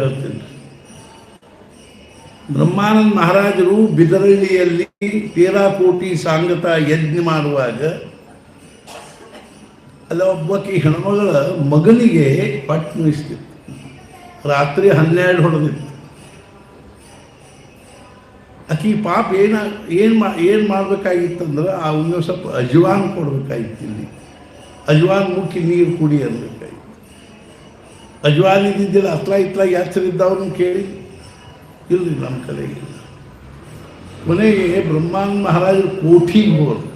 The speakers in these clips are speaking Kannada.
ಹೇಳ್ತೀನಿ. ಬ್ರಹ್ಮಾನಂದ ಮಹಾರಾಜರು ಬಿದರಳ್ಳಿಯಲ್ಲಿ 13 ಕೋಟಿ ಸಾಂಗತ ಯಜ್ಞ ಮಾಡುವಾಗ ಅಲ್ಲ ಒಬ್ಬಾಕಿ ಹೆಣ್ಮಗಳ ಮಗನಿಗೆ ಪಟ್ಟು ನುಯಿಸ್ತಿತ್ತು. ರಾತ್ರಿ 12 ಹೊಡೆದಿತ್ತು. ಆಕಿ ಪಾಪ ಏನು ಮಾಡಬೇಕಾಗಿತ್ತಂದ್ರೆ ಅವನಿಗೆ ಸ್ವಲ್ಪ ಅಜ್ವಾನ್ ಕೊಡ್ಬೇಕಾಗಿತ್ತು. ಇಲ್ಲಿ ಅಜ್ವಾನ್ ಮುಕ್ಕಿ ನೀರು ಕುಡಿ ಅನ್ಬೇಕಾಗಿತ್ತು. ಅಜ್ವಾನ್ ಇದ್ದಿದ್ದಿಲ್ಲ, ಇತ್ಲ ಯಾತ್ರಿದ್ದವ್ರನ್ನ ಕೇಳಿ ಇಲ್ರಿ ನಮ್ಮ ಕಡೆಗಿಲ್ಲ. ಕೊನೆಗೆ ಬ್ರಹ್ಮಾನಂದ ಮಹಾರಾಜರು ಕೋಠಿಗೆ ಹೋದ್ರು.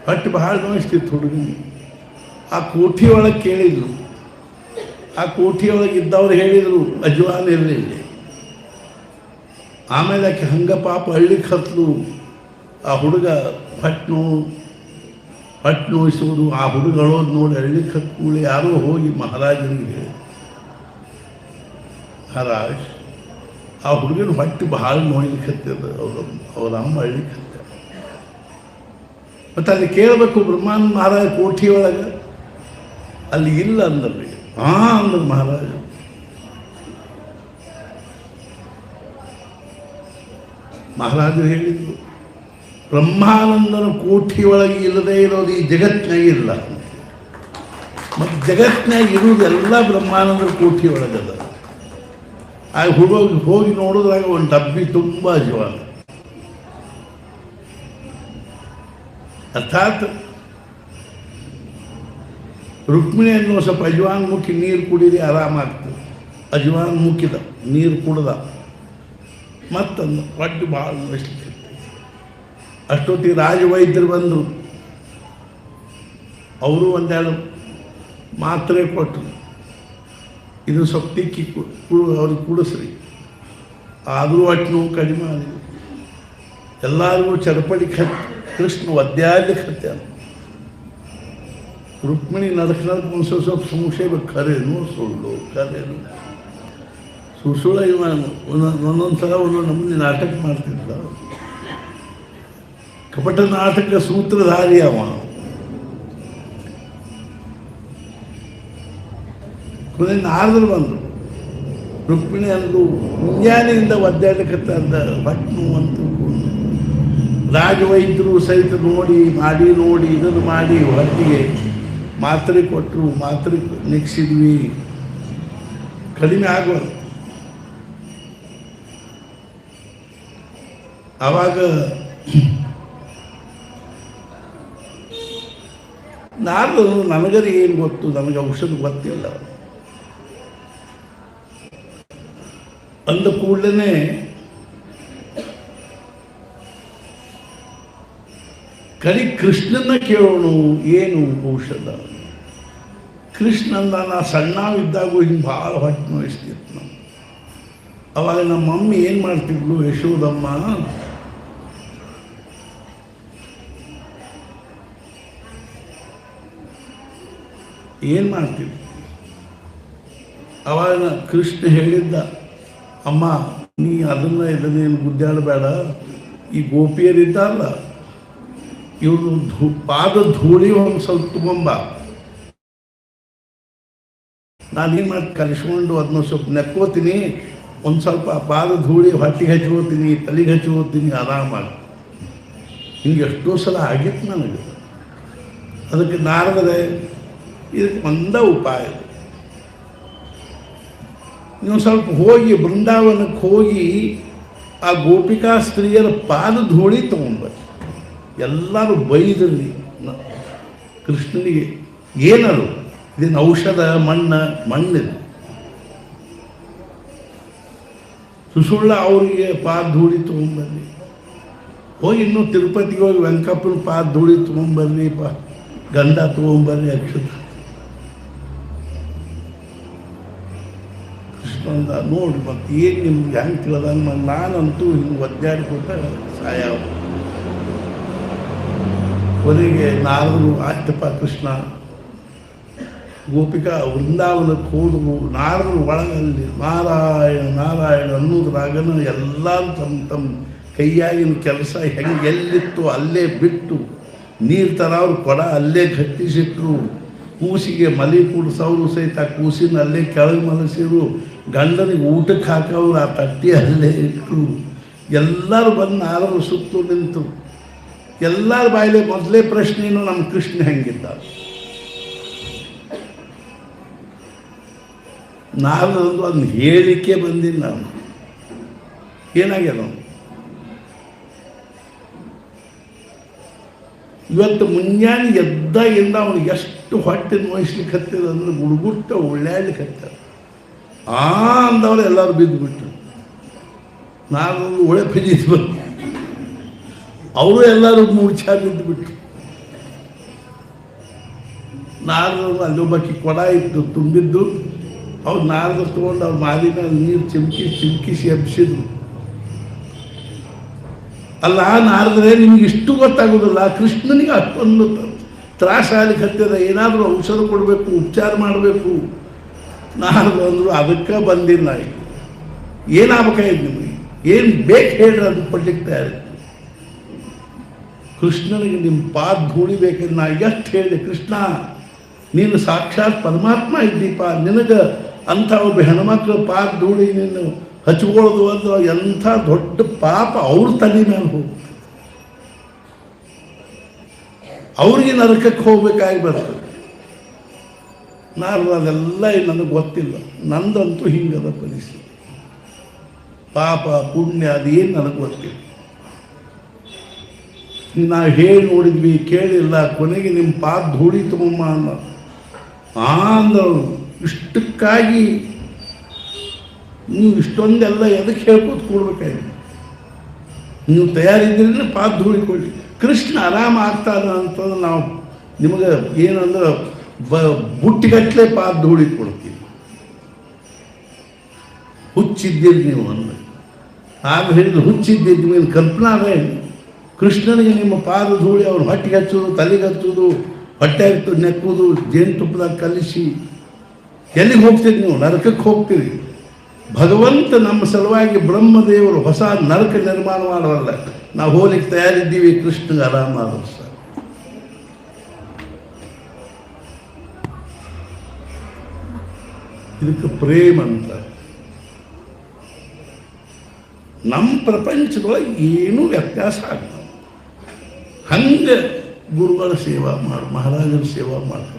ಹೊಟ್ಟೆ ಬಹಳ ನೋಯಿಸ್ತಿತ್ತು ಹುಡುಗನಿಗೆ. ಆ ಕೋಠಿ ಒಳಗೆ ಕೇಳಿದರು. ಆ ಕೋಠಿಯೊಳಗೆ ಇದ್ದವ್ರು ಹೇಳಿದರು ಅಜ್ವಾನ್ ಇರಲಿ. ಆಮೇಲೆ ಆಕೆ ಹಂಗೆ ಪಾಪ ಹಳ್ಳಿಗೆ ಹತ್ತಲು. ಆ ಹುಡುಗ ಹೊಟ್ಟೆ ನೋಯಿಸೋದು, ಆ ಹುಡುಗ ಅಳೋದು ನೋಡಿ ಹಳ್ಳಿಗೆ ಹತ್ಕೂಳಿ ಯಾರೋ ಹೋಗಿ ಮಹಾರಾಜನಿಗೆ ಹೇಳಿ, ಮಹಾರಾಜ್ ಆ ಹುಡುಗನ ಹೊಟ್ಟೆ ಭಾಳ ನೋಯ್ಲಿಕ್ಕೆ ಹತ್ತದ, ಅವ್ರ ಅಮ್ಮ ಹಳ್ಳಿಗೆ ಹತ್ತ. ಮತ್ತು ಅಲ್ಲಿ ಕೇಳಬೇಕು ಬ್ರಹ್ಮಾನಂದ ಮಹಾರಾಜ ಕೋಠಿಯೊಳಗೆ, ಅಲ್ಲಿ ಇಲ್ಲ ಅಂದ್ರಿ. ಅಂದ್ರು ಮಹಾರಾಜ. ಮಹಾರಾಜರು ಹೇಳಿದ್ರು, ಬ್ರಹ್ಮಾನಂದನ ಕೋಠಿಯೊಳಗೆ ಇಲ್ಲದೆ ಇರೋದು ಈ ಜಗತ್ತಿನಾಗ ಇಲ್ಲ. ಮತ್ತು ಜಗತ್ತಿನಾಗ ಇರುವುದೆಲ್ಲ ಬ್ರಹ್ಮಾನಂದರ ಕೋಠಿಯೊಳಗದ. ಆ ಹೋಗಿ ನೋಡಿದ್ರಾಗ ಒಂದು ಡಬ್ಬಿ ತುಂಬ ಅಜ್ವಾನ. ಅರ್ಥಾತ್ ರುಕ್ಮಿಣಿ ಅನ್ನೋ ಸ್ವಲ್ಪ ಅಜ್ವಾನ್ ಮುಕ್ಕಿ ನೀರು ಕುಡಿದ್ರೆ ಆರಾಮಾಗ್ತದೆ. ಅಜ್ವಾನ್ ಮುಕ್ಕಿದ ನೀರು ಕುಡ್ದ, ಮತ್ತೊಂದು ಹೊಟ್ಟೆ ಭಾಳ ನೋಯಿಸ್ಲಿಕ್ಕೆ. ಅಷ್ಟೊತ್ತಿಗೆ ರಾಜವೈದ್ಯರು ಬಂದರು. ಅವರು ಒಂದೆರಡು ಮಾತ್ರೆ ಕೊಟ್ಟರು, ಇದು ಸ್ವಲ್ಪ ತಿಕ್ಕಿ ಅವ್ರಿಗೆ ಕುಡಿಸ್ರಿ. ಆದರೂ ಹೊಟ್ಟೆ ನೋವು ಕಡಿಮೆ ಆಗಲಿಲ್ಲ. ಎಲ್ಲರಿಗೂ ಚಡಪಡಿಗೆ ಹತ್ತಿ ಕೃಷ್ಣ ಒದ್ದಾಡ್ಲಿಕ್ಕೆ ಹತ್ಯಾನ. ರುಕ್ಮಿಣಿ ನಡ್ಕ ಸ್ವಲ್ಪ ಸಂಶಯ ಖರೇನು ಸುಳ್ಳು, ಖರೇನು ಸುಳ್ಳು. ಒಂದೊಂದು ಸಲ ಒಂದೊಂದು ನಮ್ಮನೆ ನಾಟಕ ಮಾಡ್ತಿದ್ದ. ಕಪಟ ನಾಟಕ ಸೂತ್ರಧಾರಿ ಅವ. ಕೊನೆ ನಾರದರು ಬಂದರು. ರುಕ್ಮಿಣಿ ಅಂದು ಮುಂಜಾನೆಯಿಂದ ಒದ್ದಾಡಕತ್ತ ಅಂದ ಹೊಟ್ಟೆ ನೋವು ಅಂತ. ರಾಜವೈದ್ಯರು ಸಹಿತ ನೋಡಿ ಇದನ್ನು ಮಾಡಿ ಹೊಟ್ಟಿಗೆ ಮಾತ್ರೆ ಕೊಟ್ಟರು. ಮಾತ್ರೆ ನೆಕ್ಸಿದ್ವಿ, ಕಡಿಮೆ ಆಗೋದು. ಆವಾಗ ನಾನು ನನಗರಿ ಏನು ಗೊತ್ತು, ನನಗೆ ಔಷಧ ಗೊತ್ತಿಲ್ಲ ಅಂದ ಕೂಡಲೇ ಕಲಿ ಕೃಷ್ಣನ ಕೇಳೋಣ ಏನು ಔಷಧ. ಕೃಷ್ಣಂದ ನಾ ಸಣ್ಣವಿದ್ದಾಗೂ ಹಿಂಗೆ ಭಾಳ ಹೊಟ್ಟೆ ನೋಯಿಸ್ತಿತ್ತು ನಾವು. ಅವಾಗ ನಮ್ಮ ಮಮ್ಮಿ ಏನು ಮಾಡ್ತಿದ್ಲು, ಯಶೋದಮ್ಮ ಏನು ಮಾಡ್ತಿದ್ಲು. ಅವಾಗ ಕೃಷ್ಣ ಹೇಳಿದ್ದ, ಅಮ್ಮ ನೀ ಇದನ್ನೇನು ಗುದ್ದಾಡಬೇಡ. ಈ ಗೋಪಿಯರಿದ್ದಾರಲ್ಲ, ಇವರು ಪಾದ ಧೂಳಿ ಒಂದು ಸ್ವಲ್ಪ ತಗೊಂಬ. ನಾನೇನು ಮಾಡಿ ಕಲಿಸ್ಕೊಂಡು ಅದನ್ನ ಸ್ವಲ್ಪ ನೆಕ್ಕೋತೀನಿ. ಒಂದು ಸ್ವಲ್ಪ ಪಾದ ಧೂಳಿ ಹೊಟ್ಟಿಗೆ ಹಚ್ಕೋತೀನಿ, ತಲೆಗೆ ಹಚ್ಕೋತೀನಿ, ಆರಾಮಾಗಿ. ಹಿಂಗೆ ಎಷ್ಟೋ ಸಲ ಆಗಿತ್ತು ನನಗೆ. ಅದಕ್ಕೆ ನಾರದರೆ ಇದಕ್ಕೆ ಒಂದ ಉಪಾಯ, ನೀವು ಸ್ವಲ್ಪ ಹೋಗಿ ಬೃಂದಾವನಕ್ಕೆ ಹೋಗಿ ಆ ಗೋಪಿಕಾ ಸ್ತ್ರೀಯರ ಪಾದ ಧೂಳಿ ತೊಗೊಂಬರ್ರಿ. ಎಲ್ಲರೂ ಬೈದ್ರಿ ಕೃಷ್ಣನಿಗೆ. ಏನದು ಇದೇನು ಔಷಧ, ಮಣ್ಣಿದೆ. ಸುಸುಳ್ಳ ಅವರಿಗೆ ಪಾದ ಧೂಳಿ ತೊಗೊಂಬರ್ರಿ. ಹೋಗಿ ಇನ್ನೂ ತಿರುಪತಿಗೆ ಹೋಗಿ ವೆಂಕಪ್ಪನ ಪಾದ ಧೂಳಿ ತೊಗೊಂಬರ್ರಿ, ಗಂಧ ತೊಗೊಂಬರ್ರಿ, ಅಕ್ಷತ. ಕೃಷ್ಣಂದ ನೋಡಿ ಮತ್ತೆ ಏನು ನಿಮ್ಗೆ ಹೆಂಗೆ ತಿಳಿದಂಗೆ ನಾನಂತೂ ಹಿಂಗೆ ಒದ್ದಾಡಿಕೊಟ್ಟ ಸಾಯವ. ಕೊನೆಗೆ ನಾರದರು ಆಯ್ತಪ್ಪ ಕೃಷ್ಣ, ಗೋಪಿಕಾ ವೃಂದಾವನಕ್ಕೆ ಹೋದವು. ನಾರದರು ಒಳಗಲ್ಲಿ ನಾರಾಯಣ ನಾರಾಯಣ ಅನ್ನೋದ್ರಾಗನ ಎಲ್ಲರೂ ತಮ್ಮ ಕೈಯಾಗಿನ ಕೆಲಸ ಹೆಂಗೆ ಎಲ್ಲಿತ್ತು ಅಲ್ಲೇ ಬಿಟ್ಟು, ನೀರು ತರ ಅವ್ರು ಕೊಡ ಅಲ್ಲೇ ಗಟ್ಟಿಸಿಟ್ರು. ಕೂಸಿಗೆ ಮಲಿ ಕೂಡಿಸೋರು ಸಹಿತ ಕೂಸಿನ ಅಲ್ಲೇ ಕೆಳಗೆ ಮಲಸಿರು, ಗಂಡನಿಗೆ ಊಟಕ್ಕೆ ಹಾಕೋರು ಆ ತಟ್ಟಿ ಅಲ್ಲೇ ಇಟ್ಟರು. ಎಲ್ಲರೂ ಬಂದು ನಾರದರು ಸುತ್ತು ನಿಂತು ಎಲ್ಲರ ಬಾಯಿಲೆ ಮೊದಲೇ ಪ್ರಶ್ನೆಯನ್ನು ನಮ್ಮ ಕೃಷ್ಣ ಹೆಂಗಿದ್ದ. ನಾರದಂದು ಅದನ್ನ ಹೇಳಿಕೆ ಬಂದಿಲ್ಲ. ನಾನು ಏನಾಗ್ಯದ ಇವತ್ತು ಮುಂಜಾನೆ ಎದ್ದಾಗಿಂದ ಅವ್ನಿಗೆ ಎಷ್ಟು ಹೊಟ್ಟೆ ನೋಯಿಸ್ಲಿಕ್ಕೆ ಹತ್ತಿದ ಅಂದ್ರೆ ಗುಡುಗುಟ್ಟ ಒಳ್ಳೆಯಲಿಕ್ಕೆ ಹತ್ತಾರ. ಅಂದವ್ರು ಎಲ್ಲರೂ ಬಿದ್ದುಬಿಟ್ರು. ನಾನು ಒಳ್ಳೆ ಬಿದ್ದು ಬಂದು ಅವರು ಎಲ್ಲರೂ ಮೂರ್ಛಾ ಬಿದ್ದುಬಿಟ್ರು. ನಾರದರು ಅಲ್ಲೊಬ್ಬಕ್ಕೆ ಕೊಡ ಇತ್ತು ತುಂಬಿದ್ದು, ಅವ್ರು ನಾರದ ತೊಗೊಂಡು ಅವ್ರ ಮಾಲಿನ ನೀರು ಚಿಮ್ಕಿಸಿ ಎಬ್ಸಿದ್ರು. ಅಲ್ಲ ನಾರದ್ರೆ ನಿಮ್ಗೆ ಇಷ್ಟು ಗೊತ್ತಾಗೋದಿಲ್ಲ, ಕೃಷ್ಣನಿಗೆ ಅಷ್ಟೊಂದು ತ್ರಾಸ ಆಗ್ಲಿಕ್ಕೆ ಹತ್ತಿದ, ಏನಾದರೂ ಔಷಧ ಕೊಡಬೇಕು, ಉಪಚಾರ ಮಾಡಬೇಕು. ನಾರದು ಅಂದರು ಅದಕ್ಕೆ ಬಂದಿಲ್ಲ. ಏನಾಗಬೇಕಾಯ್ತು ನಿಮಗೆ, ಏನು ಬೇಕು ಹೇಳ್ರಿ, ಅದು ಕೊಡ್ಲಿಕ್ಕೆ ತಯಾರಿ. ಕೃಷ್ಣನಿಗೆ ನಿಮ್ಮ ಪಾದ ಧೂಳಿ ಬೇಕಂದ್ರೆ ನಾ ಎಷ್ಟು ಹೇಳಿದೆ, ಕೃಷ್ಣ ನೀನು ಸಾಕ್ಷಾತ್ ಪರಮಾತ್ಮ ಇದ್ದೀಪ, ನಿನಗೆ ಅಂಥ ಒಬ್ಬ ಹೆಣ್ಮಕ್ಳು ಪಾದ ಧೂಳಿ ನೀನು ಹಚ್ಕೊಳ್ಳೋದು ಅಂದ್ರೆ ಎಂಥ ದೊಡ್ಡ ಪಾಪ ಅವ್ರ ತಲೆ ಮೇಲೆ ಹೋಗುತ್ತೆ. ಅವ್ರಿಗೆ ನರಕಕ್ಕೆ ಹೋಗ್ಬೇಕಾಗಿ ಬರ್ತದೆ. ನಾನು ಅದೆಲ್ಲ ನನಗೆ ಗೊತ್ತಿಲ್ಲ, ನಂದಂತೂ ಹಿಂಗದ ಪರಿಸ್ಥಿತಿ. ಪಾಪ ಪುಣ್ಯ ಅದೇನು ನನಗೆ ಗೊತ್ತಿಲ್ಲ. ನಾವು ಹೇಳಿ ನೋಡಿದ್ವಿ, ಕೇಳಿಲ್ಲ. ಕೊನೆಗೆ ನಿಮ್ಮ ಪಾದ ಧೂಳಿ ತಗೊಂಬ ಅನ್ನೋ ಅಂದವರು. ಇಷ್ಟಕ್ಕಾಗಿ ನೀವು ಇಷ್ಟೊಂದೆಲ್ಲ ಎದಕ್ಕೆ ಹೇಳ್ಕೊತ ಕೊಡ್ಬೇಕಾಯ್ತು. ನೀವು ತಯಾರಿದ್ದರೆ ಪಾದ ಧೂಳಿ ಕೊಡಿ. ಕೃಷ್ಣ ಆರಾಮ ಆಗ್ತಾನ ಅಂತಂದ್ರೆ ನಾವು ನಿಮಗೆ ಏನಂದ್ರೆ ಬುಟ್ಟಿಗಟ್ಟಲೆ ಪಾದ ಧೂಳಿ ಕೊಡ್ತೀವಿ. ಹುಚ್ಚಿದ್ದೀರಿ ನೀವು ಅಂದ್ರೆ ಆಗ ಹೇಳಿದ್ರು, ಹುಚ್ಚಿದ್ದೀರಿ ನಿಮಗೆ ಕಲ್ಪನಾ ಅದೇ. ಕೃಷ್ಣನಿಗೆ ನಿಮ್ಮ ಪಾದ ಧೂಳಿ ಅವ್ರು ಹೊಟ್ಟೆಗೆ ಹಚ್ಚೋದು, ತಲೆಗೆ ಹಚ್ಚೋದು, ಹೊಟ್ಟೆ ಇಟ್ಟು ನೆಕ್ಕುವುದು, ಜೇನುತುಪ್ಪದಾಗ ಕಲಿಸಿ ಎಲ್ಲಿಗೆ ಹೋಗ್ತೀರಿ ನೀವು? ನರಕಕ್ಕೆ ಹೋಗ್ತೀರಿ. ಭಗವಂತ ನಮ್ಮ ಸಲುವಾಗಿ ಬ್ರಹ್ಮದೇವರು ಹೊಸ ನರಕ ನಿರ್ಮಾಣ ಮಾಡೋಲ್ಲ. ನಾವು ಹೋಗ್ಲಿಕ್ಕೆ ತಯಾರಿದ್ದೀವಿ, ಕೃಷ್ಣಗೆ ಆರಾಮ ಆದ್ರು ಸರ್. ಇದಕ್ಕೆ ಪ್ರೇಮ ಅಂತ. ನಮ್ಮ ಪ್ರಪಂಚದೊಳಗೆ ಏನೂ ವ್ಯತ್ಯಾಸ ಆಗ್ತದೆ. ಹಂಗೆ ಗುರುಗಳ ಸೇವಾ ಮಾಡಿ, ಮಹಾರಾಜರ ಸೇವಾ ಮಾಡ್ತಾರೆ.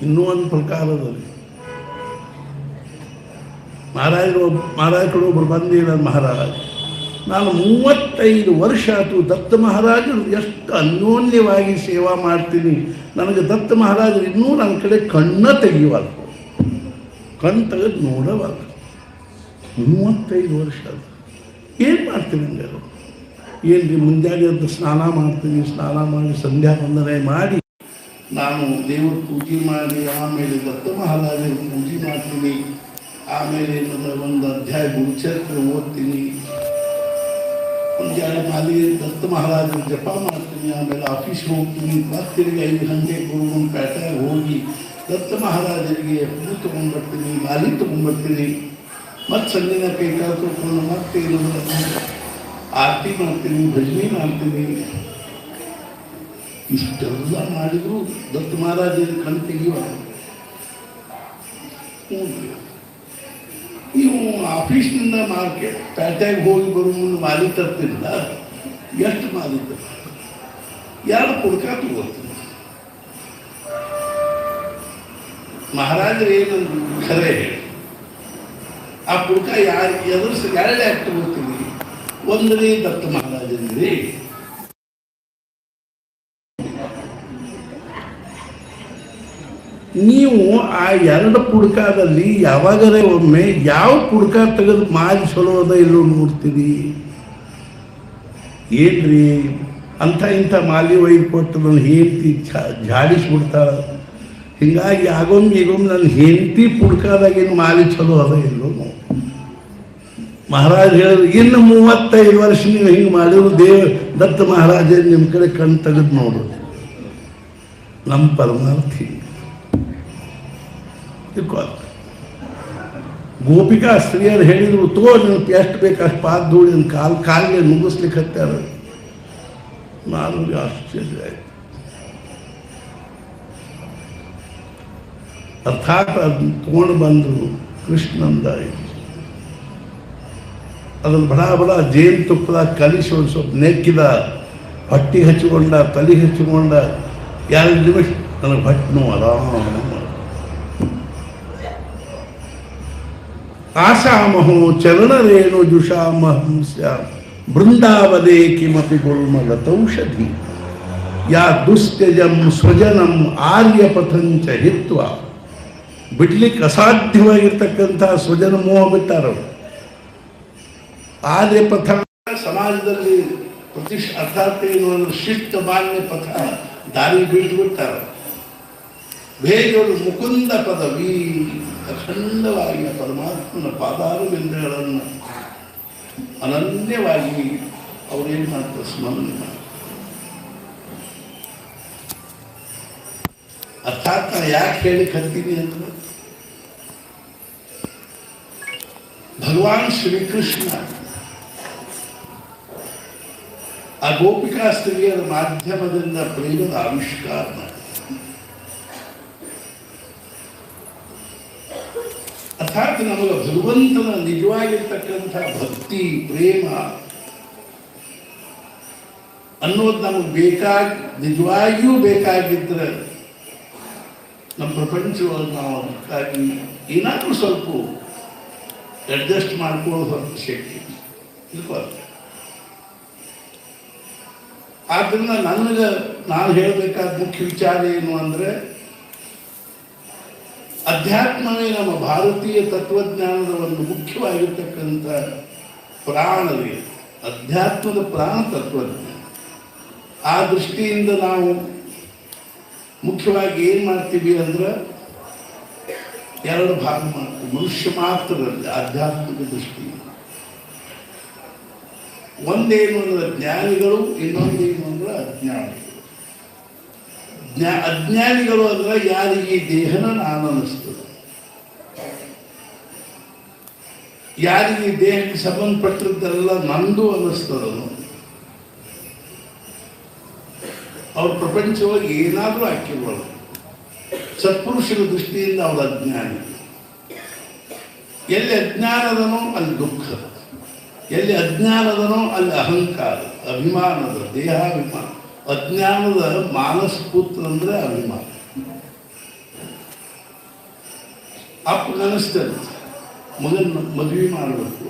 ಇನ್ನೂ ಒಂದು ಪ್ರಕಾರದಲ್ಲಿ ಮಹಾರಾಜರು ಒಬ್ಬರು ಬಂದಿಲ್ಲ. ಮಹಾರಾಜ ನಾನು 35 ವರ್ಷ ಆಯಿತು ದತ್ತ ಮಹಾರಾಜರು ಎಷ್ಟು ಅನ್ಯೋನ್ಯವಾಗಿ ಸೇವಾ ಮಾಡ್ತೀನಿ. ನನಗೆ ದತ್ತ ಮಹಾರಾಜರು ಇನ್ನೂ ನನ್ನ ಕಡೆ ಕಣ್ಣ ತೆಗೆಯುವಾಗ, ಕಣ್ಣು ತೆಗೆದು ನೋಡವಾಗ 35 ವರ್ಷ ಅದು. ಏನು ಮಾಡ್ತೀನಿ ಹಂಗೆ? ಏನು ರೀ, ಮುಂಜಾನೆ ಅಂತ ಸ್ನಾನ ಮಾಡ್ತೀನಿ, ಸ್ನಾನ ಮಾಡಿ ಸಂಧ್ಯಾ ವಂದನೆ ಮಾಡಿ ನಾನು ದೇವ್ರ ಪೂಜೆ ಮಾಡಿ ಆಮೇಲೆ ದತ್ತ ಮಹಾರಾಜರ ಪೂಜೆ ಮಾಡ್ತೀನಿ. ಆಮೇಲೆ ಒಂದು ಅಧ್ಯಾಯ ಗುರುಚರಿತ್ರೆ ಓದ್ತೀನಿ. ಮುಂಜಾನೆ ಮಾಲಿಗೆ ದತ್ತ ಮಹಾರಾಜರ ಜಪ ಮಾಡ್ತೀನಿ. ಆಮೇಲೆ ಆಫೀಸ್ಗೆ ಹೋಗ್ತೀನಿ. ಮತ್ತೆ 5 ಗಂಟೆಗೆ ಗುರುಗುನ್ ಪೇಟೆಗೆ ಹೋಗಿ ದತ್ತ ಮಹಾರಾಜರಿಗೆ ಹೂ ತೊಗೊಂಡ್ಬರ್ತೀನಿ, ಮಾಲಿ ತೊಗೊಂಡ್ಬರ್ತೀನಿ. ಮತ್ತು ಸಂಜೆನ ಕೈ ಕಾಲು ತೊಗೊಂಡು ಮತ್ತೆ ಆರತಿ ಮಾಡ್ತೀನಿ, ಭಜನೆ ಮಾಡ್ತೀನಿ. ಇಷ್ಟೆಲ್ಲ ಮಾಡಿದ್ರು ದತ್ತ ಮಹಾರಾಜರ ಕಣ್ ತೆಗೆಯುವ. ನೀವು ಆಫೀಸ್ನಿಂದ ಮಾರ್ಕೆಟ್ ಪೇಟೆಗೆ ಹೋಗಿ ಬರೋ ಮುಂದೆ ಮಾಲಿ ತರ್ತಿಲ್ಲ, ಎಷ್ಟು ಮಾಲಿ ತರ್ತೀನಿ? 2 ಪುಡ್ಕ ತಗೋತೀನಿ. ಮಹಾರಾಜರು ಏನಂದ್ರು ಖರೆ ಹೇಳಿ, ಆ ಪುಡ್ಕ ಎದುರಿಸಿ 2 ಯಾಕೆ ತಗೋತೀನಿ? ಒಂದನೇ ದತ್ತ ಮಹಾರಾಜನಿಗೆ ನೀವು ಆ 2 ಪುಡ್ಕದಲ್ಲಿ ಯಾವಾಗಲೇ ಒಮ್ಮೆ ಯಾವ ಪುಡ್ಕ ತೆಗೆದು ಮಾಲಿ ಸೊಲೋದ ಇಲ್ಲೋ ನೋಡ್ತೀರಿ. ಏನ್ರಿ ಅಂಥ ಇಂಥ ಮಾಲಿ ಒಯ್ದು ಕೊಟ್ಟು ನನ್ನ ಹೆಂಡತಿ ಝಾಡಿಸ್ಬಿಡ್ತಾಳೆ. ಹೀಗಾಗಿ ಆಗೊಮ್ಮೆ ಈಗೊಮ್ಮೆ ನನ್ನ ಹೆಂಡತಿ ಪುಡ್ಕದಾಗೇನು ಮಾಲಿ ಚಲೋ ಅದ ಇಲ್ಲೋ ನೋಡಿ. ಮಹಾರಾಜ್ ಹೇಳಿದ್ರು, ಇನ್ನು 35 ವರ್ಷ ನೀವು ಹಿಂಗೆ ಮಾಡಿದ್ರು ದತ್ತ ಮಹಾರಾಜ ನಿಮ್ಮ ಕಡೆ ಕಣ್ಣು ತೆಗೆದು ನೋಡೋದು. ನಮ್ಮ ಪರಮಾರ್ಥಿ ಗೋಪಿಕಾ ಸ್ತ್ರೀಯರು ಹೇಳಿದ್ರು, ತೋ ನೀವು ಎಷ್ಟು ಬೇಕು ಅಷ್ಟು ಪಾದ ಧೂಳಿ ಕಾಲಿಗೆ ನುಗ್ಗಿಸ್ಲಿಕ್ಕೆ ಹತ್ತಾರ. ನಾನು ಆಶ್ಚರ್ಯ ಆಯ್ತು. ಅರ್ಥಾತ್ ಅದನ್ನ ತಗೊಂಡು ಬಂದರು ಕೃಷ್ಣಂದಾಯಿತು. ಅದನ್ನು ಬಡ ಬಡ ಜೇನುತುಪ್ಪದಾಗ ಕಲಿಸಿ ಒಂದು ಸ್ವಲ್ಪ ನೆಕ್ಕಿದ, ಹೊಟ್ಟಿಗೆ ಹಚ್ಚಿಕೊಂಡ, ತಲೆಗೆ ಹಚ್ಚಿಕೊಂಡ. 2 ನಿಮಿಷ ನನಗೆ ಹೊಟ್ಟೆನೂ ಆರಾಮ. ಆಸಾಮಹೋ ಚರಣರೇಣು ಜುಷಾಮಹಂಸ ಬೃಂದಾವದೇ ಕಿಮಪಿ ಗುಲ್ಮಗತೌಷಧಿ ಯಾ ದುಸ್ತ್ಯಜಂ ಸ್ವಜನಂ ಆರ್ಯಪಥಂಚ ಹಿತ್ವ. ಬಿಡ್ಲಿಕ್ಕೆ ಅಸಾಧ್ಯವಾಗಿರ್ತಕ್ಕಂಥ ಸ್ವಜನ ಮೋಹ ಬಿಟ್ಟಾರವರು. ಆರ್ಯಪಥ ಸಮಾಜದಲ್ಲಿ ಅರ್ಥಾತ್ ಏನು ಅಂದ್ರೆ ಶಿಷ್ಟ ಮಾನ್ಯ ಪಥ ದಾರಿ ಬಿಟ್ಟು ಬಿಟ್ಟಾರ. ಬೇರೆಯವರು ಮುಕುಂದ ಪದವಿ ಅಖಂಡವಾಗಿ ಪರಮಾತ್ಮನ ಪಾದಾರು ಬಿಂದುಗಳನ್ನು ಅನನ್ಯವಾಗಿ ಅವರೇನು ಮಾಡ್ತಾರೆ, ಸ್ಮರಣೆ ಮಾಡ್ತಾರೆ. ಅರ್ಥಾತ್ ನಾನು ಯಾಕೆ ಹೇಳಿ ಕರ್ತೀನಿ ಅಂದ್ರೆ, ಭಗವಾನ್ ಶ್ರೀಕೃಷ್ಣ ಆ ಗೋಪಿಕಾ ಸ್ತ್ರೀಯರ ಮಾಧ್ಯಮದಿಂದ ಪ್ರೇಮದ ಆವಿಷ್ಕಾರ ಮಾಡಿ, ಅರ್ಥಾತ್ ನಮಗೆ ಭಗವಂತನ ನಿಜವಾಗಿರ್ತಕ್ಕಂಥ ಭಕ್ತಿ ಪ್ರೇಮ ಅನ್ನೋದು ನಮಗೆ ನಿಜವಾಗಿಯೂ ಬೇಕಾಗಿದ್ದರೆ ನಮ್ಮ ಪ್ರಪಂಚವನ್ನು ನಾವು ಅದಕ್ಕಾಗಿ ಏನಾದರೂ ಸ್ವಲ್ಪ ಅಡ್ಜಸ್ಟ್ ಮಾಡ್ಕೊಳ್ಳೋ ಸ್ವಲ್ಪ ಶಕ್ತಿ ಇರ್ಬಾರ್ದು. ಆದ್ದರಿಂದ ನಾನು ಹೇಳಬೇಕಾದ ಮುಖ್ಯ ವಿಚಾರ ಏನು ಅಂದರೆ, ಅಧ್ಯಾತ್ಮವೇ ನಮ್ಮ ಭಾರತೀಯ ತತ್ವಜ್ಞಾನದ ಒಂದು ಮುಖ್ಯವಾಗಿರ್ತಕ್ಕಂಥ ಪ್ರಾಣವೇ, ಅಧ್ಯಾತ್ಮದ ಪ್ರಾಣ ತತ್ವಜ್ಞಾನ. ಆ ದೃಷ್ಟಿಯಿಂದ ನಾವು ಮುಖ್ಯವಾಗಿ ಏನು ಮಾಡ್ತೀವಿ ಅಂದ್ರೆ, 2 ಭಾಗ ಮಾಡ್ತೀವಿ. ಮನುಷ್ಯ ಮಾತ್ರದಲ್ಲಿ ಆಧ್ಯಾತ್ಮಿಕ ದೃಷ್ಟಿಯಿಂದ ಒಂದೇನು ಅಂದ್ರೆ ಜ್ಞಾನಿಗಳು, ಇನ್ನೊಂದೇನು ಅಂದ್ರೆ ಅಜ್ಞಾನಿಗಳು. ಅಜ್ಞಾನಿಗಳು ಅಂದ್ರೆ ಯಾರಿಗೆ ಈ ದೇಹನ ನಾನು ಅನ್ನಿಸ್ತದೆ, ಯಾರಿಗೆ ಈ ದೇಹಕ್ಕೆ ಸಂಬಂಧಪಟ್ಟಿದ್ದೆಲ್ಲ ನಂದು ಅನ್ನಿಸ್ತದನು, ಅವ್ರ ಪ್ರಪಂಚವಾಗಿ ಏನಾದರೂ ಹಾಕಿರ್ಬೋದು. ಸತ್ಪುರುಷರ ದೃಷ್ಟಿಯಿಂದ ಅವರ ಅಜ್ಞಾನಿ. ಎಲ್ಲಿ ಅಜ್ಞಾನದನೋ ಅಲ್ಲಿ ದುಃಖ, ಎಲ್ಲಿ ಅಜ್ಞಾನದನೋ ಅಲ್ಲಿ ಅಹಂಕಾರ, ಅಭಿಮಾನದ ದೇಹಾಭಿಮಾನ. ಅಜ್ಞಾನದ ಮಾನಸ ಪುತ್ರ ಅಂದ್ರೆ ಅಭಿಮಾನ. ಅಪ್ಪಗನಿಸ್ತದೆ ಮಗನ ಮದುವೆ ಮಾಡಬೇಕು,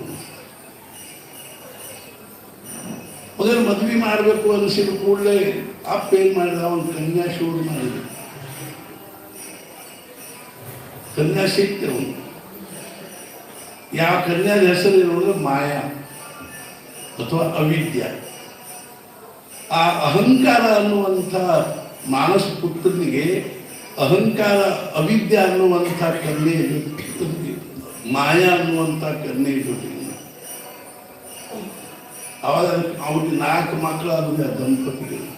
ಮಗನ ಮದುವೆ ಮಾಡಬೇಕು ಅನಿಸಿದ ಕೂಡಲೇ ಅಪ್ಪ ಏನು ಮಾಡಿದ, ಅವನು ಕನ್ಯಾ ಶೋಧ ಮಾಡಿದ. ಕನ್ಯಾ ಸಿಗ್ತೇವೆ. ಯಾವ ಕನ್ಯಾದ ಹೆಸರು ಇರೋದ್ರೆ ಮಾಯಾ ಅಥವಾ ಅವಿದ್ಯ. ಆ ಅಹಂಕಾರ ಅನ್ನುವಂಥ ಮಾನಸ ಪುತ್ರನಿಗೆ ಅಹಂಕಾರ ಅವಿದ್ಯ ಅನ್ನುವಂಥ ಕನ್ಯೆ ಮಾಯಾ ಅನ್ನುವಂಥ ಕನ್ಯೆ ಜೊತೆಗೆ ಅವಾಗ ಅವ್ರಿಗೆ 4 ಮಕ್ಕಳಾದ ದಂಪತಿಗಳು.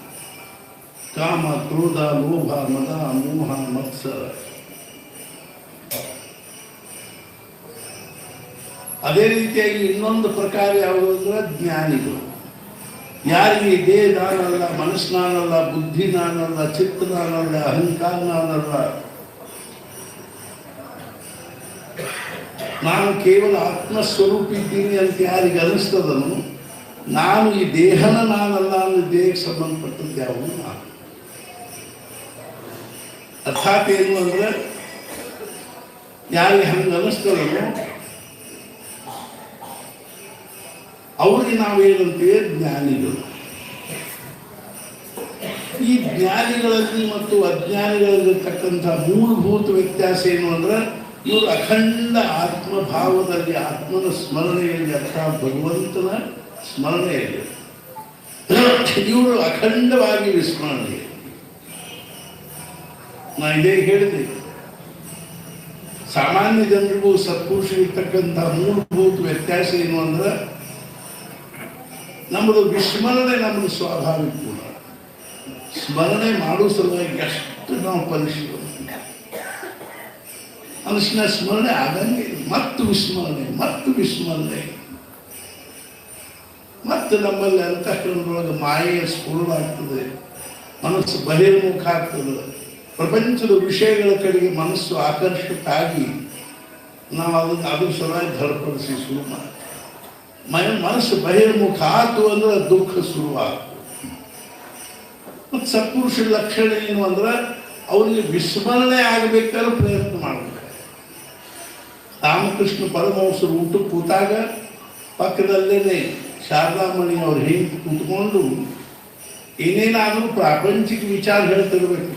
ಕಾಮ, ಕ್ರೋಧ, ಲೋಭ, ಮದ, ಮೋಹ, ಮತ್ಸರ. ಅದೇ ರೀತಿಯಾಗಿ ಇನ್ನೊಂದು ಪ್ರಕಾರ ಯಾವುದು ಅಂದ್ರೆ ಜ್ಞಾನಿಗಳು. ಯಾರಿಗೆ ದೇಹ ನಾನಲ್ಲ, ಮನಸ್ಸು ನಾನಲ್ಲ, ಬುದ್ಧಿ ನಾನಲ್ಲ, ಚಿತ್ತ ನಾನಲ್ಲ, ಅಹಂಕಾರ ನಾನಲ್ಲ, ನಾನು ಕೇವಲ ಆತ್ಮಸ್ವರೂಪ ಇದ್ದೀನಿ ಅಂತ ಯಾರಿಗೆ ಅನಿಸ್ತದನು, ನಾನು ಈ ದೇಹನ ನಾನಲ್ಲ, ಅಂದ್ರೆ ದೇಹಕ್ಕೆ ಸಂಬಂಧಪಟ್ಟದ್ದು ಯಾವುದು ನಾನು. ಅರ್ಥಾತ್ ಏನು ಅಂದ್ರೆ, ಯಾರಿಗೆ ಹಂಗೆ ಅನಿಸ್ತದನು ಅವ್ರಿಗೆ ನಾವೇನಂತೀವಿ ಜ್ಞಾನಿಗಳು. ಈ ಜ್ಞಾನಿಗಳಲ್ಲಿ ಮತ್ತು ಅಜ್ಞಾನಿಗಳಲ್ಲಿರ್ತಕ್ಕಂಥ ಮೂಲಭೂತ ವ್ಯತ್ಯಾಸ ಏನು ಅಂದ್ರೆ, ಇವರು ಅಖಂಡ ಆತ್ಮಭಾವದಲ್ಲಿ, ಆತ್ಮನ ಸ್ಮರಣೆಯಲ್ಲಿ, ಅರ್ಥಾತ್ ಭಗವಂತನ ಸ್ಮರಣೆಯಲ್ಲಿ ಇವರು ಅಖಂಡವಾಗಿ ವಿಸ್ಮರಣೆ. ನಾ ಇದೇ ಹೇಳಿದೆ, ಸಾಮಾನ್ಯ ಜನರಿಗೂ ಸತ್ಪುರುಷರಿರ್ತಕ್ಕಂಥ ಮೂಲಭೂತ ವ್ಯತ್ಯಾಸ ಏನು ಅಂದ್ರೆ, ನಮ್ಮದು ವಿಸ್ಮರಣೆ ನಮ್ಮದು ಸ್ವಾಭಾವಿಕ ಗುಣ. ಸ್ಮರಣೆ ಮಾಡೋ ಸಲುವಾಗಿ ಎಷ್ಟು ನಾವು ಪರಿಶ್ರಮ ಮನುಷ್ಯನ ಸ್ಮರಣೆ ಆಗಂಗೆ ಇಲ್ಲ. ಮತ್ತು ವಿಸ್ಮರಣೆ ಮತ್ತು ವಿಸ್ಮರಣೆ. ಮತ್ತು ನಮ್ಮಲ್ಲಿ ಅಂತಃಕರಣದೊಳಗೆ ಮಾಯೆಯ ಸ್ಫುರಣವಾಗ್ತದೆ, ಮನಸ್ಸು ಬಹಿರ್ಮುಖ ಆಗ್ತದೆ, ಪ್ರಪಂಚದ ವಿಷಯಗಳ ಕಡೆಗೆ ಮನಸ್ಸು ಆಕರ್ಷಿತ ಆಗಿ ನಾವು ಅದ್ರ ಸಲುವಾಗಿ ಧಡಪಡಿಸಿ ಶುರು ಮಾಡ್ತೀವಿ. ಮನಸ್ಸು ಬಹಿರ್ಮುಖ ಆತು ಅಂದ್ರೆ ದುಃಖ ಶುರುವಾಗ್ತದೆ. ಮತ್ತು ಸತ್ಪುರುಷರ ಲಕ್ಷಣ ಏನು ಅಂದ್ರೆ ಅವರಿಗೆ ವಿಸ್ಮರಣೆ ಆಗಬೇಕಾದ್ರೆ ಪ್ರಯತ್ನ ಮಾಡಬೇಕು. ರಾಮಕೃಷ್ಣ ಪರಮಹಂಸರು ಊಟಕ್ಕೆ ಕೂತಾಗ ಪಕ್ಕದಲ್ಲೇ ಶಾರದಾಮಣಿ ಅವ್ರು ಹಿಂಗೆ ಕೂತ್ಕೊಂಡು ಏನೇನಾದರೂ ಪ್ರಾಪಂಚಿಕ ವಿಚಾರ ಹೇಳ್ತಿರ್ಬೇಕು.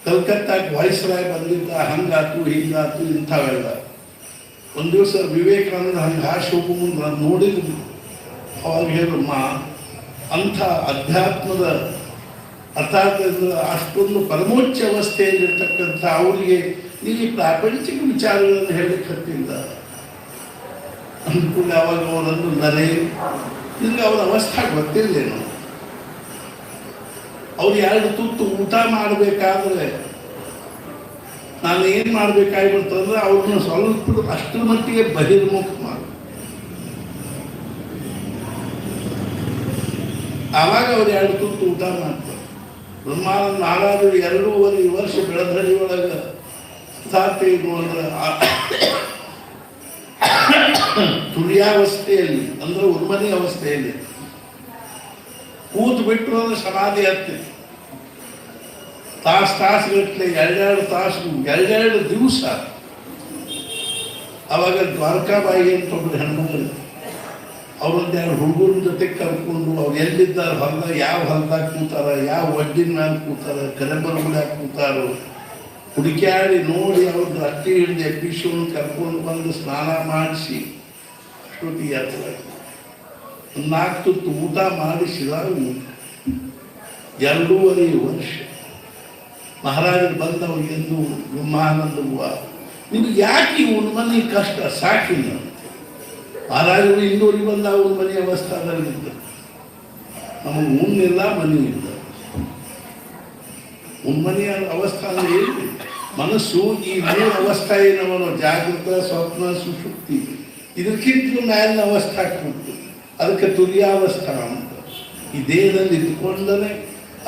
ಕಲ್ಕತ್ತಾಕ್ಕೆ ವಾಯ್ಸ್ರಾಯ್ ಬಂದಿದ್ದ, ಹಂಗಾತು ಹಿಂಗಾತು ಇಂಥವೆಲ್ಲ. ಒಂದು ದಿವಸ ವಿವೇಕಾನಂದ ಹಂಗೆ ಹಾಶಿ ಹೋಗೋ ಮುಂದೆ ನಾನು ನೋಡಿದ್ರು. ಅವಾಗ ಹೇಳಮ್ಮ, ಅಂಥ ಅಧ್ಯಾತ್ಮದ ಅರ್ಥಾತ್ ಅಷ್ಟೊಂದು ಪರಮೋಚ್ಚ ಅವಸ್ಥೆಯಲ್ಲಿರ್ತಕ್ಕಂಥ ಅವರಿಗೆ ನೀವು ಪ್ರಾಪಂಚಿಕ ವಿಚಾರಗಳನ್ನು ಹೇಳಲಿಕ್ಕೆ ಹತ್ತಿಲ್ಲ ಅಂದ್ಕೊಂಡು ಅವಾಗ ಅವರನ್ನು ನರೆ ನಿಮಗೆ ಅವರ ಅವಸ್ಥೆ ಗೊತ್ತಿಲ್ಲೇನು. ಅವ್ರು ಎರಡು ತುತ್ತು ಊಟ ಮಾಡಬೇಕಾದ್ರೆ ನಾನು ಏನು ಮಾಡಬೇಕಾಗಿರ್ತಂದ್ರೆ ಅವ್ರನ್ನ ಸ್ವಲ್ಪ ಅಷ್ಟರ ಮಟ್ಟಿಗೆ ಬಹಿರ್ಮುಖ ಮಾಡಿ, ಆವಾಗ ಅವ್ರು ಎರಡು ತುತ್ತು ಊಟ ಮಾಡ್ತಾರೆ. ಬ್ರಹ್ಮಾನಂದ ಮಹಾರಾಜರು 2.5 ವರ್ಷ ಬೆಳಧರಿ ಒಳಗೆ ಅರ್ಥಾತ್ ಏನು ಅಂದ್ರೆ ತುರ್ಯಾವಸ್ಥೆಯಲ್ಲಿ ಅಂದ್ರೆ ಉನ್ಮನಿ ಅವಸ್ಥೆಯಲ್ಲಿ ಕೂತು ಬಿಟ್ಟು ಅಂದ್ರೆ ಸಮಾಧಿ ಹತ್ತಿತ್ತು. ತಾಸುಗಟ್ಟಲೆ 2 ತಾಸು 2 ದಿವಸ. ಅವಾಗ ದ್ವಾರಕಾಬಾಯಿ ಅಂತ ಒಬ್ಬರು ಹೆಣ್ಮಕ್ಳು ಅವ್ರದ್ದು 2 ಹುಡುಗರ ಜೊತೆ ಕರ್ಕೊಂಡು ಅವ್ರು ಎಲ್ಲಿದ್ದಾರೆ, ಹೊಲದಾಗ ಯಾವ ಹೊಲದಾಗ ಕೂತಾರ, ಯಾವ ಒಡ್ಡಿನ ಮೇಲೆ ಕೂತಾರ, ಕರೆಬರಗುಡ್ಯಾಗ ಕೂತಾರೋ ಹುಡುಕ್ಯಾಡಿ ನೋಡಿ ಅವ್ರದ್ದು ಅಕ್ಕಿ ಹಿಡಿದು ಎಬ್ಬಿಸೋನು ಕರ್ಕೊಂಡು ಬಂದು ಸ್ನಾನ ಮಾಡಿಸಿ ಅಷ್ಟೊತ್ತಿಗೆ ಯಾತ್ರೆ 4 ತುತ್ತು ಊಟ ಮಾಡಿಸಿದಾಗ 2.5 ವರ್ಷ ಮಹಾರಾಜರು ಬಂದವರಿಗೆಂದು ಬ್ರಹ್ಮಾನಂದವ್ವ ನಿಮ್ಗೆ ಯಾಕೆ ಈ ಉನ್ಮನಿ ಕಷ್ಟ ಸಾಕಿಲ್ಲ. ಮಹಾರಾಜರು ಇನ್ನೂರಿಗೆ ಬಂದ ಉನ್ಮನಿ ಅವಸ್ಥಾದಲ್ಲಿದ್ದ. ನಮಗೆ ಉಣ್ಣಿಲ್ಲ, ಮನಿ ಇಲ್ಲ. ಉನ್ಮನಿಯ ಅವಸ್ಥಾನ ಏನು? ಮನಸ್ಸು ಈ 3 ಅವಸ್ಥೆ ಏನವನು ಜಾಗೃತ, ಸ್ವಪ್ನ, ಸುಷುಪ್ತಿ, ಇದಕ್ಕಿಂತ ಮೇಲಿನ ಅವಸ್ಥೆ ಆಗ್ಬಿಟ್ಟು ಅದಕ್ಕೆ ತುರ್ಯಾವಸ್ಥಾ ಅಂತ. ಈ ದೇಹದಲ್ಲಿ ಇದ್ದುಕೊಂಡೇ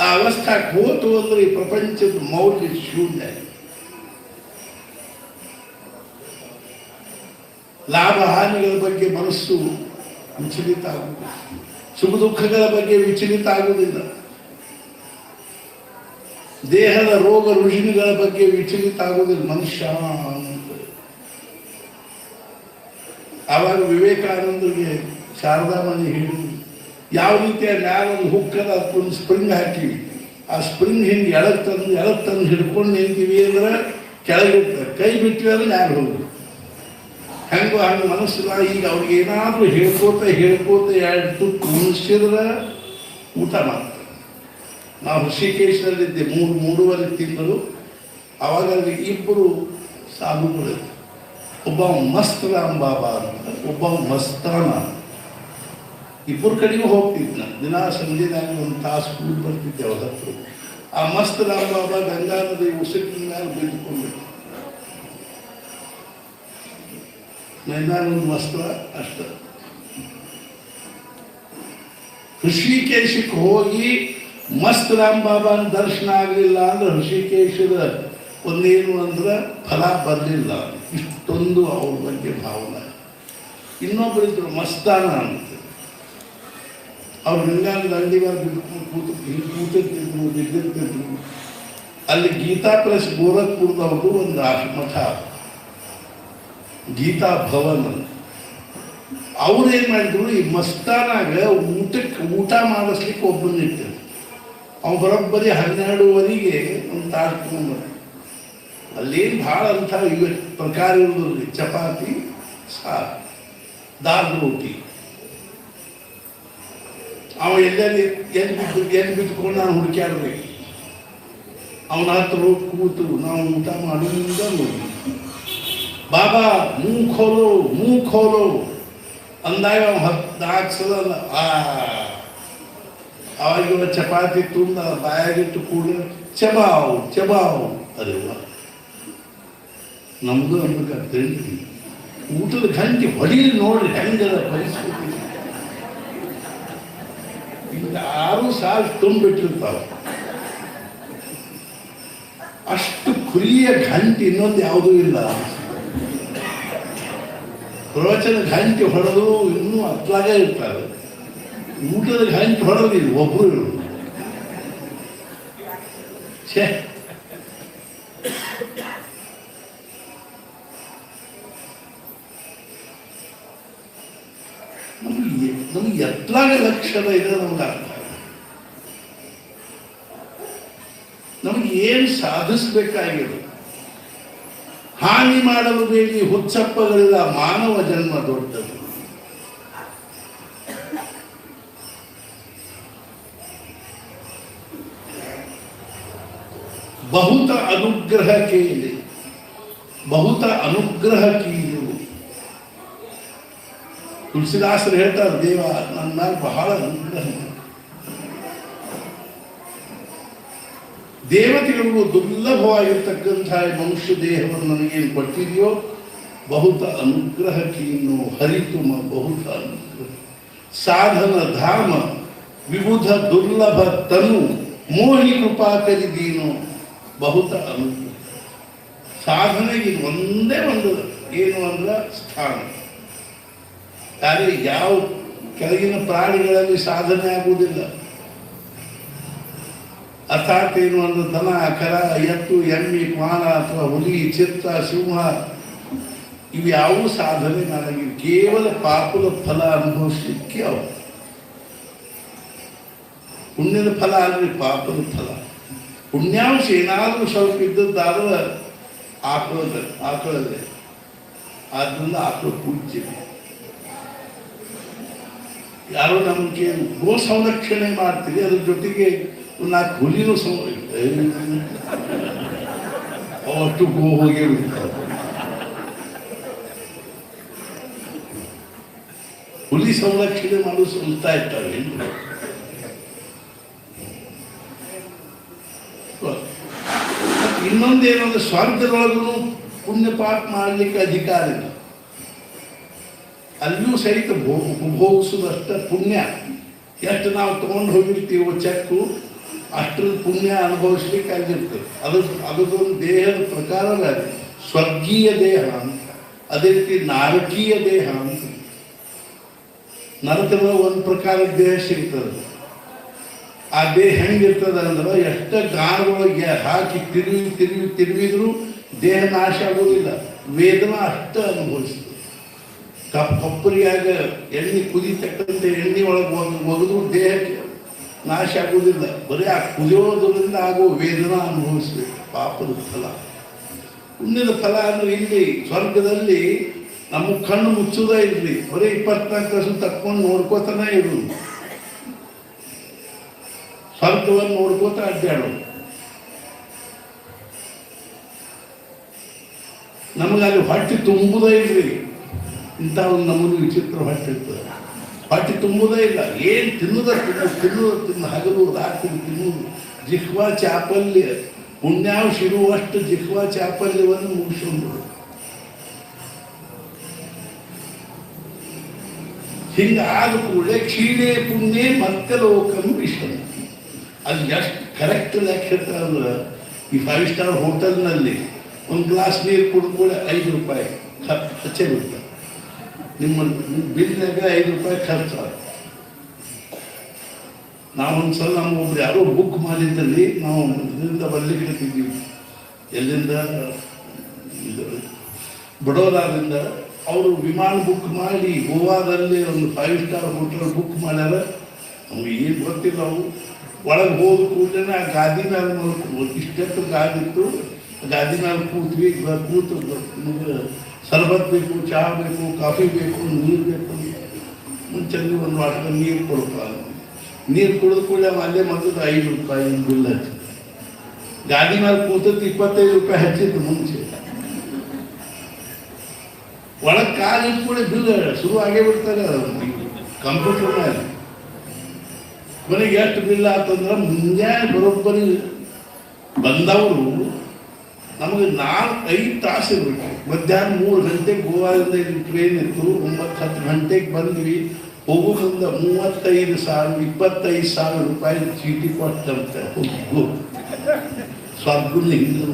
ಆ ಅವಸ್ಥಾಕ್ಕೆ ಹೋತು ಅಂದ್ರೆ ಈ ಪ್ರಪಂಚದ ಮೌಲ್ಯ ಶೂನ್ಯ. ಲಾಭ ಹಾನಿಗಳ ಬಗ್ಗೆ ಮನಸ್ಸು ವಿಚಲಿತ ಆಗುವುದಿಲ್ಲ, ಸುಖ ದುಃಖಗಳ ಬಗ್ಗೆ ವಿಚಲಿತ ಆಗುವುದಿಲ್ಲ, ದೇಹದ ರೋಗ ರುಜಿನಗಳ ಬಗ್ಗೆ ವಿಚಲಿತ ಆಗುವುದಿಲ್ಲ ಮನುಷ್ಯ ಅಂತ. ಆವಾಗ ವಿವೇಕಾನಂದರಿಗೆ ಶಾರದಾಮಣಿ ಹೇಳಿ ಯಾವ ರೀತಿಯ ಮ್ಯಾಲೊಂದು ಹುಕ್ಕದ ಅದಕ್ಕೊಂದು ಸ್ಪ್ರಿಂಗ್ ಹಾಕಿವಿ, ಆ ಸ್ಪ್ರಿಂಗ್ ಹಿಂಗೆ ಎಳಗ್ ತಂದು ಹಿಡ್ಕೊಂಡು ನಿಂತೀವಿ ಅಂದ್ರೆ ಕೆಳಗಿರ್ತಾರೆ, ಕೈ ಬಿಟ್ಟಿವಿ ಅಂದ್ರೆ ಮ್ಯಾಲ ಹೋಗಿ ಹೆಂಗೋ ಹಂಗೆ ಮನಸ್ಸಿಲ್ಲ. ಈಗ ಅವ್ರಿಗೆ ಏನಾದರೂ ಹೇಳ್ಕೋತ 2 ತುತ್ತು ಉಣಿಸಿದ್ರೆ ಊಟ ಮಾಡ್ತಾರೆ. ನಾವು ಋಷಿಕೇಶದಲ್ಲಿದ್ದೆ 3.5 ತಿಂಗಳು. ಆವಾಗ ಅಲ್ಲಿ 2 ಸಾಧುಗಳು, ಒಬ್ಬ ಮಸ್ತ್ ರಾಮ್ ಬಾಬಾ ಅಂತ, ಒಬ್ಬ ಮಸ್ತಾನ. 2 ಕಡೆಗೂ ಹೋಗ್ತಿದ್ದ. ದಿನ ಸಂಜೆನಾಗ 1 ತಾಸು ಕೂಡಿ ಬರ್ತಿದ್ದೆ ಅವ್ರ ಹತ್ರ. ಆ ಮಸ್ತ್ ರಾಮ್ ಬಾಬಾ ಗಂಗಾ ನದಿ ಉಸುಕಿನ ಮೇಲೆ ಬಿದ್ದುಕೊಂಡು ನೈನಾನೊಂದು ವಸ್ತ್ರ ಅಷ್ಟ. ಋಷಿಕೇಶಕ್ಕೆ ಹೋಗಿ ಮಸ್ತ್ ರಾಮ್ ಬಾಬಾನ ದರ್ಶನ ಆಗಲಿಲ್ಲ ಅಂದ್ರೆ ಋಷಿಕೇಶದ ಒಂದೇನು ಅಂದ್ರೆ ಫಲ ಬರಲಿಲ್ಲ. ಇಷ್ಟೊಂದು ಅವ್ರ ಬಗ್ಗೆ ಭಾವನೆ. ಇನ್ನೊಬ್ಬರಿದ್ರು ಮಸ್ತಾನ ಅಂತ, ಅವ್ರು ಗಂಗಾನ ದಂಡಿ ಮೇಲೆ ಕೂತಿರ್ತಿದ್ರು, ಬಿದ್ದಿರ್ತಿದ್ರು. ಅಲ್ಲಿ ಗೀತಾ ಪ್ರೆಸ್ ಗೋರಖ್ಪುರದವ್ರದ್ದು ಒಂದು ಮಠ, ಗೀತಾ ಭವನ್. ಅವ್ರೇನು ಮಾಡಿದ್ರು, ಈ ಮಸ್ತಾನಾಗ ಊಟ ಮಾಡಿಸ್ಲಿಕ್ಕೆ ಒಬ್ಬನಿಟ್ಟಿದ್ರು. ಅವ್ನು ಬರೋಬ್ಬರಿ 12ವರೆಗೆ ಒಂದು ತಾಸು ತಗೊಂಡ್ಬರ್ತಾರೆ. ಅಲ್ಲೇನು ಭಾಳ ಅಂತ ಪ್ರಕಾರ ಇರೋದ್ರಿ, ಚಪಾತಿ, ಸಾರು, ದಾಲ್ ರೋಟಿ. ಅವ ಎಲ್ಲಿ ಬಿಟ್ಕೊಂಡು ನಾನು ಹುಡುಕ್ಯಾಡ್ಬೇಕು. ಅವನ ಹತ್ರ ಹೋಗಿ ಕೂತು ನಾವು ಊಟ ಮಾಡೋದ್ರಿಂದ ನೋಡಿ, ಬಾಬಾ ಮೂವ್ ಖೋಲೋ ಅಂದಾಗ 14 ಸಲ ಅವಾಗ ಚಪಾತಿ ತುಂಡ ಬಾಯಾಗಿಟ್ಟು ಕೂಡ ಚಬಾವು. ಅದೇ ನಮ್ದು ಅನ್ಬೇಕಾಗ್ತದೆ. ಊಟದ ಗಂಟೆ ಹೊಡೀಲಿ ನೋಡ್ರಿ ಹೆಂಗದ ಪರಿಸ್ಥಿತಿ. ಈಗ 6 ಸಾಲ ತುಂಬಿಟ್ಟಿರ್ತಾವೆ. ಅಷ್ಟು ಕುರಿಯ ಗಂಟೆ ಇನ್ನೊಂದು ಯಾವುದೂ ಇಲ್ಲ. ಪ್ರವಚನ ಗಂಟೆ ಹೊಡೆದು ಇನ್ನೂ ಅತ್ಲಾಗೆ ಇರ್ತಾರೆ. ಊಟದ ಗಂಟೆ ಹೊಡೆದಿಲ್ಲ ಒಬ್ರು ಇರೋದು. ಛೇ, ನಮ್ಗೆ ಎತ್ಲಾಗ ಲಕ್ಷಣ ಇದೆ. ನಮ್ಗೆ ಅರ್ಥ ನಮ್ಗೆ ಏನು ಸಾಧಿಸ್ಬೇಕಾಗಿದೆ. ಹಾನಿ ಮಾಡಲು ಬೇಡಿ ಹುಚ್ಚಪ್ಪಗಳಿಲ್ಲ, ಮಾನವ ಜನ್ಮ ದೊಡ್ಡದು. ಬಹುತ ಅನುಗ್ರಹ ಕೇಳಿ, ಬಹುತ ಅನುಗ್ರಹ ಕೀಳು. ತುಳಸಿದಾಸರು ಹೇಳ್ತಾರೆ, ದೇವ ನನ್ನ ಬಹಳ ಅನುಗ್ರಹ. ದೇವತೆಗಳಿಗೂ ದುರ್ಲಭವಾಗಿರ್ತಕ್ಕಂಥ ಮನುಷ್ಯ ದೇಹವನ್ನು ನನಗೇನು ಕೊಟ್ಟಿದೆಯೋ ಬಹುತ ಅನುಗ್ರಹ ಕೀನು ಹರಿತುಮ ಬಹುತ ಅನುಗ್ರಹ. ಸಾಧನ ಧಾಮ ವಿಬುಧ ದುರ್ಲಭ ತನು ಮೋಹಿ ಕೃಪಾ ಕರಿದೀನು ಬಹುತ ಅನುಗ್ರಹ. ಸಾಧನೆಗೆ ಒಂದೇ ಒಂದು ಏನು ಅಂದ್ರೆ ಸ್ಥಾನ. ಯಾರಿಗೆ ಯಾವ ಕೆಳಗಿನ ಪ್ರಾಣಿಗಳಲ್ಲಿ ಸಾಧನೆ ಆಗುವುದಿಲ್ಲ. ಅರ್ಥಾತ್ ಏನು ಅಂದ್ರೆ ದನ, ಕರ, ಎತ್ತು, ಎಮ್ಮಿ, ಕ್ವಾಣ ಅಥವಾ ಹುಲಿ, ಚಿತ್ತ, ಸಿಂಹ ಇವು ಯಾವುವು ಸಾಧನೆ ನನಗೆ ಕೇವಲ ಪಾಪದ ಫಲ ಅನುಭವಿಸಲಿಕ್ಕೆ ಅವು. ಪುಣ್ಯದ ಫಲ ಅಂದರೆ ಪಾಪದ ಫಲ. ಪುಣ್ಯಾಂಶ ಏನಾದರೂ ಸ್ವಲ್ಪ ಇದ್ದದ್ದಾದ್ರೆ ಆಕಳದೆ ಆದ್ದರಿಂದ ಆಕಳ ಪೂಜ್ಯ. ಯಾರೋ ನಮಗೆ ಗೋ ಸಂರಕ್ಷಣೆ ಮಾಡ್ತೀವಿ, ಅದ್ರ ಜೊತೆಗೆ 4 ಹುಲಿನೂ ಅವಷ್ಟು ಗೋ ಹೋಗಿ ಹುಲಿ ಸಂರಕ್ಷಣೆ ಮಾಡೋ ಸಂಸ್ಥಾ ಇರ್ತಾವೆ. ಇನ್ನೊಂದೇನಂದ್ರೆ ಸ್ವರ್ಗದೊಳಗೂ ಪುಣ್ಯ ಪಾಪ ಮಾಡಲಿಕ್ಕೆ ಅಧಿಕಾರ ಇಲ್ಲ. ಅಲ್ಲಿಯೂ ಸಹಿತ ಉಪಭೋಗಿಸೋದಷ್ಟ ಪುಣ್ಯ. ಎಷ್ಟು ನಾವು ತೊಗೊಂಡು ಹೋಗಿರ್ತೀವೋ ಚೆಕ್ಕು ಅಷ್ಟರ ಪುಣ್ಯ ಅನುಭವಿಸ್ಲಿಕ್ಕೆ ಆಗಿರ್ತದೆ. ಅದೊಂದು ದೇಹದ ಪ್ರಕಾರ ಸ್ವರ್ಗೀಯ ದೇಹ ಅಂತ, ಅದೇ ರೀತಿ ನಾರಕೀಯ ದೇಹ ಅಂತ. ನರಕದ ಒಂದು ಪ್ರಕಾರದ ದೇಹ ಸಿಗ್ತದೆ. ಆ ದೇಹ ಹೆಂಗಿರ್ತದೆ ಅಂದ್ರೆ ಎಷ್ಟು ಗಾನದೊಳಗೆ ಹಾಕಿ ತಿರುವಿದ್ರು ದೇಹ ನಾಶ ಆಗೋದಿಲ್ಲ. ವೇದನ ಅಷ್ಟ ಅನುಭವಿಸ್ತದೆ. ಕಪ್ಪರಿಯಾಗ ಎಣ್ಣೆ ಕುದಿತಕ್ಕಂಥ ಎಣ್ಣೆ ಒಳಗೆ ಒಗೆದು ದೇಹಕ್ಕೆ ನಾಶ ಆಗುವುದಿಲ್ಲ. ಬರೀ ಆ ಕುದಿಯೋದ್ರಿಂದ ಆಗೋ ವೇದನ ಅನುಭವಿಸ್ಬೇಕು. ಪಾಪದ ಫಲ. ಪುಣ್ಯದ ಫಲ ಅಂದ್ರೆ ಇಲ್ಲಿ ಸ್ವರ್ಗದಲ್ಲಿ ನಮ್ಮ ಕಣ್ಣು ಮುಚ್ಚುವುದೇ ಇರಲಿ, ಬರೀ 24 ತಾಸು ತಕ್ಕೊಂಡು ನೋಡ್ಕೋತಾನೆ ಇರೋದು. ಸ್ವರ್ಗವನ್ನು ನೋಡ್ಕೋತ ಅಡ್ಡಾಡೋದು. ನಮಗಲ್ಲಿ ಹೊಟ್ಟೆ ತುಂಬುದೇ ಇರಲಿ. ಇಂಥ ಒಂದು ನಮೂನೆ ವಿಚಿತ್ರ ಹೊಟ್ಟೆ ಇರ್ತದೆ. ಹೊಟ್ಟೆ ತುಂಬುವುದೇ ಇಲ್ಲ. ಏನು ತಿನ್ನೋದ ತಿನ್ನು ಹಗಲು ರಾತ್ರಿ ತಿನ್ನುವುದು. ಜಿಹ್ವಾ ಚಾಪಲ್ಯ ಪುಣ್ಯಾಂಶ ಇರುವಷ್ಟು ಜಿಹ್ವಾ ಚಾಪಲ್ಯವನ್ನು ಮುಗಿಸ್ಕೊಂಡು ಹಿಂಗಾದ ಕೂಡಲೇ ಕ್ಷೀಣೆ ಪುಣ್ಯ ಮಕ್ಕಲೋಕಂ ವಿಷಯ. ಅಲ್ಲಿ ಎಷ್ಟು ಕರೆಕ್ಟ್ ಲೆಕ್ಕ ಹೇಳ್ತಾರೆ ಅಂದ್ರೆ, ಈ 5 ಸ್ಟಾರ್ ಹೋಟೆಲ್ನಲ್ಲಿ ಒಂದು ಗ್ಲಾಸ್ ನೀರು ಕುಡಿದ್ಮೇಲೆ 5 ರೂಪಾಯಿ ಹಚ್ಚೇ ಬಿಡ್ತಾರೆ. ನಿಮ್ಮ ಬಿಲ್ನಾಗ 5 ರೂಪಾಯಿ ಖರ್ಚು. ನಾವೊಂದ್ಸಲ ನಮ್ಮೊಬ್ರು ಯಾರೋ ಬುಕ್ ಮಾಡಿದ್ದಲ್ಲಿ ನಾವು ಇದರಿಂದ ಬರ್ಲಿಕ್ಕೆ ಹೇಳ್ತಿದ್ದೀವಿ. ಎಲ್ಲಿಂದ? ಬಡೋದಾದಿಂದ ಅವರು ವಿಮಾನ ಬುಕ್ ಮಾಡಿ ಗೋವಾದಲ್ಲಿ ಒಂದು 5 ಸ್ಟಾರ್ ಹೋಟೆಲ್ ಬುಕ್ ಮಾಡ್ಯಾರ. ನಮ್ಗೆ ಏನು ಗೊತ್ತಿಲ್ಲ. ಅವು ಒಳಗೆ ಹೋದ ಕೂಡಲೇ ಆ ಗಾದಿ ಮೇಲೆ ಇಷ್ಟೆಷ್ಟು ಗಾದಿತ್ತು. ಗಾದಿ ಮೇಲೆ ಕೂತು ನಿಮಗೆ ಸರ್ಬತ್ ಬೇಕು, ಚಹಾ ಬೇಕು, ಕಾಫಿ ಬೇಕು, ನೀರು ಬೇಕು. ಮುಂಚೆ ಒಂದು ವಾಟರ್ ನೀರು ಕೊಡಪ್ಪ. ನೀರು ಕುಡಿದು ಕೂಡ ಅಲ್ಲೇ ಮೊದಲು 5 ರೂಪಾಯಿ ಬಿಲ್ ಹಚ್ಚಿದ್ದು. ಗಾಡಿ ಮೇಲೆ ಕೂತದ್ದು 25 ರೂಪಾಯಿ ಹಚ್ಚಿದ್ದು ಮುಂಚೆ. ಒಳಗೆ ಕಾಲು ಇಟ್ಟು ಕೂಡ ಬಿಲ್ ಶುರು ಆಗೇ ಬಿಡ್ತಾರೆ ಕಂಪ್ಯೂಟರ್ ಮೇಲೆ. ಕೊನೆಗೆ ಎಷ್ಟು ಬಿಲ್ ಆತಂದ್ರೆ ಮುಂಜಾನೆ ಬರೋಬ್ಬರಿ ಬಂದವರು ನಮಗೆ 4-5 ತಾಸು ಇರಬೇಕು. ಮಧ್ಯಾಹ್ನ 3 ಗಂಟೆಗೆ ಗೋವಾದಿಂದ ಇಲ್ಲಿ ಟ್ರೈನ್ ಇತ್ತು, 9-10 ಗಂಟೆಗೆ ಬಂದ್ವಿ. ಹೋಗೋ ಮುಂದೆ 35,000 25,000 ರೂಪಾಯಿ ಚೀಟಿ ಕೊಟ್ಟಂತೆ ಹೋಗು ಸ್ವರ್ಗಲ್ಲಿ ಹಿಂದೆ.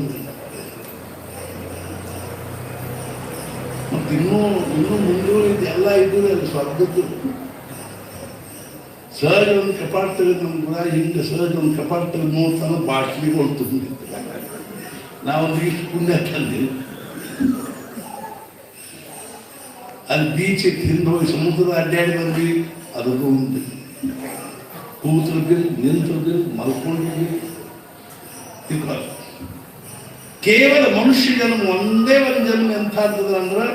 ಮತ್ತು ಇನ್ನೂ ಮುಂದುವರಿದ ಎಲ್ಲ ಇದ್ದು ಅಲ್ಲಿ ಸ್ವರ್ಗದ್ದು. ಸಹಜ ಒಂದು ಕಪಾಟ್ ತೆಗೆದು ನಮ್ಮ ಗುಣ ಹಿಂದೆ ಸಹಜ ಒಂದು ಕಪಾಟ್ ತೆಗೆದು ನೋಡ್ತಾನೆ ಬಾಟ್ಲಿಗಳು ತುಂಬಿತ್ತು. ನಾವೊಂದು ಇಷ್ಟು ಪುಣ್ಯ ತಂದು ಅಲ್ಲಿ ಬೀಚ್ ಇತ್ತು, ಹಿಂದೆ ಹೋಗಿ ಸಮುದ್ರದ ಅಡ್ಡಾಡಿ ಬಂದ್ವಿ. ಅದನ್ನು ಉಂಟು ಕೂತ್ರು ನಿಂತರು ಮಲ್ಕೊಂಡ್ವಿ. ಕೇವಲ ಮನುಷ್ಯ ಜನ್ಮ ಒಂದೇ ಒಂದು ಜನ್ಮ ಎಂಥದ್ದು ಅಂದ್ರೆ,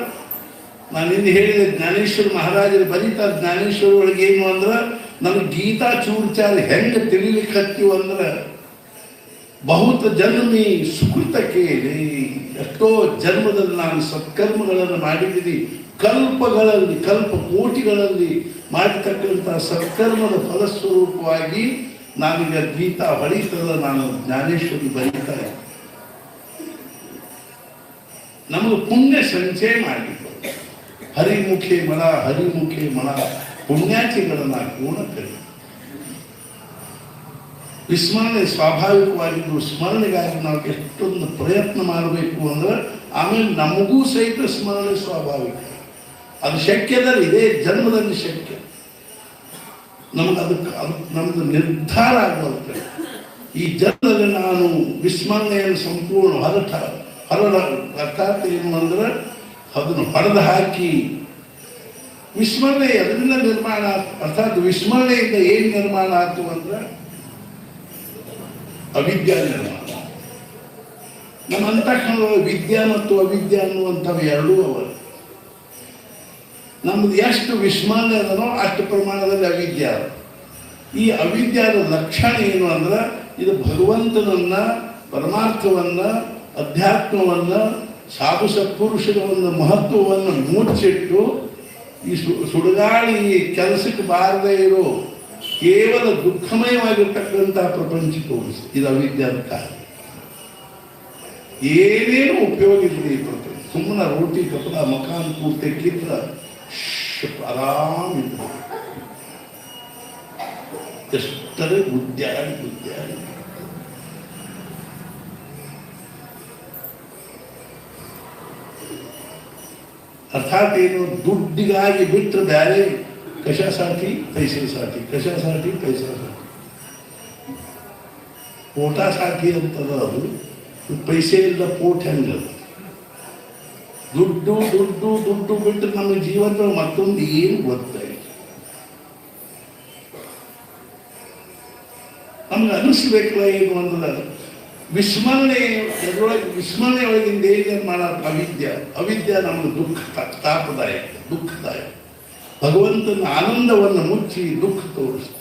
ನಾನು ಹಿಂದೆ ಹೇಳಿದೆ ಜ್ಞಾನೇಶ್ವರ ಮಹಾರಾಜರು ಬರೀತಾ ಜ್ಞಾನೇಶ್ವರ ಒಳಗೆ ಏನು ಅಂದ್ರೆ, ನನಗೆ ಗೀತಾ ಚೂರ್ಚಾರ ಹೆಂಗೆ ತಿಳಿಲಿಕ್ಕೆ ಹತ್ತೀವಿ ಅಂದ್ರೆ, ಬಹುತ ಜನ್ಮಿ ಸುಕೃತ ಕೇಳಿ, ಎಷ್ಟೋ ಜನ್ಮದಲ್ಲಿ ನಾನು ಸತ್ಕರ್ಮಗಳನ್ನು ಮಾಡಿದ್ದೀನಿ. ಕಲ್ಪಗಳಲ್ಲಿ ಕೋಟಿಗಳಲ್ಲಿ ಮಾಡತಕ್ಕಂಥ ಸತ್ಕರ್ಮದ ಫಲಸ್ವರೂಪವಾಗಿ ನಾನೀಗ ಗೀತಾ ಹೊಳಿತದ, ನಾನು ಜ್ಞಾನೇಶ್ವರಿ ಬರೀತಾರೆ. ನಮಗೆ ಪುಣ್ಯ ಸಂಚಯ ಮಾಡಿದ್ದು. ಹರಿಮುಖೆ ಮಳ ಪುಣ್ಯಾಚಿಗಳನ್ನ ಪೂರ್ಣ ಕರಿ. ವಿಸ್ಮರಣೆ ಸ್ವಾಭಾವಿಕವಾಗಿದ್ದು, ಸ್ಮರಣೆಗಾಗಿ ನಾವು ಎಷ್ಟೊಂದು ಪ್ರಯತ್ನ ಮಾಡಬೇಕು ಅಂದ್ರೆ ಆಮೇಲೆ ನಮಗೂ ಸಹಿತ ಸ್ಮರಣೆ ಸ್ವಾಭಾವಿಕ. ಅದು ಶಕ್ಯದಲ್ಲಿ ಇದೇ ಜನ್ಮದಲ್ಲಿ ಶಕ್ಯ. ಅದಕ್ಕೆ ನಮ್ದು ನಿರ್ಧಾರ ಆಗುವಂತೆ ಈ ಜನ್ಮದಲ್ಲಿ ನಾನು ವಿಸ್ಮರಣೆಯನ್ನು ಸಂಪೂರ್ಣ ಅರ್ಥಾತ್ ಏನು ಅಂದ್ರೆ ಅದನ್ನು ಹೊಡೆದು ಹಾಕಿ ವಿಸ್ಮರಣೆ ಅದರಿಂದ ನಿರ್ಮಾಣ, ಅರ್ಥಾತ್ ವಿಸ್ಮರಣೆಯಿಂದ ಏನು ನಿರ್ಮಾಣ ಆಯ್ತು ಅಂದ್ರೆ ಅವಿದ್ಯಾ ನಿರ್ಮಾಣ. ನಮ್ಮ ಅಂತಃಕರಣದ ವಿದ್ಯಾ ಮತ್ತು ಅವಿದ್ಯಾ ಅನ್ನುವಂಥವು ಎರಡೂ ಅವರು. ನಮ್ದು ಎಷ್ಟು ವಿಸ್ಮರಣೆ ಅದನೋ ಅಷ್ಟು ಪ್ರಮಾಣದಲ್ಲಿ ಅವಿದ್ಯಾ. ಈ ಅವಿದ್ಯಾದ ಲಕ್ಷಣ ಏನು ಅಂದ್ರೆ, ಇದು ಭಗವಂತನನ್ನ, ಪರಮಾರ್ಥವನ್ನ, ಅಧ್ಯಾತ್ಮವನ್ನ, ಸಾಧು ಸತ್ಪುರುಷರ ಒಂದು ಮಹತ್ವವನ್ನು ಮುಚ್ಚಿಟ್ಟು ಈ ಸುಡುಗಾಳಿ ಕೆಲಸಕ್ಕೆ ಬಾರದೇ ಇರೋ ಕೇವಲ ದುಃಖಮಯವಾಗಿರ್ತಕ್ಕಂತಹ ಪ್ರಪಂಚ ತೋರಿಸಿ. ಇದು ಅವಿದ್ಯಾದ ಕಾರಣ. ಏನೇನು ಉಪಯೋಗ ಇಲ್ಲ ಈ ಪ್ರಪಂಚ. ಸುಮ್ಮನೆ ರೋಟಿ ಕಪಡ ಮಕಾನ್ ಪೂರ್ತಿ ಕಿತ್ರ ಆರಾಮಿದ್ರು ಎಷ್ಟರೇ ಬುದ್ಧಾಡಿ ಅರ್ಥಾತ್ ಏನು, ದುಡ್ಡಿಗಾಗಿ ಬಿಟ್ಟರೆ ಬೇರೆ ಕಶಾಸಾಟಿ ಪೈಸೆ ಸಾಟಿ, ಕಶಾಸಾಟಿ ಪೈಸಾ ಸಾಟಿ, ಪೋಟ ಸಾಟಿ ಅಂತದ. ಅದು ಪೈಸೆ ಇಲ್ಲ ಪೋಟ್ ಹೆಂಗದ. ದುಡ್ಡು ದುಡ್ಡು ದುಡ್ಡು ಬಿಟ್ಟರೆ ನಮ್ಮ ಜೀವನ ಮತ್ತೊಂದು ಏನು ಗೊತ್ತಾಯಿತು. ನಮ್ಗೆ ಅನಿಸ್ಬೇಕಲ್ಲ ಏನು ಅಂದ್ರೆ, ವಿಸ್ಮರಣೆ ಒಳಗಿಂದ ಏನು ಮಾಡೋದು ಅವಿದ್ಯಾ ನಮಗೆ ದುಃಖದಾಯಕ. ಭಗವಂತನ ಆನಂದವನ್ನು ಮುಚ್ಚಿ ದುಃಖ ತೋರಿಸ್ತದೆ.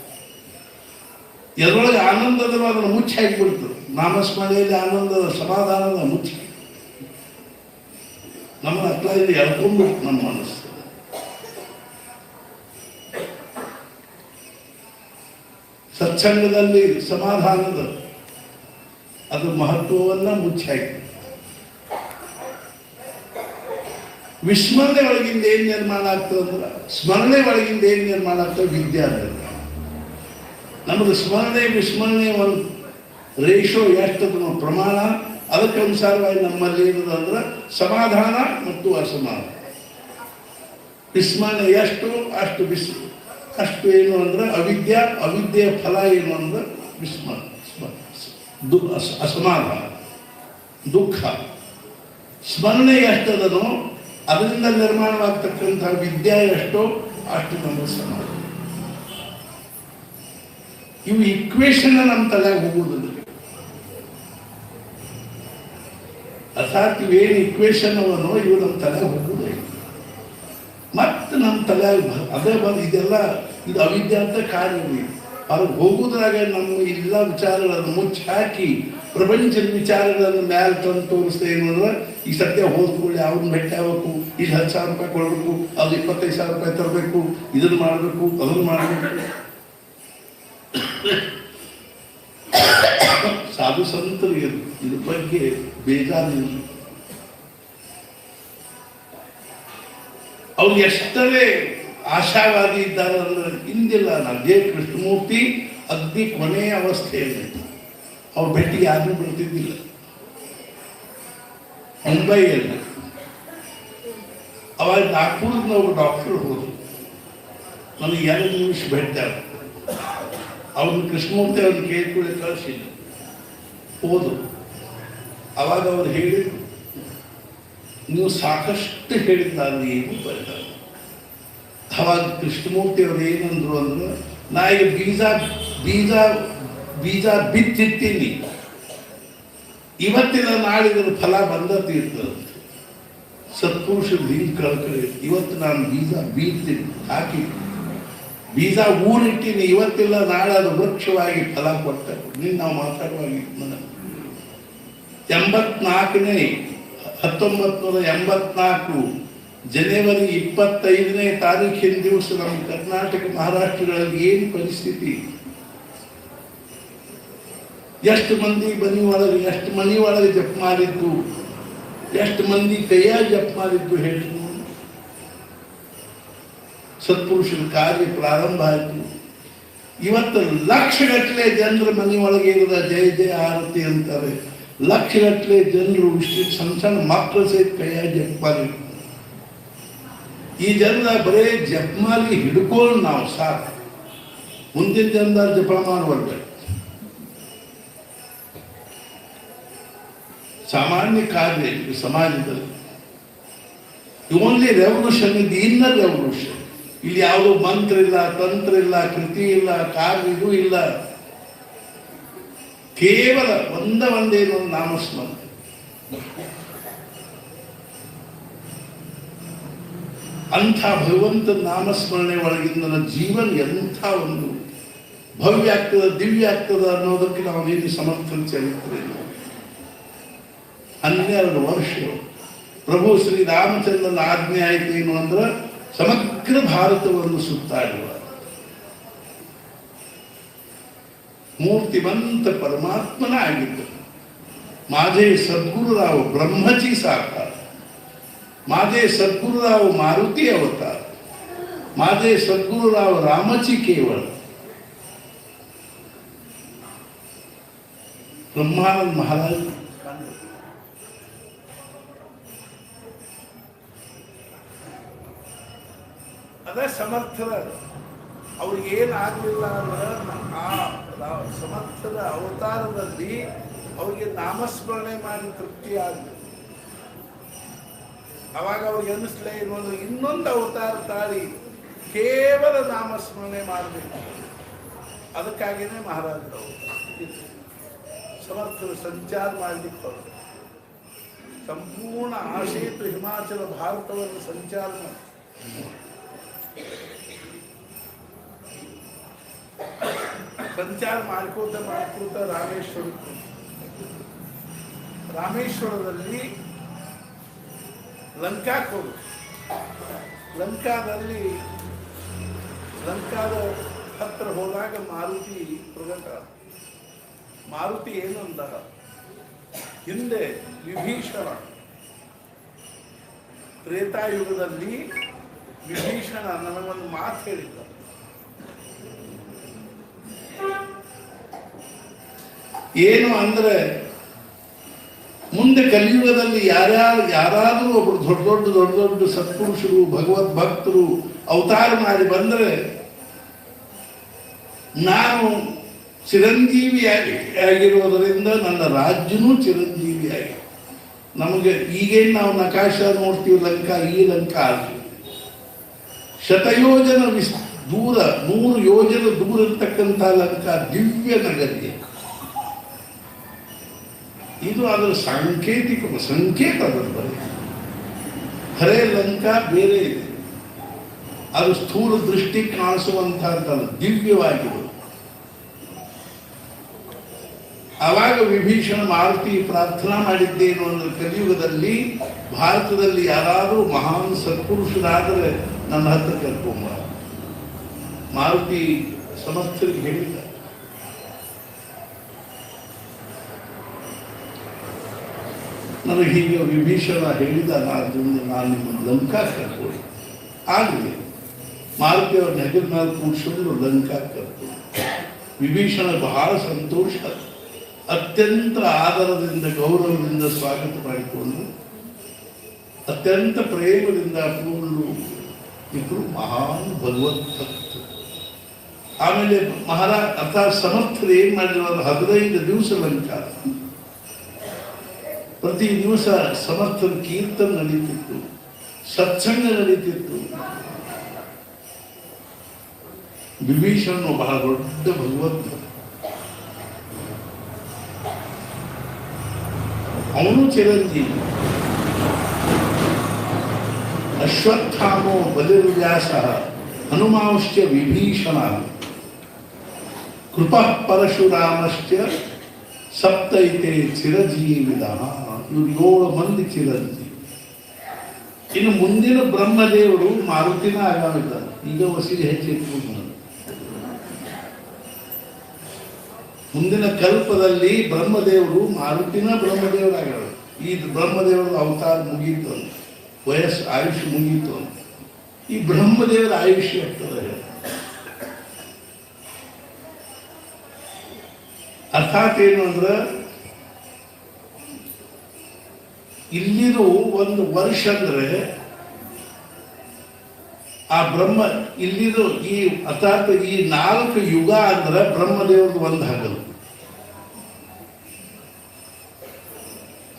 ಎದರೊಳಗೆ ಆನಂದದಲ್ಲೂ ಅದನ್ನು ಮುಚ್ಚಿ ಹಾಕಿಬಿಡ್ತದೆ. ನಾಮಸ್ಮರಣೆಯಲ್ಲಿ ಆನಂದದ ಸಮಾಧಾನದ ಮುಚ್ಚಿ ನಮ್ಮನ್ನ ಹತ್ತಿರದಿಂದ ಎಳ್ಕೊಂಡ್ಬಿಟ್ಟು ನಮ್ಮ ಮನಸ್ಸು. ಸತ್ಸಂಗದಲ್ಲಿ ಸಮಾಧಾನದ ಅದು ಮಹತ್ವವನ್ನ ಮುಚ್ಚಿ ಹಾಕಿ. ವಿಸ್ಮರಣೆ ಒಳಗಿಂದ ಏನು ನಿರ್ಮಾಣ ಆಗ್ತದೆ ಅಂದ್ರೆ, ಸ್ಮರಣೆ ಒಳಗಿಂದ ಏನು ನಿರ್ಮಾಣ ಆಗ್ತದೆ, ವಿದ್ಯಾ ನಿರ್ಮಾಣ. ನಮ್ಮದು ಸ್ಮರಣೆ ವಿಸ್ಮರಣೆ ಒಂದು ರೇಷೋ ಎಷ್ಟದ ಪ್ರಮಾಣ, ಅದಕ್ಕೆ ಅನುಸಾರವಾಗಿ ನಮ್ಮಲ್ಲಿ ಏನದು ಅಂದ್ರೆ ಸಮಾಧಾನ ಮತ್ತು ಅಸಮಾಧಾನ. ವಿಸ್ಮರಣೆ ಎಷ್ಟು ಅಷ್ಟು ಏನು ಅಂದ್ರೆ ಅವಿದ್ಯೆಯ ಫಲ ಏನು ಅಂದ್ರೆ ಅಸಮಾಧಾನ, ದುಃಖ. ಸ್ಮರಣೆ ಎಷ್ಟದನೋ ಅದರಿಂದ ನಿರ್ಮಾಣವಾಗ್ತಕ್ಕಂಥ ವಿದ್ಯೆ ಎಷ್ಟೋ ಅಷ್ಟು ನಮ್ಮ ಸಮಾಧಾನ. ಇವು ಇಕ್ವೇಶನ್ ನಮ್ಮ ತಲೆಗೆ ಹೋಗುವುದಿಲ್ಲ. ಅರ್ಥಾತ್ ಇವೇನು ಇಕ್ವೇಶನ್ ಅವನೋ ಇವು ನಮ್ಮ ತಲೆಗೆ ಹೋಗುವುದಿಲ್ಲ. ಮತ್ತೆ ನಮ್ಮ ತಲೆಯಾಗ ಅದೇ ಇದೆಲ್ಲ ಇದು ಅವಿದ್ಯೆ ಅಂತ ಕಾರ್ಯ. ಅವ್ರಿಗೆ ಹೋಗುವುದ್ರಾಗ ನಮ್ಮ ಎಲ್ಲ ವಿಚಾರಗಳನ್ನು ಮುಚ್ಚಿ ಹಾಕಿ ಪ್ರಪಂಚದ ವಿಚಾರಗಳನ್ನು ಮ್ಯಾಲೆ ತಂದು ತೋರಿಸ್ತಾ ಏನು ಅಂದ್ರೆ, ಈ ಸತ್ಯ ಹೋದ್ಕೊಳ್ಳಿ, ಅವ್ರನ್ನ ಭೇಟಿ ಆಗಬೇಕು, ಇಲ್ಲಿ 10,000 ರೂಪಾಯಿ ಕೊಡಬೇಕು, ಅದು 25,000 ರೂಪಾಯಿ ತರಬೇಕು, ಇದನ್ನು ಮಾಡಬೇಕು, ಅದನ್ನು ಮಾಡಬೇಕು. ಸಾಧು ಸಂತರು ಇದ್ರ ಬಗ್ಗೆ ಬೇಜಾರಿಲ್ಲ. ಅವ್ರು ಎಷ್ಟರೇ ಆಶಾವಾದಿ ಇದ್ದಾರೆ ಅಂದ್ರೆ ಹಿಂದಿಲ್ಲ. ಅದೇ ಕೃಷ್ಣಮೂರ್ತಿ ಅಗ್ನಿ ಕೊನೆಯ ಅವಸ್ಥೆಯಲ್ಲಿ ಅವ್ರ ಭೇಟಿಗೆ ಯಾರೂ ಬರ್ತಿದ್ದಿಲ್ಲ. ಮುಂಬೈಯಲ್ಲಿ ಅವಾಗ ನಾಗ್ಪುರದ ಒಬ್ಬ ಡಾಕ್ಟರ್ ಹೋದ್ರು, ನನಗೆ 2 ನಿಮಿಷ ಭೇಟಿ ಅವ್ರನ್ನ ಕೃಷ್ಣಮೂರ್ತಿ ಅವ್ರನ್ನ ಕೇಳ್ಕೊಳ್ಳಿ ಕಳಿಸಿಲ್ಲ. ಹೋದ್ರು. ಅವಾಗ ಅವ್ರು ಹೇಳಿದ್ರು, ನೀವು ಸಾಕಷ್ಟು ಹೇಳಿದ್ದಾರೆ ಏನು ಬರೀತಾರೆ. ಅವಾಗ ಕೃಷ್ಣಮೂರ್ತಿ ಅವ್ರು ಏನಂದ್ರು ಅಂದ್ರೆ, ನಾ ಈಗ ಬೀಜ ಬಿತ್ತಿರ್ತೀನಿ, ಇವತ್ತಿನ ನಾಳಿನ ಫಲ ಬಂದತ್ತಿರ್ತದೆ. ಸತ್ಪುರುಷರು ಹಿಂಗೆ ಕಳ್ಕೊಳ್ಳಿ, ಇವತ್ತು ನಾನು ಬೀಜ ಬೀಳ್ತೀನಿ, ಹಾಕಿ ಬೀಜ ಊರಿಟ್ಟಿನಿ, ಇವತ್ತಿಲ್ಲ ನಾಳೆ ಅದು ವೃಕ್ಷವಾಗಿ ಫಲ ಕೊಡ್ತಾರೆ. ನೀನು ನಾವು ಮಾತಾಡುವಾಗ 1984 ಜನವರಿ 25ನೇ ತಾರೀಖಿನ ದಿವಸ ನಮ್ಮ ಕರ್ನಾಟಕ ಮಹಾರಾಷ್ಟ್ರಗಳಲ್ಲಿ ಏನು ಪರಿಸ್ಥಿತಿ, ಎಷ್ಟು ಮಂದಿ ಮನೆ ಒಳಗೆ ಜಪ್ ಮಾಡಿದ್ದು, ಎಷ್ಟು ಮಂದಿ ಕೈಯಾಗಿ ಜಪ್ ಮಾಡಿದ್ದು ಹೇಳಿ. ಸತ್ಪುರುಷರ ಕಾರ್ಯ ಪ್ರಾರಂಭ ಆಯಿತು. ಇವತ್ತು ಲಕ್ಷಗಟ್ಟಲೆ ಜನರ ಮನೆ ಒಳಗೆ ಇರೋದ ಜಯ ಜಯ ಆರತಿ ಅಂತಾರೆ. ಲಕ್ಷಗಟ್ಟಲೆ ಜನರು ಇಷ್ಟು ಸಣ್ಣ ಸಣ್ಣ ಮಕ್ಕಳು ಸಹಿತ ಕೈಯಾಗಿ ಜಪ್ ಮಾಡಿದ್ರು. ಈ ಜನರ ಬರೇ ಜಪ್ಮಾಲಿ ಹಿಡ್ಕೊಂಡು ನಾವು ಸಾಕು, ಮುಂದಿನ ಜನರ ಜಪ ಮಾಡುವಂತ ಸಾಮಾನ್ಯ ಕಾರ್ಯ ಇದು ಸಮಾಜದಲ್ಲಿ. ಓನ್ಲಿ ರೆವಲ್ಯೂಷನ್ ಇದು ಇನ್ನರ್ ರೆವಲ್ಯೂಷನ್. ಇಲ್ಲಿ ಯಾವುದೋ ಮಂತ್ರ ಇಲ್ಲ, ತಂತ್ರ ಇಲ್ಲ, ಕೃತಿ ಇಲ್ಲ, ಕಾರ್ಯ ಇದು ಇಲ್ಲ. ಕೇವಲ ಒಂದೇನು ನಾಮಸ್ಮರಣೆ. ಅಂಥ ಭಗವಂತ ನಾಮಸ್ಮರಣೆ ಒಳಗಿಂದ ನನ್ನ ಜೀವನ ಎಂಥ ಒಂದು ಭವ್ಯ ಆಗ್ತದ, ದಿವ್ಯ ಆಗ್ತದ ಅನ್ನೋದಕ್ಕೆ ನಾವು ಏನು ಸಮರ್ಥನ ಚರಿತ್ರೆ. 12 ವರ್ಷ ಪ್ರಭು ಶ್ರೀರಾಮಚಂದ್ರನ ಆಜ್ಞೆ ಆಯ್ತು ಏನು ಅಂದ್ರೆ ಸಮಗ್ರ ಭಾರತವನ್ನು ಸುತ್ತಾಡುವ ಮೂರ್ತಿವಂತ ಪರಮಾತ್ಮನ ಆಗಿದ್ದು. माझे सद्गुरुराव ब्रह्मची साकार, माझे सद्गुरुराव मारुती अवतार, माझे सद्गुरुराव रामची केवळ. ब्रह्मानंद महाराज ಅದೇ ಸಮರ್ಥರ ಅವ್ರಿಗೆ ಏನಾಗಲಿಲ್ಲ ಅಂದ್ರೆ ಆ ಸಮರ್ಥದ ಅವತಾರದಲ್ಲಿ ಅವ್ರಿಗೆ ನಾಮಸ್ಮರಣೆ ಮಾಡಿ ತೃಪ್ತಿ ಆಗಲಿ. ಅವಾಗ ಅವ್ರಿಗೆ ಅನ್ನಿಸ್ಲೇ ಇರೋದು ಇನ್ನೊಂದು ಅವತಾರ ತಾಳಿ ಕೇವಲ ನಾಮಸ್ಮರಣೆ ಮಾಡಬೇಕು. ಅದಕ್ಕಾಗಿಯೇ ಮಹಾರಾಜರು ಸಮರ್ಥರು ಸಂಚಾರ ಮಾಡಲಿಕ್ಕೆ ಅವರು ಸಂಪೂರ್ಣ ಆಶೇತು ಹಿಮಾಚಲ ಭಾರತವನ್ನು ಸಂಚಾರ ಮಾಡಿ ಮಾಡ್ಕೋತ ರಾಮೇಶ್ವರದಲ್ಲಿ ಲಂಕಾಕ್ಕೆ ಹೋಗಿ ಲಂಕಾದ ಹತ್ರ ಹೋದಾಗ ಮಾರುತಿ ಪ್ರಗಟ. ಮಾರುತಿ ಏನು ಅಂದ, ಹಿಂದೆ ವಿಭೀಷಣ ತ್ರೇತಾಯುಗದಲ್ಲಿ ವಿಭೀಷಣ ನನಗೊಂದು ಮಾತು ಹೇಳಿದ್ದ. ಏನು ಅಂದ್ರೆ ಮುಂದೆ ಕಲಿಯುಗದಲ್ಲಿ ಯಾರಾದರೂ ಒಬ್ರು ದೊಡ್ಡ ಸತ್ಪುರುಷರು ಭಗವದ್ ಭಕ್ತರು ಅವತಾರ ಮಾಡಿ ಬಂದರೆ ನಾನು ಚಿರಂಜೀವಿಯಾಗಿರೋದರಿಂದ ನನ್ನ ರಾಜ್ಯನೂ ಚಿರಂಜೀವಿಯಾಗಿ. ನಮಗೆ ಈಗೇನು ನಾವು ನಕಾಶ ನೋಡ್ತೀವಿ ಲಂಕಾ, ಈ ಲಂಕಾ ಅಲ್ಲ. ಶತಯೋಜನ ದೂರ 100 ಯೋಜನ ದೂರ ಇರ್ತಕ್ಕಂಥ ಲಂಕಾ ದಿವ್ಯ ನಗರಿ. ಇದು ಅದರ ಸಂಕೇತ ಅದರಲ್ಲಿ. ಖರೇ ಲಂಕಾ ಬೇರೆ ಇದೆ, ಅದು ಸ್ಥೂಲ ದೃಷ್ಟಿ ಕಾಣಿಸುವಂತಹದ್ದಲ್ಲ, ದಿವ್ಯವಾಗಿದೆ. ಆವಾಗ ವಿಭೀಷಣ ಮಾರುತಿ ಪ್ರಾರ್ಥನಾ ಮಾಡಿದ್ದೇನು ಅಂದ್ರೆ ಕಲಿಯುಗದಲ್ಲಿ ಭಾರತದಲ್ಲಿ ಯಾರಾದರೂ ಮಹಾನ್ ಸತ್ಪುರುಷರಾದರೆ ನನ್ನ ಹತ್ರ ಕರ್ಕೊಂಬ. ಮಾರುತಿ ಸಮರ್ಥರಿಗೆ ಹೇಳಿದ. ನನಗೆ ಹೀಗೆ ವಿಭೀಷಣ ಹೇಳಿದ ಆದ್ದರಿಂದ ನಾನು ನಿಮ್ಮನ್ನು ಲಂಕಾ ಕರ್ಕೊಂಡು ಆಗಲಿ ಮಾರುತಿಯವ್ರನ್ನ ಹೆಗಲ ಮೇಲೆ ಕೂಡಿಸ್ಕೊಂಡು ಲಂಕಾ ಕರ್ಕೊಂಡು ವಿಭೀಷಣ ಬಹಳ ಸಂತೋಷ ಅತ್ಯಂತ ಆದರದಿಂದ ಗೌರವದಿಂದ ಸ್ವಾಗತ ಮಾಡಿಕೊಂಡು ಅತ್ಯಂತ ಪ್ರೇಮದಿಂದ ಕೂಡಲು ಇಬ್ಬರು ಮಹಾನ್ ಭಗವತ್ ಭಕ್ತರು. ಆಮೇಲೆ ಮಹಾರಾಜ್ ಅರ್ಥಾತ್ ಸಮರ್ಥರು ಏನ್ ಮಾಡಿದ್ರು, 15 ದಿವಸ ಲಂಕಾ ಪ್ರತಿ ದಿವಸ ಸಮರ್ಥರ ಕೀರ್ತನ ನಡೀತಿತ್ತು, ಸತ್ಸಂಗ ನಡೀತಿತ್ತು. ವಿಭೀಷಣನು ಬಹಳ ದೊಡ್ಡ ಭಗವತ್ ಅವನು ಚಿರಂಜೀವಿ. ಅಶ್ವತ್ಥಾಮೋ ಬಲಿರ್ವ್ಯಾಸ ಹನುಮಾಂಶ್ಚ ವಿಭೀಷಣ ಕೃಪಃ ಪರಶುರಾಮಶ್ಚ ಸಪ್ತೈತೆ ಚಿರಜೀವಿದ. ಇವರು 7 ಮಂದಿ ಚಿರಂಜೀವಿ. ಇನ್ನು ಮುಂದಿನ ಬ್ರಹ್ಮದೇವರು ಮಾರುತಿನ ಆಗಾಮಿದ್ದಾರೆ. ಈಗ ವಸೀಲಿ ಹೆಚ್ಚಿತ್ತು. ಮುಂದಿನ ಕಲ್ಪದಲ್ಲಿ ಬ್ರಹ್ಮದೇವರು ಮಾರುತಿನ ಬ್ರಹ್ಮದೇವರಾಗ. ಈ ಬ್ರಹ್ಮದೇವರ ಅವತಾರ ಮುಗೀತು, ವಯಸ್ಸು ಆಯುಷ್ಯ ಮುಗೀತು. ಈ ಬ್ರಹ್ಮದೇವರ ಆಯುಷ್ಯ ಆಗ್ತದೆ. ಅರ್ಥಾತ್ ಏನು ಅಂದ್ರೆ ಇಲ್ಲಿದು 1 ವರ್ಷ ಅಂದ್ರೆ ಆ ಬ್ರಹ್ಮ ಇಲ್ಲಿದು ಈ ಅರ್ಥಾತ್ ಈ 4 ಯುಗ ಅಂದ್ರೆ ಬ್ರಹ್ಮದೇವ್ರದ್ದು 1 ಹಗಲು.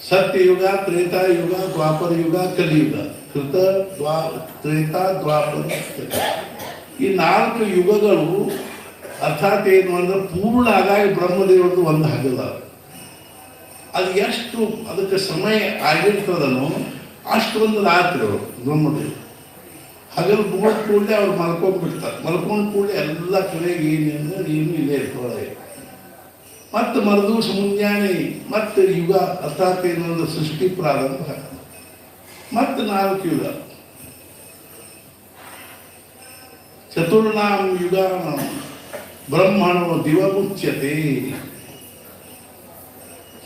ಸತ್ಯಯುಗ, ತ್ರೇತಾಯುಗ, ದ್ವಾಪರ ಯುಗ, ಕಲಿಯುಗ. ಕೃತ ತ್ರೇತ ದ್ವಾಪರ. ಈ 4 ಯುಗಗಳು ಅರ್ಥಾತ್ ಏನು ಅಂದ್ರೆ ಪೂರ್ಣ ಆದಾಗ ಬ್ರಹ್ಮದೇವ್ರದ್ದು 1 ಹಗಲ. ಅದು ಎಷ್ಟು ಅದಕ್ಕೆ ಸಮಯ ಆಗಿರ್ತದನೋ ಅಷ್ಟೊಂದು ರಾತ್ರಿ ಅವರು ಬ್ರಹ್ಮದೇವರು. ಹಗಲು ಮುಗಿದ ಕೂಡಲೇ ಅವ್ರು ಮಲ್ಕೊಂಡ್ಬಿಡ್ತಾರೆ. ಮಲ್ಕೊಂಡ ಕೂಡಲೇ ಎಲ್ಲ ಕಡೆಗೆ ಏನೇನು ಇಲ್ಲೇ ಇರ್ತದೆ. ಮತ್ತು ಮರುದಿವಸ ಮುಂಜಾನೆ ಮತ್ತೆ ಯುಗ ಅರ್ಥಾತ್ ಏನೊಂದು ಸೃಷ್ಟಿ ಪ್ರಾರಂಭ. ಮತ್ತೆ 4 ಯುಗ. ಚತುರ್ಣಾಂ ಯುಗ ಬ್ರಹ್ಮಣೋ ದಿವಮುಚ್ಯತೆ.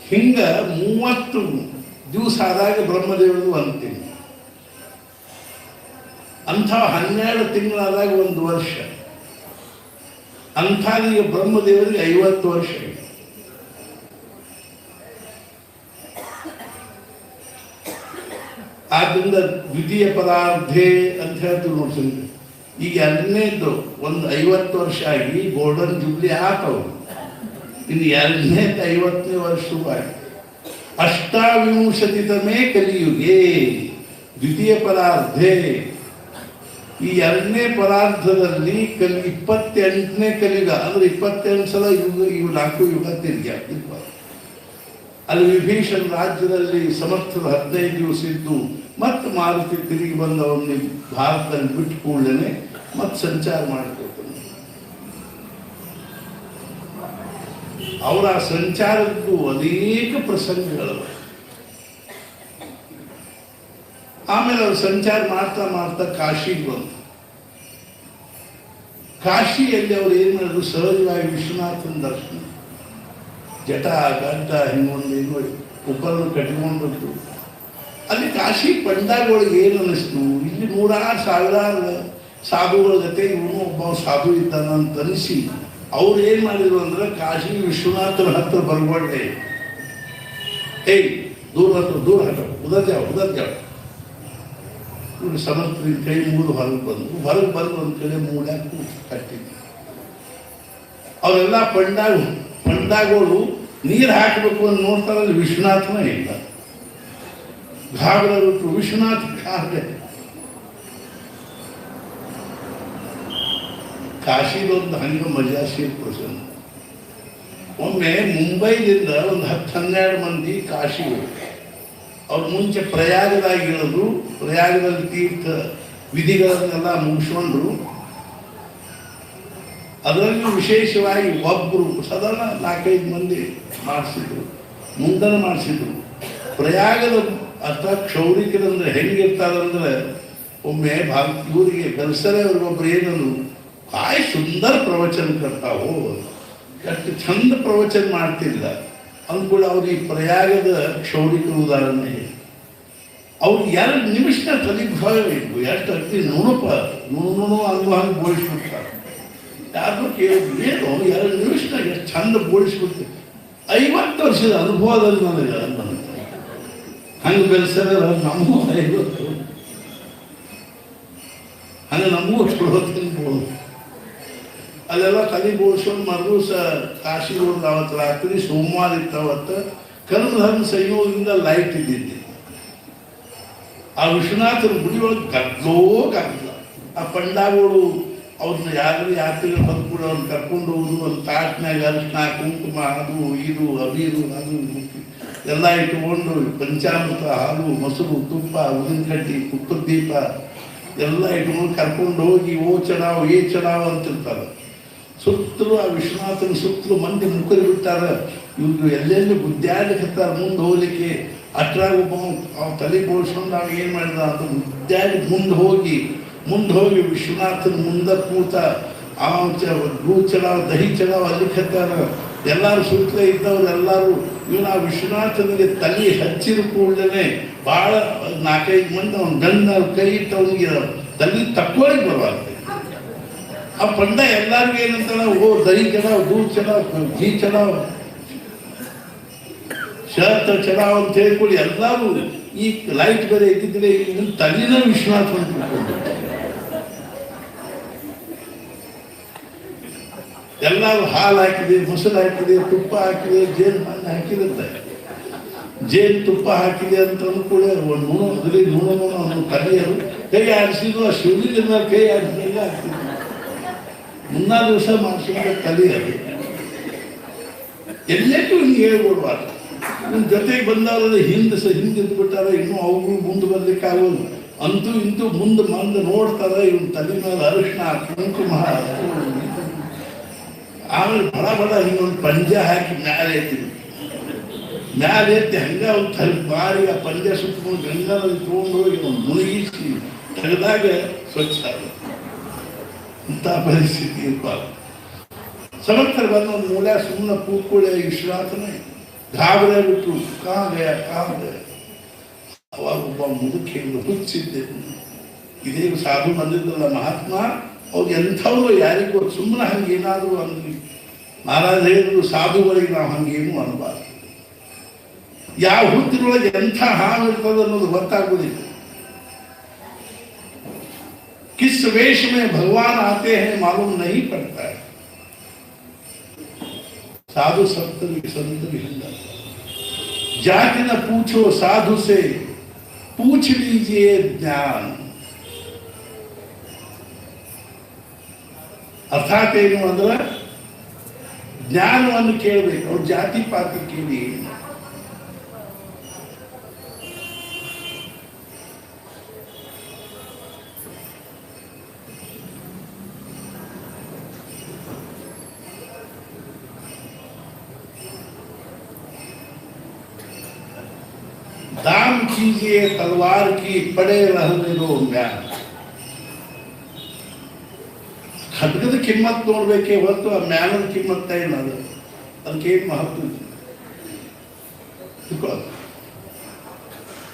ಹಿಂಗ 30 ದಿವಸ ಆದಾಗ ಬ್ರಹ್ಮದೇವರದು 1 ತಿಂಗಳು. ಅಂಥ 12 ತಿಂಗಳಾದಾಗ 1 ವರ್ಷ. ಅಂಥಾದೀಗ ಬ್ರಹ್ಮದೇವರಿಗೆ 50 ವರ್ಷ. ಆದ್ದರಿಂದ ದ್ವಿತೀಯ ಪದಾರ್ಥೇ ಅಂತ ಹೇಳ್ತೀವಿ ನೋಡಿ. ಈಗ 2ನೇದ್ದು ಒಂದು 50 ವರ್ಷ ಆಗಿ ಗೋಲ್ಡನ್ ಜುಬ್ಲಿ ಆತವು. ಇನ್ನು 2ನೇದು 50ನೇ ವರ್ಷವಾಗಿ ಅಷ್ಟಾವಿಂಶತಿತಮೇ ಕಲಿಯುಗೆ ದ್ವಿತೀಯ ಪದಾರ್ಥೇ. ಈ 2ನೇ ಪದಾರ್ಥದಲ್ಲಿ 28ನೇ ಕಲಿಯುಗ ಅಂದ್ರೆ 28 ಸಲ ಯುಗ. ಇವು 4 ಯುಗ ತಿರುಗಿ ಆಗ್ತಿದ್ವ. ಅಲ್ಲಿ ವಿಭೀಷಣ ರಾಜ್ಯದಲ್ಲಿ ಸಮರ್ಥರು 15 ದಿವಸ ಇದ್ದು ಮತ್ತೆ ಮಾರುತಿ ತಿರುಗಿ ಬಂದು ಅವನ್ನ ಭಾರತದಲ್ಲಿ ಬಿಟ್ಟು ಕೂಡಲೇ ಮತ್ತೆ ಸಂಚಾರ ಮಾಡಿಕೊಡ್ತಾನೆ. ಅವರ ಸಂಚಾರದ್ದು ಅನೇಕ ಪ್ರಸಂಗಗಳು. ಆಮೇಲೆ ಅವ್ರು ಸಂಚಾರ ಮಾಡ್ತಾ ಮಾಡ್ತಾ ಕಾಶಿಗೆ ಬಂತು. ಕಾಶಿಯಲ್ಲಿ ಅವ್ರು ಏನ್ ಮಾಡಿದ್ರು, ಸಹಜವಾಗಿ ವಿಶ್ವನಾಥನ ದರ್ಶನ, ಜಟ ಗಡ್ಡ ಹಿಂಗೊಂದು ಉಪರನ್ನು ಕಟ್ಕೊಂಡ್ಬಿಟ್ಟು ಅಲ್ಲಿ ಕಾಶಿ ಪಂಡಾಗಳಿಗೆ ಏನು ಅನ್ನಿಸ್ತು, ಇಲ್ಲಿ 100,000 ಸಾಧುಗಳ ಜೊತೆ ಇವನು ಒಬ್ಬ ಸಾಧು ಇದ್ದಾನ ಅಂತ ಅನಿಸಿ ಅವ್ರು ಏನು ಮಾಡಿದ್ರು ಅಂದ್ರೆ ಕಾಶಿ ವಿಶ್ವನಾಥನ ಹತ್ರ ಬರ್ಬಾರ್ದೆ, ಏಯ್ ದೂರ ಹತ್ರ ಉದರ್ಜಾವ ಇವ್ರು ಸಮರ್ಥನ ಕೈ ಮುಗಿದು ಹೊರಗೆ ಬಂದು ಒಂದು ಕಡೆ ಮೂಡ್ಯಾಕು ಕಟ್ಟಿದ್ರು. ಅವರೆಲ್ಲ ಪಂಡಾಗಳು ನೀರು ಹಾಕಬೇಕು ಅಂತ ನೋಡ್ತಾರಲ್ಲಿ ವಿಶ್ವನಾಥನ ಇಲ್ಲ. ಗಾಬರ ಬಿಟ್ಟು ವಿಶ್ವನಾಥ ಕಾರದೆ. ಕಾಶಿದೊಂದು ಹಂಗೆ ಮಜಾಶೀಲ್ ಪ್ರಸಂಗ. ಒಮ್ಮೆ ಮುಂಬೈದಿಂದ ಒಂದು 10-12 ಮಂದಿ ಕಾಶಿ ಅವ್ರು ಮುಂಚೆ ಪ್ರಯಾಗದಾಗಿ ಇಳಿದ್ರು. ಪ್ರಯಾಗದಲ್ಲಿ ತೀರ್ಥ ವಿಧಿಗಳನ್ನೆಲ್ಲ ಮುಗಿಸ್ಕೊಂಡ್ರು. ಅದರಲ್ಲೂ ವಿಶೇಷವಾಗಿ ಒಬ್ಬರು ಸಾಧಾರಣ 4-5 ಮಂದಿ ಮಾಡಿಸಿದ್ರು, ಮುಂದನ ಮಾಡಿಸಿದ್ರು. ಪ್ರಯಾಗದ ಅಥವಾ ಕ್ಷೌರಿಕರಂದ್ರೆ ಹೆಂಗಿರ್ತಾರಂದ್ರೆ ಒಮ್ಮೆ ಇವರಿಗೆ ಕಲ್ಸರೆ ಅವ್ರಿಗೊಬ್ರು ಏನನ್ನು ಕಾಯ್ ಸುಂದರ ಪ್ರವಚನ ಕರ್ತಾವೋ, ಎಷ್ಟು ಚಂದ ಪ್ರವಚನ ಮಾಡ್ತಿಲ್ಲ. ಅಂದ್ಕೂಡ ಅವ್ರಿಗೆ ಪ್ರಯಾಗದ ಕ್ಷೌರಿಕ ಉದಾಹರಣೆ. ಅವ್ರು 2 ನಿಮಿಷ ತಲೆ ಭಾಗ ಬೇಕು, ಎಷ್ಟು ಅತಿ ನುಣುಪ ನುಣು ಅನ್ನೋ ಹಂಗೆ ಬೋಳಿಸ್ಬಿಡ್ತಾರೆ. ಯಾರು ಕೇಳಿದ್ರು ಏನು 2 ನಿಮಿಷನಾಗ ಎಷ್ಟು ಚಂದ ಬೋಳಿಸ್ಬಿಡ್ತೀವಿ. 50 ವರ್ಷದ ಅನುಭವದಲ್ಲಿ ನನಗೆ ಹಂಗೆ ಬೆಳೆಸದ ನಮಗೂ 50 ಹಂಗೆ ನಮಗೂ ಚಲೋ ತಿನ್ಬೋದು. ಅಲ್ಲೆಲ್ಲ ತಲೆ ಬೋಳ್ಸೋದು ಮರುದಿವಸ ಕಾಶಿ ಹೋದ ಅವತ್ತು ರಾತ್ರಿ ಸೋಮವಾರ ಇತ್ತವತ್ತು ಕರ್ಮಧರ್ಮ ಸಂಯೋಗದಿಂದ ಲೈಟ್ ಇದ್ದಿದ್ದೆ. ಆ ವಿಶ್ವನಾಥನ ಗುಡಿ ಒಳಗೆ ಗದ್ದಲೋ ಗದ್ದಲ. ಆ ಪಂಡಾಗಳು ಅವ್ರನ್ನ ಯಾತ್ರಿಗಳು ಬಂದ್ಕೂಡ ಅವ್ರನ್ನ ಕರ್ಕೊಂಡು ಹೋಗುದು, ಒಂದು ತಾಟ್ನಾಗ ಅರಿಶಿನ ಕುಂಕುಮ ಅದು ಇದು ಅಬೀರು ಅದು ಎಲ್ಲ ಇಟ್ಕೊಂಡು ಪಂಚಾಮೃತ ಹಾಲು ಮೊಸರು ತುಪ್ಪ ಉದಿನಕಡ್ಡಿ ತುಪ್ಪದ ದೀಪ ಎಲ್ಲ ಇಟ್ಕೊಂಡು ಕರ್ಕೊಂಡು ಹೋಗಿ ಓ ಚಡಾವ್ ಏ ಚಡಾವ್ ಅಂತಿರ್ತಾರೆ. ಸುತ್ತಲೂ ಆ ವಿಶ್ವನಾಥನ ಸುತ್ತಲೂ ಮಂದಿ ಮುಖರಿ ಬಿಟ್ಟಾರ. ಇವ್ರು ಎಲ್ಲೆಲ್ಲಿ ಗುದ್ದಾಡ್ಲಿಕ್ಕತ್ತಾರ ಮುಂದೆ ಹೋಗ್ಲಿಕ್ಕೆ. ಅಟ್ರಾಗ ಒಬ್ಬ ತಲೆ ಬೋಳ್ಸ್ಕೊಂಡು ನಾವು ಏನು ಮಾಡಿದ ಅಂತ ಗುದ್ದಾಡಿ ಮುಂದೆ ಹೋಗಿ ವಿಶ್ವನಾಥನ ಮುಂದೆ ಕೂತ ಗೂ ಚಡಾವ್ ದಹಿ ಚಡಾವ್ ಅಲ್ಲಿ ಕತ್ತಾರ. ಎಲ್ಲರೂ ಸುತ್ತಲೇ ಇದ್ದವ್ರು ಎಲ್ಲರೂ ಇವನು ಆ ವಿಶ್ವನಾಥನಿಗೆ ತಲೆ ಹಚ್ಚಿದ ಕೂಡಲೇ ಭಾಳ 4-5 ಮಂದಿ ಅವ್ನ ಗಂಡ ಕೈ ಇಟ್ಟು ಅವನಿಗೆ ತಲೆ ತಕ್ಕೊಳ್ಳಿ ಬರಬಾರ್ದು. ಆ ಪಂಡ ಎಲ್ಲರಿಗೂ ಏನಂತಾರ, ಓ ದಹಿ ಚಡಾವ್ ದೂದ್ ಚಡಾವ್ ಘೀ ಚಡಾವ್ ಶರ್ತ್ ಚಡಾವ್ ಅಂತ ಹೇಳ್ಕೊಳ್ಳಿ. ಎಲ್ಲರೂ ಈ ಲೈಟ್ ಬೇರೆ ಇದ್ದಿದ್ರೆ ಇವನು ತಲೆನ ವಿಶ್ವನಾಥ ಅಂತ ಎಲ್ಲರೂ ಹಾಲು ಹಾಕಿದೆ, ಮೊಸರು ಹಾಕಿದೆ, ತುಪ್ಪ ಹಾಕಿದೆ, ಜೇನು ಹಾಕಿರುತ್ತೆ. ಜೇನು ತುಪ್ಪ ಹಾಕಿದೆ ಅಂತ ಕೂಡ ನುಣು ಕಲಿಯರು ಕೈ ಆಡಿಸಿದ್ರು. ಆ ಶಿವಲಿಂಗದ ಕೈ ಆಡಿಸಿದಾಗ ಆಗ್ತಿದ್ರು. ಮುನ್ನಾ ದಿವಸ ಮಾಡಿಸಿದ ಕಲಿಯರು ಎಲ್ಲೆಟ್ಟು ಹಿಂಗೆ ಹೇಳ್ಕೊಡ್ಬಾರ್ದು. ನಿಮ್ಮ ಜೊತೆಗೆ ಬಂದವರೆಲ್ಲ ಹಿಂದಿದ್ದು ಬಿಟ್ಟಾರ. ಇನ್ನೂ ಅವರು ಮುಂದೆ ಬರ್ಲಿಕ್ಕೆ ಆಗೋದು. ಅಂತೂ ಇಂತೂ ಮುಂದೆ ನೋಡ್ತಾರೆ. ಇವನ್ ತಲೆ ಮೇಲೆ ಅರಿಶಿನ ಕುಂಕುಮ ಆಮೇಲೆ ಬಡ ಹಿಂಗೊಂದು ಪಂಜ ಹಾಕಿ ಮ್ಯಾಲೆ ಎತ್ತಿ ಹಂಗೆ ಒಂದು ತಲೆ ಮಾರಿ ಆ ಪಂಜ ಸುತ್ತಕೊಂಡು ಗಂಗಾದಲ್ಲಿ ತೊಗೊಂಡು ಹೋಗಿ ಒಂದು ಮುಳುಗಿಸಿ ತೆಗೆದಾಗ ಸ್ವಚ್ಛ ಇಂಥ ಪರಿಸ್ಥಿತಿ ಇರ್ಬಾರ್ದು. ಸಮರ್ಥರ ಬಂದ ಒಂದು ಮೂಲ ಸುಮ್ಮನೆ ಕೂತ್ಕೊಳ್ಳೆ ವಿಶ್ವನಾಥನೇ ಗಾಬರೇ ಬಿಟ್ಟು ಕಾಗೆ ಅವಾಗ ಒಬ್ಬ ಮುದುಕಿ ಹುಚ್ಚಿದ್ದೆ. ಇದೇ ಸಾಧು ಬಂದಿದ್ದಲ್ಲ ಮಹಾತ್ಮ, ಅವ್ರು ಎಂಥವ್ರು ಯಾರಿಗೂ ಸುಮ್ಮನೆ ಹಂಗೆ ಏನಾದರೂ ಅಂದ್ವಿ. ಮಹಾರಾಜ ಹೇಳಿದ್ರು ಸಾಧುಗಳಿಗೆ ನಾವು ಹಂಗೇನು ಅನ್ಬಾರ್ದು. ಯಾವ ಹುತ್ತಿನೊಳಗೆ ಎಂಥ ಹಾವು ಇರ್ತದೆ ಅನ್ನೋದು ಗೊತ್ತಾಗೋದಿಲ್ಲ. किस वेश में भगवान आते हैं मालूम नहीं पड़ता है. साधु संत भी जाके न पूछो साधु से, पूछ लीजिए ज्ञान. ಅರ್ಥಾತ್ ಏನು ಅಂದ್ರೆ ಜ್ಞಾನವನ್ನು ಕೇಳಬೇಕು. ಅವ್ರು ಜಾತಿ ಪಾತಿ ಕೇಳಿ दाम कीजिए तलवार की, पड़े रहने दो ज्ञान. ಖಡ್ಗದ ಕಿಮ್ಮತ್ ನೋಡ್ಬೇಕೇ ಹೊರತು ಆ ಜ್ಞಾನದ ಕಿಮ್ಮತ್ತ ಏನದು, ಅದಕ್ಕೇನು ಮಹತ್ವ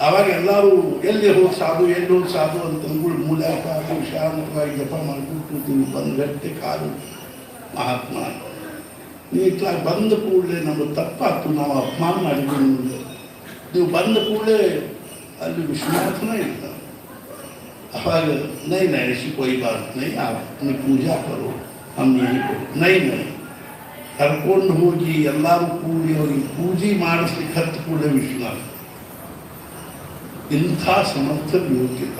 ಆವಾಗ ಎಲ್ಲರೂ ಎಲ್ಲಿ ಹೋಗಿ ಸಾಧು ಅಂತ ಮೂಲ್ಯಾಕ ಶಾಂತವಾಗಿ ಜಪ ಮಾಡ್ಕೊಳ್ತೀವಿ. ಬಂದು ಗಟ್ಟೆ ಕಾಲು ಮಹಾತ್ಮ ನೀಟ್ಲಾಗಿ ಬಂದ ಕೂಡಲೇ ನಮಗೆ ತಪ್ಪಾಗ್ತು, ನಾವು ಅಪಮಾನ ಮಾಡಿದ್ದೀವಿ. ನೀವು ಬಂದ ಕೂಡಲೇ ಅಲ್ಲಿ ವಿಶ್ವನಾಥನ ಇರ್ತಾರೆ. अगर नहीं ऐसी कोई बात नहीं, आप अपनी पूजा करो, हम यही करो. नहीं ಕರ್ಕೊಂಡು ಹೋಗಿ ಎಲ್ಲರೂ ಕೂಡಿ ಅವ್ರಿಗೆ ಪೂಜೆ ಮಾಡಿಸ್ಲಿಕ್ಕೆ ಹತ್ತು ಕೂಡ ವಿಶ್ವನಾಥ. ಇಂಥ ಸಮರ್ಥ ಯೋಗ್ಯತ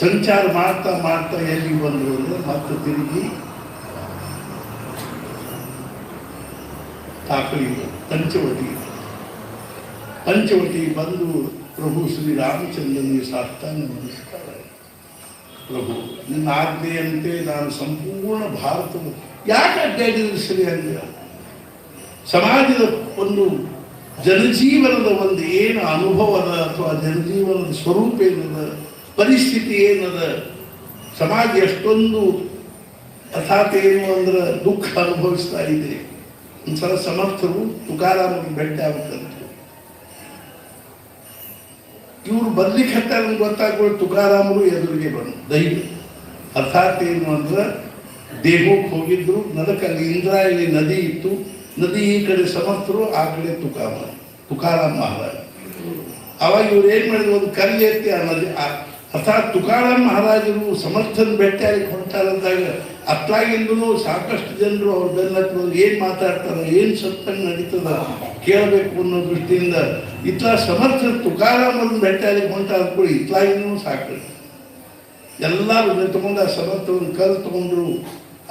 ಸಂಚಾರ ಮಾಡ್ತಾ ಎಲ್ಲಿ ಬಂದರು ಅಂದರೆ ಮತ್ತೆ ತಿರುಗಿ ತಾಕಳಿಗೆ ಪಂಚವಟಿ ಬಂದು ಪ್ರಭು ಶ್ರೀ ರಾಮಚಂದ್ರನಿಗೆ ಸಾಷ್ಟಾಂಗ ನಮಸ್ಕಾರ. ಪ್ರಭು ನಿನ್ನ ಆಜ್ಞೆಯಂತೆ ನಾನು ಸಂಪೂರ್ಣ ಭಾರತದ ಯಾಕೆ ಅಡ್ಡಾಡಿದ್ರೆ ಸರಿ ಅಂದ್ರೆ ಸಮಾಜದ ಒಂದು ಜನಜೀವನದ ಒಂದು ಏನು ಅನುಭವದ ಅಥವಾ ಜನಜೀವನದ ಸ್ವರೂಪ ಏನದ, ಪರಿಸ್ಥಿತಿ ಏನದ, ಸಮಾಜ ಎಷ್ಟೊಂದು ಅರ್ಥಾತ್ ಏನು ಅಂದ್ರೆ ದುಃಖ ಅನುಭವಿಸ್ತಾ ಇದೆ. ಒಂದ್ಸಲ ಸಮರ್ಥರು ತುಕಾರಾಮನಿಗೆ ಭೇಟಿ ಆಗ್ಬೇಕಂತ ಇವರು ಬರ್ಲಿಕ್ಕೆ ಹತ್ತಾರ ಗೊತ್ತಾಗ್ಬೋದು. ತುಕಾರಾಮರು ಎದುರಿಗೆ ಬಂದು ದೈವ ಅರ್ಥಾತ್ ಏನು ಅಂದ್ರೆ ದೇಹಕ್ಕೆ ಹೋಗಿದ್ರು, ನಡಕಲ್ಲಿ ಇಂದ್ರಾಯಣಿ ನದಿ ಇತ್ತು, ನದಿ ಈ ಕಡೆ ಸಮರ್ಥರು, ಆ ಕಡೆ ತುಕಾರಾಮ್ ಮಹಾರಾಜ. ಅವಾಗ ಇವ್ರು ಏನು ಮಾಡಿದ್ರು, ಒಂದು ಕಲ್ಲು ಎತ್ತಿ ಆ ನದಿ ಅರ್ಥಾತ್ ತುಕಾರಾಮ್ ಮಹಾರಾಜರು ಸಮರ್ಥನ ಭೇಟಿಯಾಗಿ ಹೊಂಟಾರಂದಾಗ ಅತ್ಲಾಗಿಂದೂ ಸಾಕಷ್ಟು ಜನರು ಅವ್ರ ಬೆನ್ನತ್ತು ಏನು ಮಾತಾಡ್ತಾರೆ, ಏನು ಸತ್ಸಂಗ ನಡೀತದ ಕೇಳಬೇಕು ಅನ್ನೋ ದೃಷ್ಟಿಯಿಂದ ಇತ್ಲಾ ಸಮರ್ಥ ತುಕಾರಾಮನ ಭೇಟಿಯಾಗಿ ಹೊಂಟಾದ್ರು. ಇತ್ಲಾಗಿಂದೂ ಸಾಕಷ್ಟು ಎಲ್ಲರೂ ತಗೊಂಡು ಆ ಸಮರ್ಥವನ್ನು ಕಲ್ಲು ತಗೊಂಡ್ರು.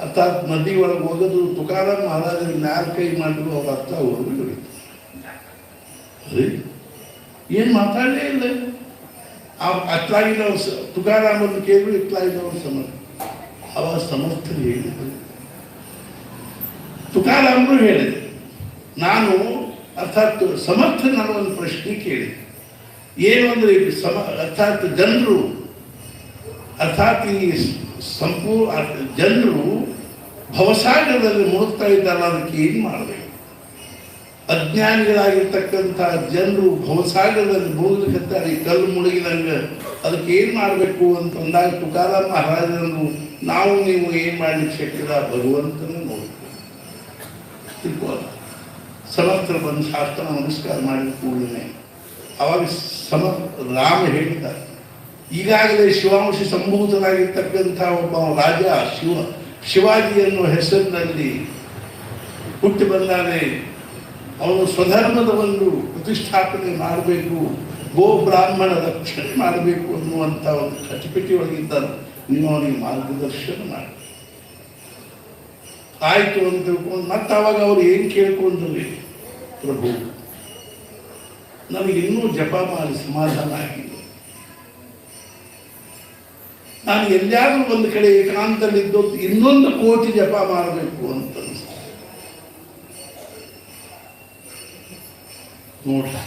ಅರ್ಥಾತ್ ನದಿ ಒಳಗೆ ಹೋಗೋದು, ತುಕಾರಾಮ್ ಮಹಾರಾಜರು ಮ್ಯಾಲ ಕೈ ಮಾಡಿದ್ರು, ಅವ್ರ ಅರ್ಥ ಅವ್ರಿಗೂ ಏನು ಮಾತಾಡಲೇ ಇಲ್ಲ. ಅತ್ಲಾಗಿನವ್ರು ತುಕಾರಾಮನ್ನು ಕೇಳಿದ್ರು, ಇತ್ಲಾಗಿನವ್ರು ಸಮರ್ಥ. ಅವಾಗ ಸಮರ್ಥರು ಹೇಳಿದರು, ತುಕಾರಾಮರು ಹೇಳಿದೆ, ನಾನು ಅರ್ಥಾತ್ ಸಮರ್ಥ ನಾನು ಒಂದು ಪ್ರಶ್ನೆ ಕೇಳಿದೆ. ಏನು ಅಂದರೆ ಅರ್ಥಾತ್ ಜನರು ಅರ್ಥಾತ್ ಈ ಜನರು ಭವಸಾಗರದಲ್ಲಿ ಮುಳುಗ್ತಾ ಇದ್ದಾರಲ್ಲ, ಅದಕ್ಕೆ ಏನು ಮಾಡಬೇಕು? ಅಜ್ಞಾನಿಗಳಾಗಿರ್ತಕ್ಕಂಥ ಜನರು ಭವಸಾಗರದಲ್ಲಿ ಮುಳುಗಲಿಕ್ಕಂತಾರೆ, ಈ ಕಲ್ಲು ಮುಳುಗಿದಂಗೆ, ಅದಕ್ಕೆ ಏನು ಮಾಡಬೇಕು ಅಂತಂದಾಗ ತುಕಾರಾಮ್ ಮಹಾರಾಜರನ್ನು ನಾವು ನೀವು ಏನು ಮಾಡ್ಲಿಕ್ಕೆ ಶಕ್ತಿಲ್ಲ, ಭಗವಂತನ ನೋಡ್ಬೇಕು. ಸಮರ್ಥರು ಬಂದು ಶಾಸ್ತ್ರ ನಮಸ್ಕಾರ ಮಾಡಿದ ಕೂಡಲೇ ಅವಾಗ ರಾಮ ಹೇಳಿದ್ದಾರೆ, ಈಗಾಗಲೇ ಶಿವಾಂಶ ಸಂಭೂತನಾಗಿರ್ತಕ್ಕಂಥ ಒಬ್ಬ ರಾಜ ಶಿವಾಜಿ ಅನ್ನುವ ಹೆಸರಿನಲ್ಲಿ ಹುಟ್ಟಿ ಬಂದಾನೆ. ಅವನು ಸ್ವಧರ್ಮದ ಒಂದು ಪ್ರತಿಷ್ಠಾಪನೆ ಮಾಡಬೇಕು, ಗೋ ಬ್ರಾಹ್ಮಣ ರಕ್ಷಣೆ ಮಾಡಬೇಕು ಅನ್ನುವಂಥ ಒಂದು ಕಟಪಟಿ ಒಳಗಿದ್ದಾನೆ. ನೀವು ಅವನಿಗೆ ಮಾರ್ಗದರ್ಶನ ಮಾಡಿ ಆಯಿತು ಅಂತ ತಿಳ್ಕೊಂಡು ಮತ್ತೆ ಅವಾಗ ಅವ್ರು ಏನು ಕೇಳ್ಕೊಂಡ್ರಿ, ಪ್ರಭು ನನಗೆ ಇನ್ನೂ ಜಪ ಮಾಡಿ ಸಮಾಧಾನ ಆಗಿದೆ, ನಾನು ಎಲ್ಲಾದ್ರೂ ಒಂದು ಕಡೆ ಏಕಾಂತದಲ್ಲಿದ್ದು ಇನ್ನೊಂದು ಕೋಟಿ ಜಪ ಮಾಡಬೇಕು ಅಂತ ನೋಡ್ರಿ.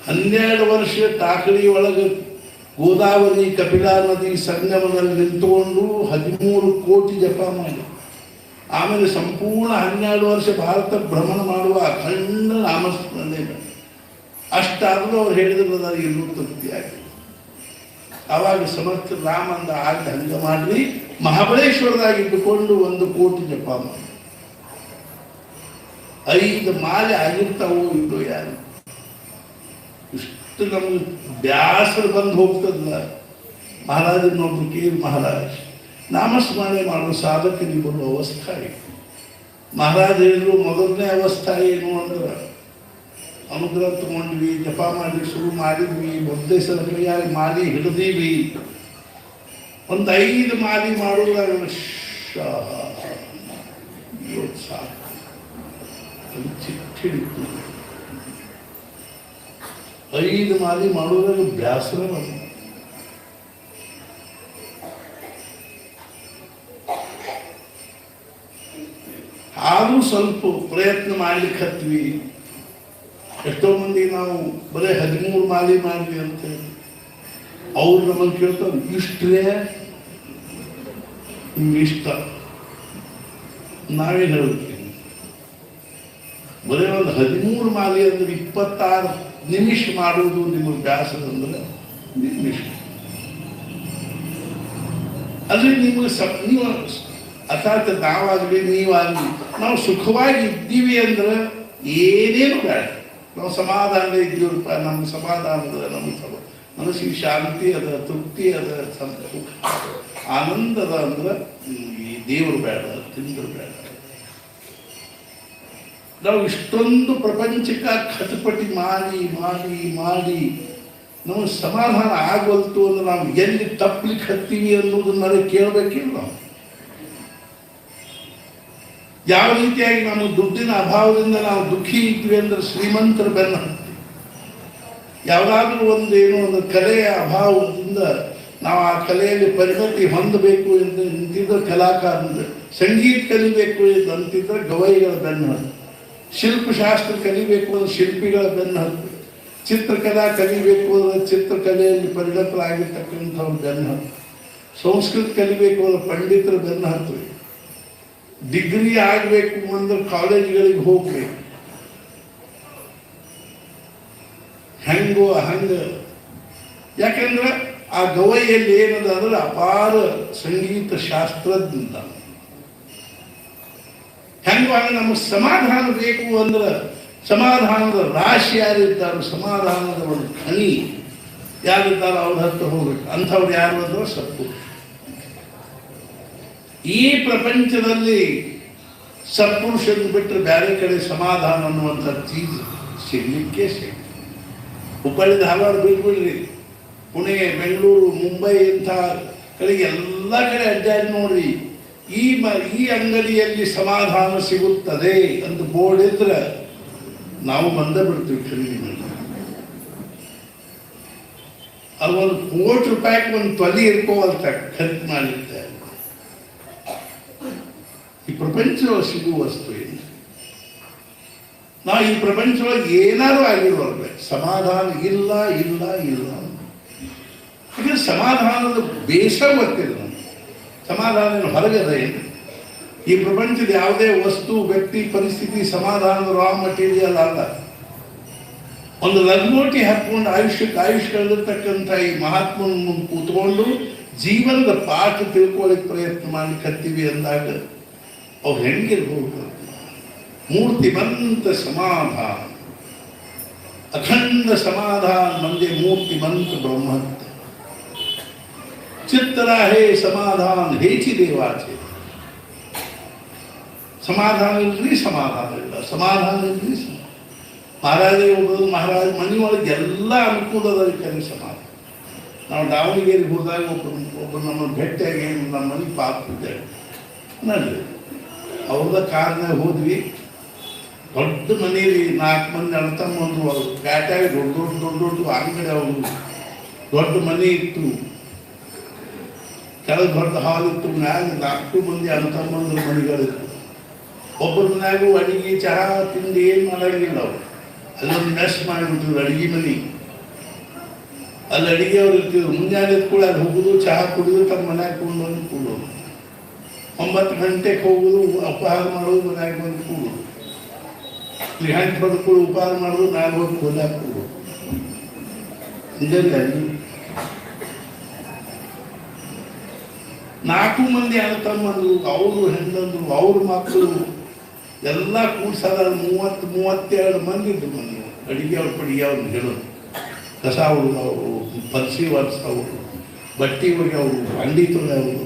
12 ವರ್ಷ ಟಾಕಳಿ ಒಳಗೆ ಗೋದಾವರಿ ಕಪಿಲಾ ನದಿ ಸಂಗಮದಲ್ಲಿ ನಿಂತುಕೊಂಡು 13 ಕೋಟಿ ಜಪ ಮಾಡಿ, ಆಮೇಲೆ ಸಂಪೂರ್ಣ 12 ವರ್ಷ ಭಾರತ ಭ್ರಮಣ ಮಾಡುವ ಅಖಂಡ ನಾಮಸ್ಮರಣೆ. ಅಷ್ಟಾದರೂ ಅವ್ರು ಹೇಳಿದ್ರು ನನಗೆ ಇನ್ನೂ ತೃಪ್ತಿ ಆಗಿದೆ. ಆವಾಗ ಸಮರ್ಥ ರಾಮ ಅಂದ, ಆಗ ಹಂಗ ಮಾಡ್ರಿ, ಮಹಾಬಲೇಶ್ವರದಾಗಿದ್ದುಕೊಂಡು 1 ಕೋಟಿ ಜಪ ಮಾಡಿ. 5 ಮಾಲೆ ಆಗಿರ್ತಾವೋ ಇಲ್ಲೋ ಯಾರು, ಇಷ್ಟು ನಮ್ಗೆ ಬ್ಯಾಸರ ಬಂದು ಹೋಗ್ತದಲ್ಲ. ಮಹಾರಾಜನೊಬ್ರು ಕೇಳಿ, ಮಹಾರಾಜ್ ನಾಮಸ್ಮರಣೆ ಮಾಡೋ ಸಾಧಕನಿಗೆ ಬರುವ ಅವಸ್ಥಾ ಇದೆ. ಮಹಾರಾಜ ಹೇಳಿದ್ರು, ಮೊದಲನೇ ಅವಸ್ಥಾ ಏನು ಅಂದ್ರೆ ಅನುಗ್ರಹ ತಗೊಂಡ್ವಿ, ಜಪ ಮಾಡಿ ಶುರು ಮಾಡಿದ್ವಿ, ಒಂದೇ ಸಲ ಕೈಯಾಗಿ ಮಾಲಿ ಹಿಡಿದೀವಿ, ಒಂದು 5 ಮಾಲಿ ಮಾಡೋದಾಗ ಸಾಕು ಚಿಟ್ಟಿಡಿತು. 5 ಮಾಲಿ ಮಾಡೋದಾಗ ಬ್ಯಾಸರ ಬಂದ. ಆದರೂ ಸ್ವಲ್ಪ ಪ್ರಯತ್ನ ಮಾಡ್ಲಿಕ್ಕೆ ಹತ್ವಿ. ಎಷ್ಟೋ ಮಂದಿ ನಾವು ಬರೀ 13 ಮಾಲಿ ಮಾಡ್ವಿ ಅಂತ ಹೇಳಿ ಅವ್ರು ನಮ್ಮನ್ನು ಕೇಳ್ತಾರೆ, ಇಷ್ಟೇ ನಿಮ್ಗೆ ಇಷ್ಟ? ನಾವೇನು ಹೇಳ್ತೀವಿ, ಬರೀ ಒಂದು 13 ಮಾಲಿ ಅಂದ್ರೆ 26 ನಿಮಿಷ ಮಾಡುವುದು ನಿಮಗೆ ಬ್ಯಾಸರ ಅಂದ್ರೆ ನಿಮಿಷ. ಅಲ್ಲಿ ನಿಮಗೆ ನೀವು ಅರ್ಥಾತ್ ನಾವಾಗಲಿ ನೀವಾಗಲಿ ನಾವು ಸುಖವಾಗಿ ಇದ್ದೀವಿ ಅಂದ್ರೆ ಏನೇನು ಬೇಡ, ನಾವು ಸಮಾಧಾನ ಇದ್ದೀವಪ್ಪ, ನಮ್ಮ ಸಮಾಧಾನದ ನಮ್ಮ ಮನಸ್ಸಿಗೆ ಶಾಂತಿ ಅದ, ತೃಪ್ತಿ ಅದ, ಸುಖ ಆನಂದದ ಅಂದ್ರೆ ಈ ದೇವರು ಬೇಡ, ತಿಂದರು ಬೇಡ. ನಾವು ಇಷ್ಟೊಂದು ಪ್ರಪಂಚಕ್ಕೆ ಖಟಪಟಿ ಮಾಡಿ ಮಾಡಿ ಮಾಡಿ ನಮಗೆ ಸಮಾಧಾನ ಆಗವಲ್ತು ಅಂದ್ರೆ ನಾವು ಎಲ್ಲಿ ತಪ್ಪಲಿಕ್ಕೆ ಹತ್ತೀವಿ ಅನ್ನೋದನ್ನ ಕೇಳಬೇಕಿಲ್ಲ. ನಾವು ಯಾವ ರೀತಿಯಾಗಿ ನಮ್ಮ ದುಡ್ಡಿನ ಅಭಾವದಿಂದ ನಾವು ದುಃಖಿ ಇದ್ವಿ ಅಂದ್ರೆ ಶ್ರೀಮಂತರ ಬೆನ್ನ ಹತ್ತಿ, ಯಾವುದಾದ್ರೂ ಒಂದು ಕಲೆಯ ಅಭಾವದಿಂದ ನಾವು ಆ ಕಲೆಯಲ್ಲಿ ಪರಿಣತಿ ಹೊಂದಬೇಕು ಎಂದು ನಿಂತಿದ್ದರೆ ಕಲಾಕಾರರು, ಸಂಗೀತ ಕಲಿಬೇಕು ಎಂದು ಅಂತಿದ್ರೆ ಗವೈಗಳ ಬೆನ್ನ ಹತ್ತಿ, ಶಿಲ್ಪಶಾಸ್ತ್ರ ಕಲಿಬೇಕು ಅಂದ್ರೆ ಶಿಲ್ಪಿಗಳ ಬೆನ್ನ ಹತ್ತಿ, ಚಿತ್ರಕಲಾ ಕಲಿಬೇಕು ಅಂದ್ರೆ ಚಿತ್ರಕಲೆಯಲ್ಲಿ ಪರಿಣತರಾಗಿರ್ತಕ್ಕಂಥವ್ರ ಬೆನ್ನ ಹತ್ತಿ, ಸಂಸ್ಕೃತ ಕಲಿಬೇಕು ಅಂದ್ರೆ ಪಂಡಿತರ ಬೆನ್ನ ಹತ್ತಿ. ಡಿಗ್ರಿ ಆಗಬೇಕು ಅಂದ್ರೆ ಕಾಲೇಜ್ಗಳಿಗೆ ಹೋಗ್ಬೇಕು. ಹೆಂಗೋ ಹಂಗ, ಯಾಕಂದ್ರೆ ಆ ಗವೈಯಲ್ಲಿ ಏನದ ಅಂದ್ರೆ ಅಪಾರ ಸಂಗೀತ ಶಾಸ್ತ್ರಜ್ಞ. ಹೆಂಗೋ ಹಂಗ ನಮಗೆ ಸಮಾಧಾನ ಬೇಕು ಅಂದ್ರೆ ಸಮಾಧಾನದ ರಾಶಿ ಯಾರಿದ್ದಾರೋ, ಸಮಾಧಾನದ ಒಂದು ಖನಿ ಯಾರಿದ್ದಾರೋ ಅವ್ರ ಹತ್ರ ಹೋಗ್ಬೇಕು. ಅಂಥವ್ರು ಯಾರು ಅಂದ್ರೆ ಸತ್ಪುರುಷ. ಈ ಪ್ರಪಂಚದಲ್ಲಿ ಸತ್ಪುರುಷನ ಬಿಟ್ಟರೆ ಬೇರೆ ಕಡೆ ಸಮಾಧಾನ ಅನ್ನುವಂಥ ಚೀಸ್ ಸಿಗ್ಲಿಕ್ಕೆ ಸಿಗ. ಹುಬ್ಬಳ್ಳಿ ಧಾರವಾಡ ಬಿಟ್ಬಿಡ್ರಿ, ಪುಣೆ, ಬೆಂಗಳೂರು, ಮುಂಬೈ ಇಂಥ ಕಡೆಗೆ ಎಲ್ಲ ಕಡೆ ಅಡ್ಡಾಡಿ ನೋಡ್ರಿ. ಈ ಅಂಗಡಿಯಲ್ಲಿ ಸಮಾಧಾನ ಸಿಗುತ್ತದೆ ಅಂತ ಬೋರ್ಡ್ ಇದ್ರೆ ನಾವು ಬಂದೇ ಬಿಡ್ತೀವಿ ಖರೀದಿ ಮಾಡಿ. ಅದು ₹1 ಕೋಟಿ ಒಂದು ತೊಲಿ ಇರ್ಕೋವಲ್ತ ಖರೀದಿ ಮಾಡಿರ್ತಾರೆ. ಈ ಪ್ರಪಂಚದೊಳಗೆ ಸಿಗುವ ವಸ್ತು ಏನು? ನಾವು ಈ ಪ್ರಪಂಚದೊಳಗೆ ಏನಾದ್ರು ಆಗಿರೋರ್ಬೇಕು, ಸಮಾಧಾನ ಇಲ್ಲ ಇಲ್ಲ ಇಲ್ಲ. ಯಾಕಂದ್ರೆ ಸಮಾಧಾನದ ಬೇಸ ಗೊತ್ತಿಲ್ಲ ನಮ್ಗೆ. ಸಮಾಧಾನ ಹೊರಗದ ಏನು? ಈ ಪ್ರಪಂಚದ ಯಾವುದೇ ವಸ್ತು, ವ್ಯಕ್ತಿ, ಪರಿಸ್ಥಿತಿ ಸಮಾಧಾನದ ರಾ ಮಟೀರಿಯಲ್ ಅಲ್ಲ. ಒಂದು ಲಗ್ನೋಟಿ ಹಾಕೊಂಡು ಆಯುಷ್ಯ ಕಳೆದಿರ್ತಕ್ಕಂಥ ಈ ಮಹಾತ್ಮನ ಮುಂದೆ ಕೂತ್ಕೊಂಡು ಜೀವನದ ಪಾಠ ತಿಳ್ಕೊಳ್ಳಿಕ್ಕೆ ಪ್ರಯತ್ನ ಮಾಡ್ಲಿಕ್ಕತ್ತೀವಿ ಅಂದಾಗ ಅವ್ರು ಹೆಂಗಿರ್ಬೋದು? ಮೂರ್ತಿಮಂತ ಸಮಾಧಾನ, ಅಖಂಡ ಸಮಾಧಾನ ಮಂದೆ ಮೂರ್ತಿಮಂತ ಬ್ರಹ್ಮಂತ. ಚಿತ್ತರ ಹೇ ಸಮಾಧಾನ ಹೇಚಿ ದೇವಾಚೆ. ಸಮಾಧಾನ ಇಲ್ರಿ, ಸಮಾಧಾನ ಇಲ್ಲ, ಸಮಾಧಾನ ಇಲ್ರಿ. ಮಹಾರಾಜ ಒಬ್ಬರು ಮಹಾರಾಜ ಮನೆಯೊಳಗೆ ಎಲ್ಲ ಅನುಕೂಲದ ಕರೆ ಸಮಾಧಾನ. ನಾವು ದಾವಣಗೆರೆಗೆ ಹೋದಾಗ ಒಬ್ಬರು ನಮ್ಮ ಭೇಟಿಯಾಗಿ ನಮ್ಮ ಮನೆ ಪಾಪಿದ್ದೇವೆ ನೋಡ್ರಿ. ಅವ್ರದ ಕಾರ್ನಾಗ ಹೋದ್ವಿ. ದೊಡ್ಡ ಮನೇಲಿ 4 ಮಂದಿ ಅಣ್ತಮ್ಮಂದ್ರು. ಅವರು ಪ್ಯಾಟ್ಯಾಗ ದೊಡ್ಡ ಅಂಗಡಿ, ಅವರು ದೊಡ್ಡ ಮನೆ ಇತ್ತು, ಕೆಳಗೆ ದೊಡ್ಡ ಹಾಲ್ ಇತ್ತು, ಮ್ಯಾಗ 4 ಮಂದಿ ಅಣ್ತಮ್ಮಂದ್ರು ಮನೆಗಳಿತ್ತು. ಒಬ್ಬರ ಮನ್ಯಾಗೂ ಅಡಿಗೆ ಚಹಾ ತಿಂಡಿ ಏನು ಮಾಡಂಗಿಲ್ಲ. ಅವರು ಅಲ್ಲೊಂದು ಮೆಸ್ ಮಾಡಿಬಿಟ್ಟಿದ್ರು ಅಡಿಗೆ ಮನೆ. ಅಲ್ಲಿ ಅಡಿಗೆ ಅವ್ರು ಇರ್ತಿದ್ರು. ಮುಂಜಾನೆ ಕೂಡ ಅಲ್ಲಿ ಹೋಗುದು, ಚಹಾ ಕುಡಿದು ತಮ್ಮ ಮನ್ಯಾಗ ಕೊಂಡು ಕೂಡೋದು. 9 ಗಂಟೆಗೆ ಹೋಗುದು, ಉಪಹಾರ ಮಾಡೋದು, ಮನ್ಯಾಗ ಬಂದು ಕೂಡೋದು. ಇಲ್ಲಿ ಹೆಂಗೆ ಬದುಕೊಂಡು ಉಪಹಾರ ಮಾಡೋದು, ನಾನು ಹೋಗಿ ಹೋದಾಗ ಕೂಡೋದು. ಇದೆಲ್ಲ 4 ಮಂದಿ ಅಣ್ತಮ್ಮಂದ್ರು, ಅವರು ಹೆಣ್ಣಂದ್ರು, ಅವ್ರ ಮಕ್ಕಳು ಎಲ್ಲ ಕೂಡ್ಸಲ್ಲ. 30-32 ಮಂದಿ ಇದ್ರು ಮನೆ. ಅಡಿಗೆ ಅವ್ರು ಪಡಿಗೆ ಅವ್ರು ಹೇಳೋದು, ಕಸ ಅವರು ಪಲ್ಸಿ ಒರೆಸೋರು, ಬಟ್ಟೆ ಒಗೆಯವರು, ಅಂಡಿ ತೊಳೆಯವರು.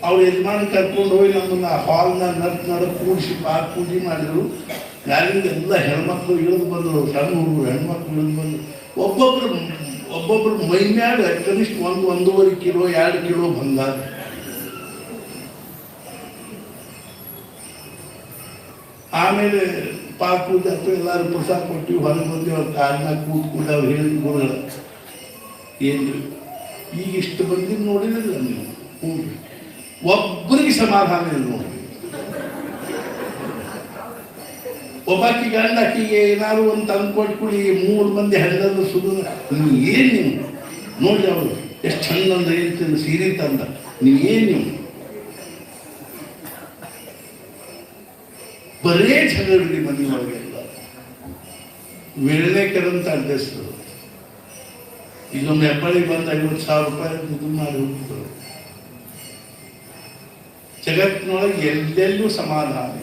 ಅವ್ರು ಯಜಮಾನ ಕರ್ಕೊಂಡು ಹೋಗಿ ನಮ್ಮನ್ನ ಹಾಲ್ನ ನಡ ಕೂಡಿಸಿ ಪೂಜೆ ಮಾಡಿದ್ರು. ಮ್ಯಾಲಿಂದ ಎಲ್ಲ ಹೆಣ್ಮಕ್ಳು ಇಳಿದು ಬಂದರು, ಸಣ್ಣ ಹುಡುಗರು ಹೆಣ್ಮಕ್ಳು ಇಳಿದು ಬಂದರು. ಒಬ್ಬೊಬ್ರು ಮೈ ಮ್ಯಾಗ ಕನಿಷ್ಠ 1-1.5 ಕಿಲೋ 2 ಕಿಲೋ ಬಂಗಾರ. ಆಮೇಲೆ ಪೂಜೆ ಅಥವಾ ಎಲ್ಲರೂ ಪ್ರಸಾದ ಕೊಟ್ಟಿವಿ, ಹೊರಗೆ ಬಂದು ಅವ್ರ ಕಾರ್ನಾಗ ಕೂತ್ಕೊಂಡು ಅವ್ರು ಹೇಳಿದ ಗುರುಗಳ ಏನು ಈಗ ಇಷ್ಟು ಬಂದಿದ್ದು ನೋಡಿದ್ರಲ್ಲ ನೀವು. ಒಬ್ಬರಿಗೆ ಸಮಾಧಾನ ಇಲ್ಲ ನೋಡಿ. ಒಬ್ಬಾಕಿ ಗಂಡಾಕಿಗೆ ಏನಾದ್ರು ಒಂದು ತಂದು ಕೊಟ್ಕೊಳ್ಳಿ, 3 ಮಂದಿ ಹೆಣ್ಣನ್ನು ಸುದು. ನೀವು ಏನು ನೀವು ನೋಡಿ, ಅವರು ಎಷ್ಟು ಚಂದ ಅಂದ್ರೆ ಏನು ಸೀರೆ ತಂದ, ನೀವೇನು ನೀವು ಬರೇ ಜಗಡಿ ಮನೆಯೊಳಗೆಲ್ಲ. ವೇಳೆಕರಂತ ಅಡ್ರೆಸ್ರು ಇದೊಂದು ಹೆಬ್ಬಳ್ಳಿಗೆ ಬಂದು 50,000 ರೂಪಾಯಿ ಇದು ಮಾಡಿ ಹೋಗ್ತದೆ. ಜಗತ್ತಿನೊಳಗೆ ಎಲ್ಲೆಲ್ಲೂ ಸಮಾಧಾನ.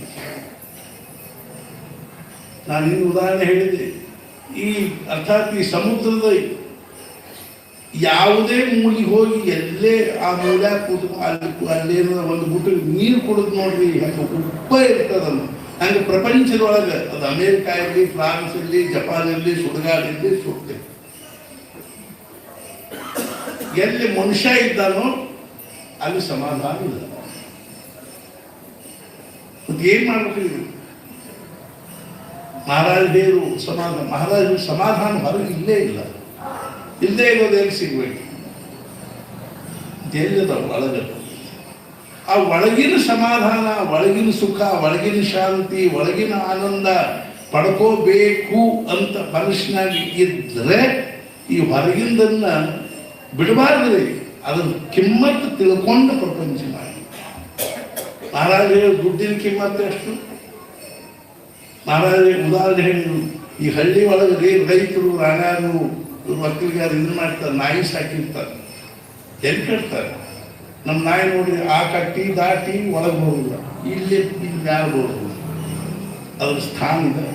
ನಾನು ಇನ್ನು ಉದಾಹರಣೆ ಹೇಳಿದೆ. ಈ ಅರ್ಥಾತ್ ಈ ಸಮುದ್ರದ ಯಾವುದೇ ಮೂಲಿಗೆ ಹೋಗಿ ಎಲ್ಲೇ ಆ ಮೂಲ ಕೂತು ಅಲ್ಲೇನೋ ಒಂದು ಗುಟ್ಟಿಗೆ ನೀರು ಕುಡಿದು ನೋಡ್ರಿ, ಹಂಗೆ ಉಪ್ಪ ಇರ್ತದಲ್ಲ. ಹಂಗೆ ಪ್ರಪಂಚದೊಳಗೆ ಅದು ಅಮೇರಿಕಾ ಇರಲಿ, ಫ್ರಾನ್ಸ್ ಇರಲಿ, ಜಪಾನ್ ಇರಲಿ, ಸುಡುಗಾಡಿರಲಿ ಸುಡ್ತೇವೆ. ಎಲ್ಲಿ ಮನುಷ್ಯ ಇದ್ದಾನೋ ಅಲ್ಲಿ ಸಮಾಧಾನ ಇಲ್ಲ. ಏನ್ ಮಾಡ್ಬೇಕು? ಮಹಾರಾಜ ದೇವರು ಸಮಾಧಾನ, ಮಹಾರಾಜರು ಸಮಾಧಾನ ಹೊರಗೆ ಇಲ್ಲೇ ಇಲ್ಲ. ಇಲ್ಲದೆ ಇರೋದು ಎಲ್ಲಿ ಸಿಗ್ಬೇಕು? ಎಲ್ಲಿದ ಒಳಗೆ. ಆ ಒಳಗಿನ ಸಮಾಧಾನ, ಒಳಗಿನ ಸುಖ, ಒಳಗಿನ ಶಾಂತಿ, ಒಳಗಿನ ಆನಂದ ಪಡ್ಕೋಬೇಕು ಅಂತ ಮನುಷ್ಯನಾಗಿ ಇದ್ರೆ ಈ ಹೊರಗಿಂದನ್ನ ಬಿಡಬಾರ್ದ್ರಿ. ಅದನ್ನ ಕಿಮ್ಮತ್ತು ತಿಳ್ಕೊಂಡು ಪ್ರಪಂಚ ಮಾಡಿ. ಮಹಾರಾಜ ಹೇಳಿ ದುಡ್ಡಿನ ಕಿಮ್ಮತ್ತು ಎಷ್ಟು? ಮಹಾರಾಜ ಉದಾಹರಣೆ ಹೇಳಿದ್ರು, ಈ ಹಳ್ಳಿ ಒಳಗೆ ರೈತರು ರಾಣ್ಯಾರು ಮಕ್ಕಳಿಗಾರು ಇದನ್ನ ಮಾಡ್ತಾರೆ, ನಾಯಿ ಸಾಕಿರ್ತಾರೆ, ಎಲ್ಲಿ ಕಟ್ತಾರೆ? ನಮ್ಮ ನಾಯಿ ನೋಡಿ ಆ ಕಟ್ಟಿ ದಾಟಿ ಒಳಗೆ ಹೋಗಿಲ್ಲ, ಇಲ್ಲಿ ಯಾರು ಹೋಗಿಲ್ಲ, ಅದ್ರ ಸ್ಥಾನ ಇದೆ,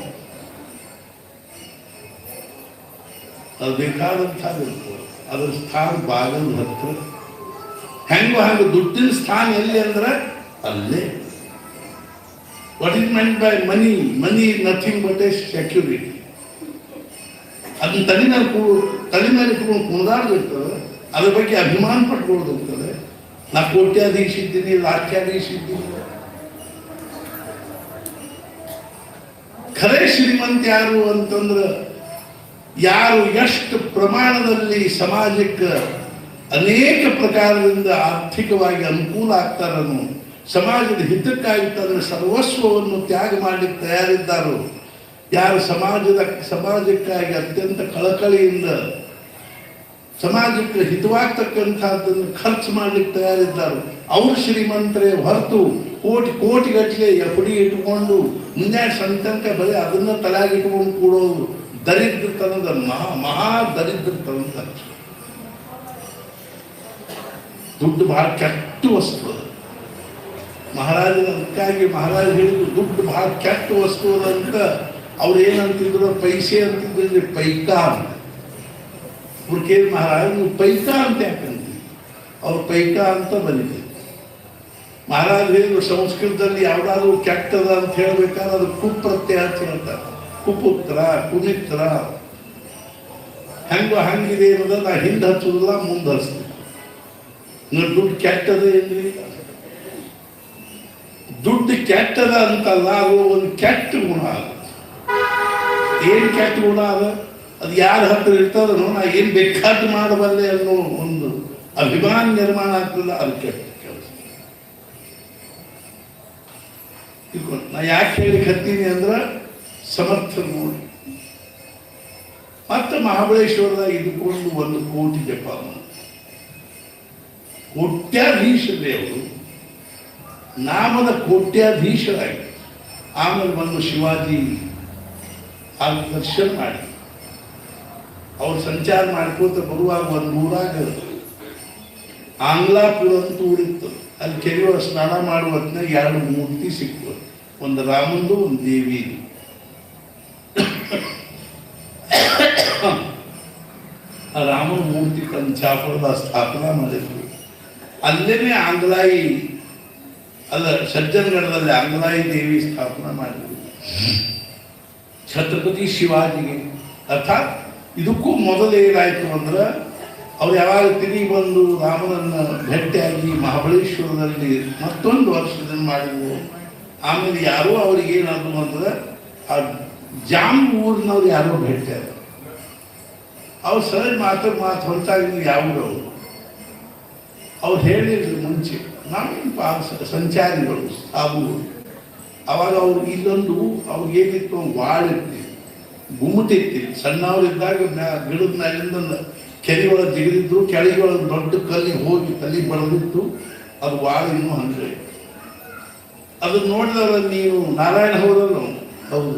ಅದು ಬೇಕಾದಂಥದ್ದು ಇರ್ತದೆ, ಅದ್ರ ಸ್ಥಾನ ಬಾಗಲ್ ಹತ್ರ. ಹೆಂಗೆ ದುಡ್ಡಿನ ಸ್ಥಾನ ಎಲ್ಲಿ ಅಂದ್ರೆ ಅಲ್ಲೇ. What is meant by money? Money is nothing but A security. ಅದನ್ನ ತಲೆ ಮೇಲೆ ಕುಣಿದಾಡ್ದಿರ್ತದೆ, ಅದ್ರ ಬಗ್ಗೆ ಅಭಿಮಾನ ಪಟ್ಕೊಳ್ದಿರ್ತದೆ. ನಾ ಕೋಟ್ಯಾಧೀಶ ಇದ್ದೀನಿ, ಲಾಖ್ಯಾಧೀಶ ಇದ್ದೀನಿ. ಖರೇ ಶ್ರೀಮಂತ ಯಾರು ಅಂತಂದ್ರೆ ಯಾರು ಎಷ್ಟು ಪ್ರಮಾಣದಲ್ಲಿ ಸಮಾಜಕ್ಕೆ ಅನೇಕ ಪ್ರಕಾರದಿಂದ ಆರ್ಥಿಕವಾಗಿ ಅನುಕೂಲ ಆಗ್ತಾರನು, ಸಮಾಜದ ಹಿತಕ್ಕಾಗಿ ತನ್ನ ಸರ್ವಸ್ವವನ್ನು ತ್ಯಾಗ ಮಾಡಲಿಕ್ಕೆ ತಯಾರಿದ್ದಾರೋ, ಯಾರು ಸಮಾಜಕ್ಕಾಗಿ ಅತ್ಯಂತ ಕಳಕಳಿಯಿಂದ ಸಮಾಜಕ್ಕೆ ಹಿತವಾಗ್ತಕ್ಕಂಥದ್ದನ್ನು ಖರ್ಚು ಮಾಡ್ಲಿಕ್ಕೆ ತಯಾರಿದ್ದಾರೋ ಅವರು ಶ್ರೀಮಂತರೇ ಹೊರತು ಕೋಟಿಗಟ್ಟಲೆ ಪುಡಿ ಇಟ್ಕೊಂಡು ಮುಂಜಾನೆ ಸಣ್ಣ ತನಕ ಬರೀ ಅದನ್ನ ತಲೆಯಾಗಿಟ್ಕೊಂಡು ಕೂಡೋದು ದರಿದ್ರತನದ ಮಹಾ ದರಿದ್ರತನದ. ದುಡ್ಡು ಬಹಳ ಕೆಟ್ಟ ವಸ್ತು ಅದು. ಅದಕ್ಕಾಗಿ ಮಹಾರಾಜ ಹೇಳಿದ್ರು ದುಡ್ಡು ಬಹಳ ಕೆಟ್ಟ ವಸ್ತು ಅದಂತ. ಅವ್ರು ಏನಂತಿದ್ರು, ಪೈಸೆ ಅಂತಿದ್ರು ಪೈಕಾ ಅಂತ. ಅವ್ರು ಕೇಳಿ ಮಹಾರಾಜ ನೀವು ಪೈಕಾ ಅಂತ ಯಾಕಂತೀವಿ? ಅವ್ರು ಪೈಕಾ ಅಂತ ಬಂದಿದೆ. ಮಹಾರಾಜ ಹೇಳಿದ್ರು ಸಂಸ್ಕೃತದಲ್ಲಿ ಯಾವ್ದಾದ್ರು ಕೆಟ್ಟದ ಅಂತ ಹೇಳ್ಬೇಕಾದ್ರೆ ಅದು ಕುಪ್ರತ್ಯಯ ಅಂತ ಹೇಳ್ತಾರೆ. ಕುಪುತ್ರ, ಕುಮಿತ್ರ, ಹಂಗಿದೆ ಅನ್ನೋದ ನಾ ಹಿಂದೆ ಹಚ್ಚೋದಿಲ್ಲ, ಮುಂದೆ ಹಚ್ತೀನಿ. ದುಡ್ಡು ಕೆಟ್ಟದ ಏನ್ರಿ? ದುಡ್ಡು ಕೆಟ್ಟದ ಅಂತಲ್ಲ, ಅದು ಒಂದು ಕೆಟ್ಟ ಗುಣ. ಅದು ಏನು ಕೆಟ್ಟ ಗುಣ ಅದು ಯಾರ ಹತ್ರ ಇರ್ತದನೋ ನಾ ಏನು ಬೇಕಾದ್ದು ಮಾಡಬಲ್ಲೆ ಅನ್ನೋ ಒಂದು ಅಭಿಮಾನ ನಿರ್ಮಾಣ ಆಗ್ತಲ್ಲ, ಅದು ಕೆಟ್ಟ ಕೆಲಸ. ನಾ ಯಾಕೆ ಹೇಳಿ ಹತ್ತೀನಿ ಅಂದ್ರೆ ಸಮರ್ಥ ನೋಡಿ. ಮತ್ತೆ ಮಹಾಬಳೇಶ್ವರದಾಗ ಇದ್ಕೊಂಡು 1 ಕೋಟಿ ಜಪ ಕೋಟ್ಯಾಧೀಶರೇ ಅವರು, ನಾಮದ ಕೋಟ್ಯಾಧೀಶರಾಗಿ. ಆಮೇಲೆ ಬಂದು ಶಿವಾಜಿ ದರ್ಶನ ಮಾಡಿ ಅವ್ರು ಸಂಚಾರ ಮಾಡ್ಕೋತ ಬರುವಾಗ ಒಂದು ಊರಾಗ ಆಂಗ್ಲಾಪುರ ಅಂತ ಊರಿತ್ತು. ಅಲ್ಲಿ ಕೆರೆಯೊಳಗೆ ಸ್ನಾನ ಮಾಡುವ ಹೊತ್ತಿನಾಗ 2 ಮೂರ್ತಿ ಸಿಕ್ತು, ಒಂದು ರಾಮಂದು ಒಂದು ದೇವಿ. ಆ ರಾಮನ ಮೂರ್ತಿ ತನ್ನ ಚಾಪುರದ ಸ್ಥಾಪನಾ ಮಾಡಿದ್ರು. ಅಲ್ಲೇನೆ ಆಂಗ್ಲಾಯಿ ಅಲ್ಲ, ಸಜ್ಜನಗಢದಲ್ಲಿ ಆಂಗ್ಲಾಯಿ ದೇವಿ ಸ್ಥಾಪನಾ ಮಾಡಿದ್ರು ಛತ್ರಪತಿ ಶಿವಾಜಿಗೆ. ಅರ್ಥಾತ್ ಇದಕ್ಕೂ ಮೊದಲು ಏನಾಯಿತು ಅಂದ್ರೆ ಅವ್ರು ಯಾವಾಗ ತಿರುಗಿ ಬಂದು ರಾಮನನ್ನ ಭೇಟಿಯಾಗಿ ಮಹಾಬಳೇಶ್ವರದಲ್ಲಿ ಮತ್ತೊಂದು ವರ್ಷದಲ್ಲಿ ಮಾಡಿದ್ರು. ಆಮೇಲೆ ಯಾರೋ ಅವ್ರಿಗೆ ಏನಾದ್ರು ಅಂದ್ರೆ ಆ ಜಾಮ್ ಊರಿನವ್ರು ಯಾರೋ ಭೇಟಿಯಾದ, ಅವ್ರು ಸರಿ ಮಾತು ಹೊರತಾಗಿದ್ದು ಯಾವುದು ಅವ್ರು ಹೇಳಿದ್ರು ಮುಂಚೆ ನಾವು ಸಂಚಾರಿಗಳು ಸಾಬುಗಳು. ಅವಾಗ ಅವ್ರು ಇಲ್ಲೊಂದು ಅವ್ರಿಗೇನಿತ್ತು, ವಾಳಿರ್ತಿ, ಗುಮ್ಮಟಿರ್ತಿ. ಸಣ್ಣವರಿದ್ದಾಗ ಗಿಡದ ಮೇಲಿಂದ ಕೆರೆ ಒಳಗೆ ಜಿಗಿದಿದ್ರು, ಕೆಳಗೆ ಒಳಗೆ ದೊಡ್ಡ ಕಲ್ಲಿಗೆ ಹೋಗಿ ತಲೆ ಬಡದಿತ್ತು. ಅದು ವಾಳು ಇನ್ನೂ ಹಂಗೆ. ಅದನ್ನ ನೋಡಿದವ ನೀವು ನಾರಾಯಣ ಹೋದಲ್ಲ, ಹೌದು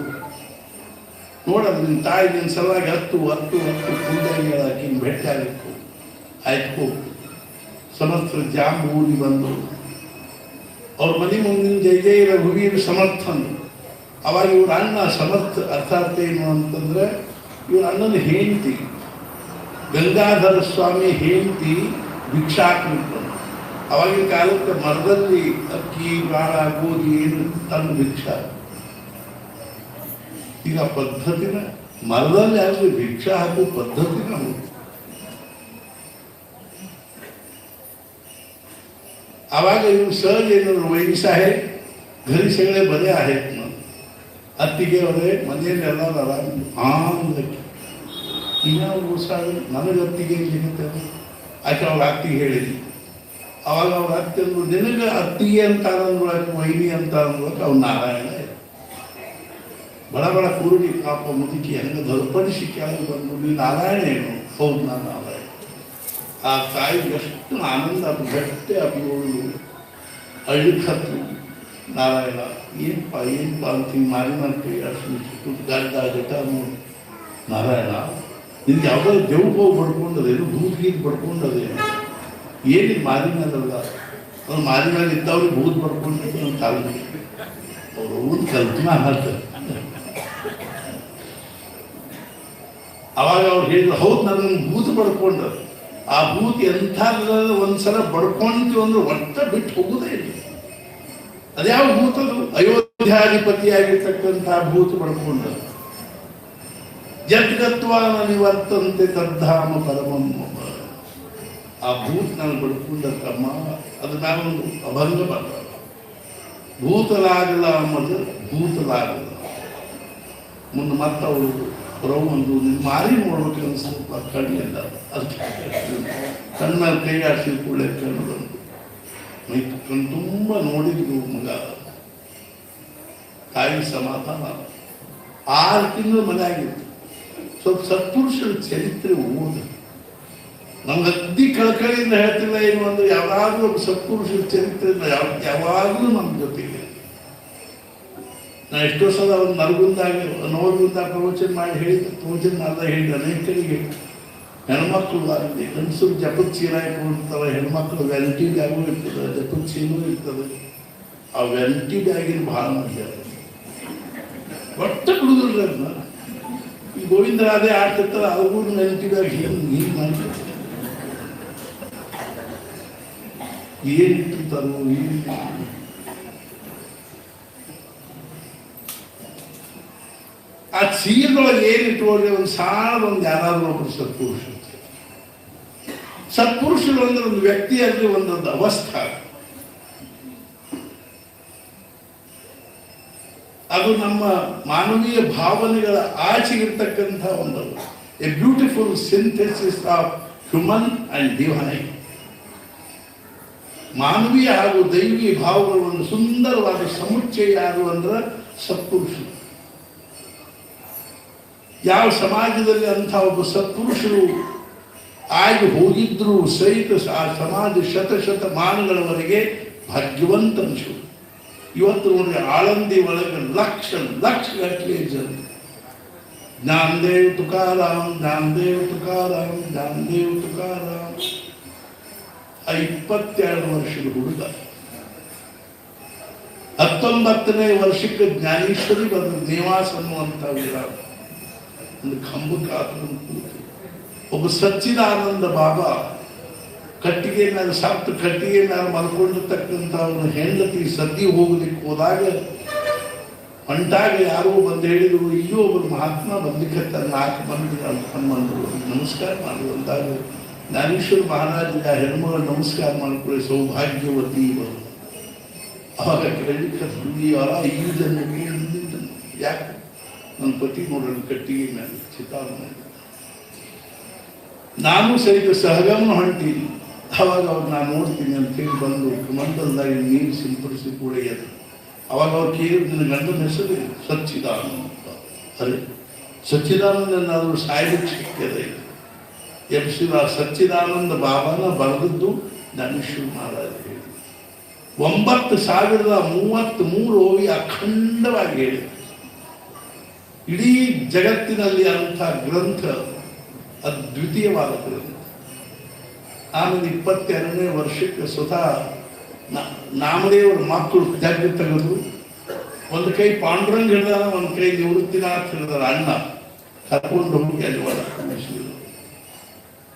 ನೋಡೋದು ನಿಮ್ಮ ತಾಯಿ ನಿನ್ನ ಸಲುವಾಗಿ ಹತ್ತು ಪೂಜೆಗೆ ಭೇಟಿ ಆಗಬೇಕು. ಆಯ್ತು, ಸಮರ್ಥ ಜಾಂಬ್ ಊರಿಗೆ ಬಂದು ಅವ್ರ ಮನೆ ಮುಂದಿನ ಜೈ ಜೈ ರಘುವೀರ್ ಸಮರ್ಥನ್. ಅವಾಗ ಇವ್ರ ಅಣ್ಣ ಸಮರ್ಥ. ಅರ್ಥಾರ್ಥ ಏನು ಅಂತಂದ್ರೆ ಇವ್ರ ಅಣ್ಣನ ಹೆಂಡತಿ ಗಂಗಾಧರ ಸ್ವಾಮಿ ಹೆಂಡತಿ ಭಿಕ್ಷಾಕ್ರಿದ್ರು. ಅವಾಗಿನ ಕಾಲಕ್ಕೆ ಮರದಲ್ಲಿ ಅಕ್ಕಿ ಬಾಳ ಗೋಧಿ ಏನು ತಂದು ಭಿಕ್ಷಾ. ಈಗ ಪದ್ಧತಿನ ಮರದಲ್ಲಿ ಆಗಲಿ ಭಿಕ್ಷಾ ಹಾಕೋ ಪದ್ಧತಿನ ಹೌದು. आवाज येऊन सहज येणार वहिनी साहेब घरी सगळे बरे आहेत ना ಅತ್ತಿಗೆ ಅವರೇ ಮನೆಯಲ್ಲಿ ಎಲ್ಲರೂ ಆರಾಮ ಇನ್ನು ನನಗೆ ಅತ್ತಿಗೆ ಸಿಗುತ್ತೇವೆ ಆಕೆ ಅವ್ರ ಅತ್ತಿಗೆ ಹೇಳಿದ್ವಿ. ಅವಾಗ ಅವ್ರ ಅತ್ತೆ ಅಂದ್ರು ನಿನಗೆ ಅತ್ತಿಗೆ ಅಂತ ಅಂದ್ರೊಳಗೆ ವೈನಿ ಅಂತ ಅಂದ್ರೊಳಗೆ ಅವ್ರು ನಾರಾಯಣ ಬಡ ಬಡ ಕೂರುಡಿ ಪಾಪ ಮುದುಕಿ ಹಂಗೆ ದರ್ಪಡಿಸಿ ಕೆಳಗೆ ಬಂದು ನೀ ನಾರಾಯಣ ಏನು? ಹೌದು ನಾನು ನಾರಾಯಣ. ಆ ತಾಯಿ ಎಷ್ಟು ಆನಂದ ಅದು ಗಟ್ಟೆ ಅದು ಅಳ್ಳಿಕ್ ಹತ್ತು ನಾರಾಯಣ ಏನಪ್ಪ ಅಂತ ಹಿಂಗೆ ಮಾರಿನ ಕೈ ಅಷ್ಟು ಗಡ್ಡ ಘಟ ನೋಡಿ ನಾರಾಯಣ ನಿನ್ಗೆ ಯಾವ್ದಾದ್ರು ದೇವ್ಗೆ ಹೋಗಿ ಬಡ್ಕೊಂಡದೇನು ಭೂತ್ ಗೀತ್ ಬಡ್ಕೊಂಡದೇನು ಏನಿದು ಮಾರಿನಲ್ಲ ಅವ್ರು ಮಾರಿನಾಗ ಇದ್ದವ್ರಿಗೆ ಭೂತ್ ಬಡ್ಕೊಂಡಿದ್ದು ಅಂತ ಅವ್ರು ಒಂದು ಕಲ್ಪನಾ ಹಾಕ್ತಾರೆ. ಅವಾಗ ಅವ್ರು ಹೇಳಿದ್ರು ಹೌದು ನನ್ನ ಭೂತ ಬಡ್ಕೊಂಡ ಆ ಭೂತ ಎಂಥದ್ದು ಒಂದ್ಸಲ ಬಡ್ಕೊಂತೀವಿ ಅಂದ್ರೆ ಒಟ್ಟ ಬಿಟ್ಟು ಹೋಗುದೇ ಇಲ್ಲ. ಅದ್ಯಾವ ಭೂತದು? ಅಯೋಧ್ಯಾಧಿಪತಿಯಾಗಿರ್ತಕ್ಕಂಥ ಭೂತ ಬಡ್ಕೊಂಡ ಜದ್ಗತ್ವಾನ ನಿವರ್ತಂತೆ ತದ್ಧಾಮ ಪರಮಮ್ಮ. ಆ ಭೂತ ನಾನು ಬಡ್ಕೊಂಡ ತಮ್ಮ ಅದು ನಾನೊಂದು ಅಭಂಗ ಮಾಡ ಭೂತಲಾಗಲ್ಲ ಅನ್ನೋದು ಭೂತಲಾಗಲ್ಲ. ಮುಂದೆ ಮತ್ತೆ ಅವರು ಬರೋವೊಂದು ಮಾರಿ ನೋಡ್ಬೇಕು ಅನ್ಸುತ್ತಪ್ಪ ಕಣ್ಣಿಲ್ಲ ಅದಕ್ಕೆ ಕಣ್ಣ ಕೈ ಆಡಿಸಿ ಕೂಡಲೇ ಕಣ್ಣು ಬಂದು ಮೈ ಕಣ್ಣು ತುಂಬ ನೋಡಿದ್ರು ಮಗ ತಾಯಿ ಸಮಾಧಾನ 6 ತಿಂಗಳು ಮನೆ ಆಗಿತ್ತು. ಸ್ವಲ್ಪ ಸತ್ಪುರುಷರ ಚರಿತ್ರೆ ಓದಿ ನಮ್ಗೆ ಅದ್ದಿ ಕಳಕಳಿಯಿಂದ ಹೇಳ್ತಿಲ್ಲ ಏನು ಅಂದ್ರೆ ಯಾವಾಗಲೂ ಒಬ್ಬ ಸತ್ಪುರುಷರ ಚರಿತ್ರೆ ಯಾವಾಗಲೂ ನಮ್ಮ ಜೊತೆಗೆ. ನಾ ಎಷ್ಟೋ ಸಲ ಒಂದು ನೋವಿಂದ ಪ್ರವಚನ ಮಾಡಿ ಪ್ರವಚನ ಮಾಡಿದ ಹೇಳಿ ಅನೇಕರಿಗೆ ಹೆಣ್ಮಕ್ಳು ಆಗಲಿ ಗಂಡಸರು ಜಪದ ಚೀಲ ಇಟ್ಕೊಂಡಿರ್ತಾರೆ, ಹೆಣ್ಮಕ್ಳು ವ್ಯಾನಿಟಿ ಬ್ಯಾಗು ಇರ್ತದೆ, ಜಪದ ಚೀಲೂ ಇರ್ತದೆ. ಆ ವ್ಯಾನಿಟಿ ಬ್ಯಾಗಿನ ಭಾಳ ಮಾಡ್ತಾರೆ ಒಟ್ಟ ಬಿಡುದಿಲ್ಲ. ಅದನ್ನ ಈ ಗೋವಿಂದರಾಧೆ ಆಡ್ತಿರ್ತಾರೆ ಅವ್ರಿಗೂ ವ್ಯಾನಿಟಿ ಬ್ಯಾಗ್ ಹಿಂಗೆ ಮಾಡ್ತಾರೆ. ಏನಿಟ್ಟಿರ್ತಾರೋ ಆ ಚೀಲದೊಳಗೆ ಏನಿಟ್ಟುಕೊಳ್ಳಿ ಒಂದು ಸಾಲದ ಒಂದು ಯಾರಾದ್ರೂ ಒಬ್ಬರು ಸತ್ಪುರುಷರು ಅಂದ್ರೆ ಒಂದು ವ್ಯಕ್ತಿಯಲ್ಲಿ ಒಂದೊಂದು ಅವಸ್ಥೆ. ಅದು ನಮ್ಮ ಮಾನವೀಯ ಭಾವನೆಗಳ ಆಚೆಗಿರ್ತಕ್ಕಂಥ ಒಂದು A beautiful synthesis of human and divine. ಮಾನವೀಯ ಹಾಗೂ ದೈವೀಯ ಭಾವಗಳ ಒಂದು ಸುಂದರವಾದ ಸಮುಚ್ಚಯ ಯಾರು ಅಂದ್ರೆ ಸತ್ಪುರುಷರು. ಯಾವ ಸಮಾಜದಲ್ಲಿ ಅಂಥ ಒಬ್ಬ ಸತ್ಪುರುಷರು ಆಗಿ ಹೋಗಿದ್ರು ಸಹಿತ ಆ ಸಮಾಜ ಶತಮಾನಗಳವರೆಗೆ ಭಾಗ್ಯವಂತನಿಸು. ಇವತ್ತು ನೋಡಿ ಆಳಂದಿ ಒಳಗೆ ಲಕ್ಷ ಗಟ್ಟಲೆ ಜನ ಜ್ಞಾನದೇವ್ ತುಕಾರಾಮ್ ಜ್ಞಾನದೇವ್ ತುಕಾರಾಮ್ ಜ್ಞಾನದೇವ್ ತುಕಾರಾಮ್. ಆ 22 ವರ್ಷದ ಹುಡುಗ 19ನೇ ವರ್ಷಕ್ಕೆ ಜ್ಞಾನೇಶ್ವರಿ ಬಂದ ನಿವಾಸ ಅನ್ನುವಂಥ ವಿರಾಮ ಒಂದು ಕಂಬಕ್ಕೆ ಹಾಕೊಂಡು ಒಬ್ಬ ಸಚ್ಚಿದಾನಂದ ಬಾಬಾ ಕಟ್ಟಿಗೆ ಮೇಲೆ ಸಾಪ್ತು ಕಟ್ಟಿಗೆ ಮೇಲೆ ಮಲ್ಕೊಂಡಿರ್ತಕ್ಕಂಥ ಅವನ ಹೆಂಡತಿ ಸದ್ದಿ ಹೋಗ್ಲಿಕ್ಕೆ ಹೋದಾಗ ಹೊಂಟಾಗ ಯಾರೋ ಬಂದು ಹೇಳಿದ್ರು ಇಲ್ಲೂ ಒಬ್ಬರು ಮಹಾತ್ಮ ಬಂದಿಕ್ಕೆ 4 ಮಂದಿ ಬಂದರು ನಮಸ್ಕಾರ ಮಾಡುವಂತಾಗ ಜ್ಞಾನೇಶ್ವರ ಮಹಾರಾಜರಿಗೆ ಆ ಹೆಣ್ಮಗಳು ನಮಸ್ಕಾರ ಮಾಡ್ಕೊಳ್ಳಿ ಸೌಭಾಗ್ಯವತಿ ಬರು. ಅವಾಗ ಕೇಳಲಿಕ್ಕೆ ಅವರ ಈ ಜನ್ಮಕ್ಕೆ ಯಾಕೆ ನನ್ನ ಪತಿ ನೋಡೋಣ ಕಟ್ಟಿಗೆ ಮೇಲೆ ಚಿತಾರ ಮೇಲೆ ನಾನು ಸಹಿತ ಸಹಗಮನ ಹೊಂಟೀನಿ. ಅವಾಗ ಅವ್ರು ನಾನು ನೋಡ್ತೀನಿ ಅಂತ ಹೇಳಿ ಬಂದು ಮಂಡಲದಾಗ ನೀರು ಸಿಂಪಡಿಸಿ ಕೂಡ ಎದ್ದು ಅವಾಗ ಅವ್ರು ಕೇಳಿದ ಗಂಡನ ಹೆಸರು ಸಚ್ಚಿದಾನಂದ. ಅರೆ ಸಚ್ಚಿದಾನಂದನಾದರೂ ಸಾಯಲಿಕ್ಕೆ ಶಕ್ಯತೆ ಎಬ್ಸಿದ ಸಚ್ಚಿದಾನಂದ ಬಾಬಾನ ಬರೆದದ್ದು ಜ್ಞಾನೇಶ್ವರ ಮಹಾರಾಜ ಹೇಳಿ 9033 ಓವಿ ಅಖಂಡವಾಗಿ ಹೇಳಿ ಇಡೀ ಜಗತ್ತಿನಲ್ಲಿ ಅಂಥ ಗ್ರಂಥ ಅದ್ವಿತೀಯವಾದ ಗ್ರಂಥ. ಆಮೇಲೆ 22ನೇ ವರ್ಷಕ್ಕೆ ಸ್ವತಃ ನಾಮದೇವರ ಮಕ್ಕಳು ಜಗ್ಗ ತೆಗೆದು ಒಂದು ಕೈ ಪಾಂಡುರಂಗ ಹಿಡಿದಾರ, ಒಂದು ಕೈ ನಿವೃತ್ತಿನಾಥ್ ಹಿಡಿದಾರ. ಅಣ್ಣ ಕರ್ಕೊಂಡು ಹೋಗಿ ಅಲ್ಲಿ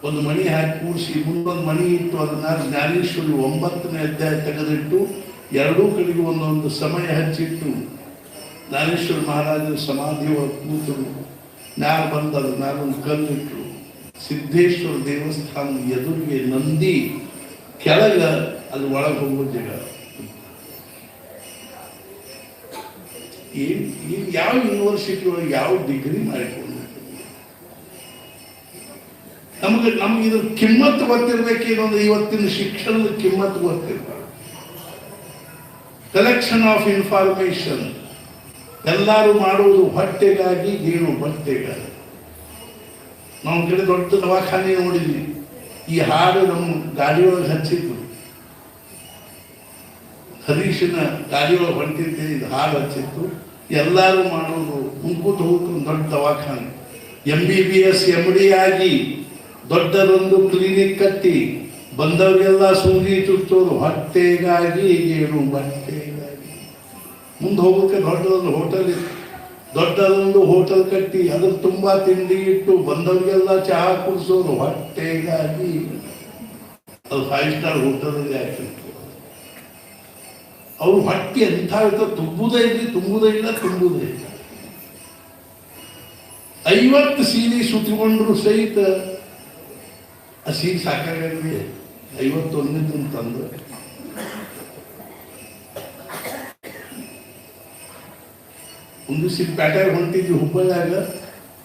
ಒಂದು ಮಣಿ ಹಾಕಿ ಕೂಡಿಸಿ ಮುಂದೊಂದು ಮಣಿ ಇಟ್ಟು ಅದನ್ನ ಜ್ಞಾನೇಶ್ವರಿ 9ನೇ ಅಧ್ಯಾಯ ತೆಗೆದಿಟ್ಟು ಎರಡೂ ಕಡೆಗೆ ಒಂದೊಂದು ಸಮಯ ಹಚ್ಚಿಟ್ಟು ಜ್ಞಾನೇಶ್ವರ ಮಹಾರಾಜರ ಸಮಾಧಿಯ ಕೂತರು. ಮ್ಯಾಲ ಬಂದದು ಮ್ಯಾಲೊಂದು ಕಲ್ಲಿಟ್ಟರು. ಸಿದ್ದೇಶ್ವರ ದೇವಸ್ಥಾನ ಎದುರಿಗೆ ನಂದಿ ಕೆಳಗ ಅಲ್ಲಿ ಒಳಗೆ ಹೋಗೋ ಜಾಗ. ಯಾವ ಯೂನಿವರ್ಸಿಟಿ ಒಳಗೆ ಯಾವ ಡಿಗ್ರಿ ಮಾಡಿಕೊಂಡು ನಮಗೆ ಇದ್ರ ಕಿಮ್ಮತ್ತು ಗೊತ್ತಿರ್ಬೇಕೇನೊಂದು ಇವತ್ತಿನ ಶಿಕ್ಷಣದ ಕಿಮ್ಮತ್ತು ಗೊತ್ತಿರ್ಬಾರ್ದು. ಕಲೆಕ್ಷನ್ ಆಫ್ ಇನ್ಫಾರ್ಮೇಶನ್ ಎಲ್ಲರೂ ಮಾಡುವುದು ಹೊಟ್ಟೆಗಾಗಿ, ಏನು ಬಟ್ಟೆಗಾಗಿ. ನಾವು ಕಡೆ ದೊಡ್ಡ ದವಾಖಾನೆ ನೋಡಿದ್ವಿ. ಈ ಹಾಡು ನಮ್ಮ ಗಾಡಿಯೊಳಗೆ ಹಚ್ಚಿದ್ರು. ಹರೀಶನ ಗಾಡಿಯೊಳಗೆ ಹೊಂಟಿದ್ದೆ, ಇದು ಹಾಲು ಹಚ್ಚಿತ್ತು. ಎಲ್ಲರೂ ಮಾಡೋದು ಮುಂಕೂತು ಹೋಗ್ತು ಒಂದು ದೊಡ್ಡ ದವಾಖಾನೆ, MBBS MD ಆಗಿ ದೊಡ್ಡದೊಂದು ಕ್ಲಿನಿಕ್ ಕಟ್ಟಿ ಬಂದವರಿಗೆಲ್ಲ ಸೂಜಿ ಚುಚ್ಚೋದು ಹೊಟ್ಟೆಗಾಗಿ, ಏನು ಬಟ್ಟೆಗಾಗಿ. ಮುಂದೆ ಹೋಗೋಕ್ಕೆ ದೊಡ್ಡದೊಂದು ಹೋಟೆಲ್ ಇತ್ತು, ದೊಡ್ಡದೊಂದು ಹೋಟೆಲ್ ಕಟ್ಟಿ ಅದ್ರ ತುಂಬ ತಿಂಡಿ ಇಟ್ಟು ಬಂದವರಿಗೆಲ್ಲ ಚಹಾ ಕುಡಿಸೋದು ಹೊಟ್ಟೆಗಾಗಿ. ಅದು 5 ಸ್ಟಾರ್ ಹೋಟೆಲ್ಗೆ ಹಾಕಿತ್ತು. ಅವ್ರು ಹೊಟ್ಟೆ ಎಂಥ ಇರ್ತದೆ, ತುಂಬುವುದೇ ಇಲ್ಲ. 50 ಸೀರೆ ಸುತ್ತಿಕೊಂಡ್ರು ಸಹಿತ ಆ ಸೀರೆ ಸಾಕಾಗಲಿ 51 ತಂದ್ರೆ. ಒಂದು ದಿವಸ ಪ್ಯಾಟ್ಯಾಗ ಹೊಂಟಿದ್ವಿ ಹುಬ್ಬಳ್ಳಿಯಾಗ,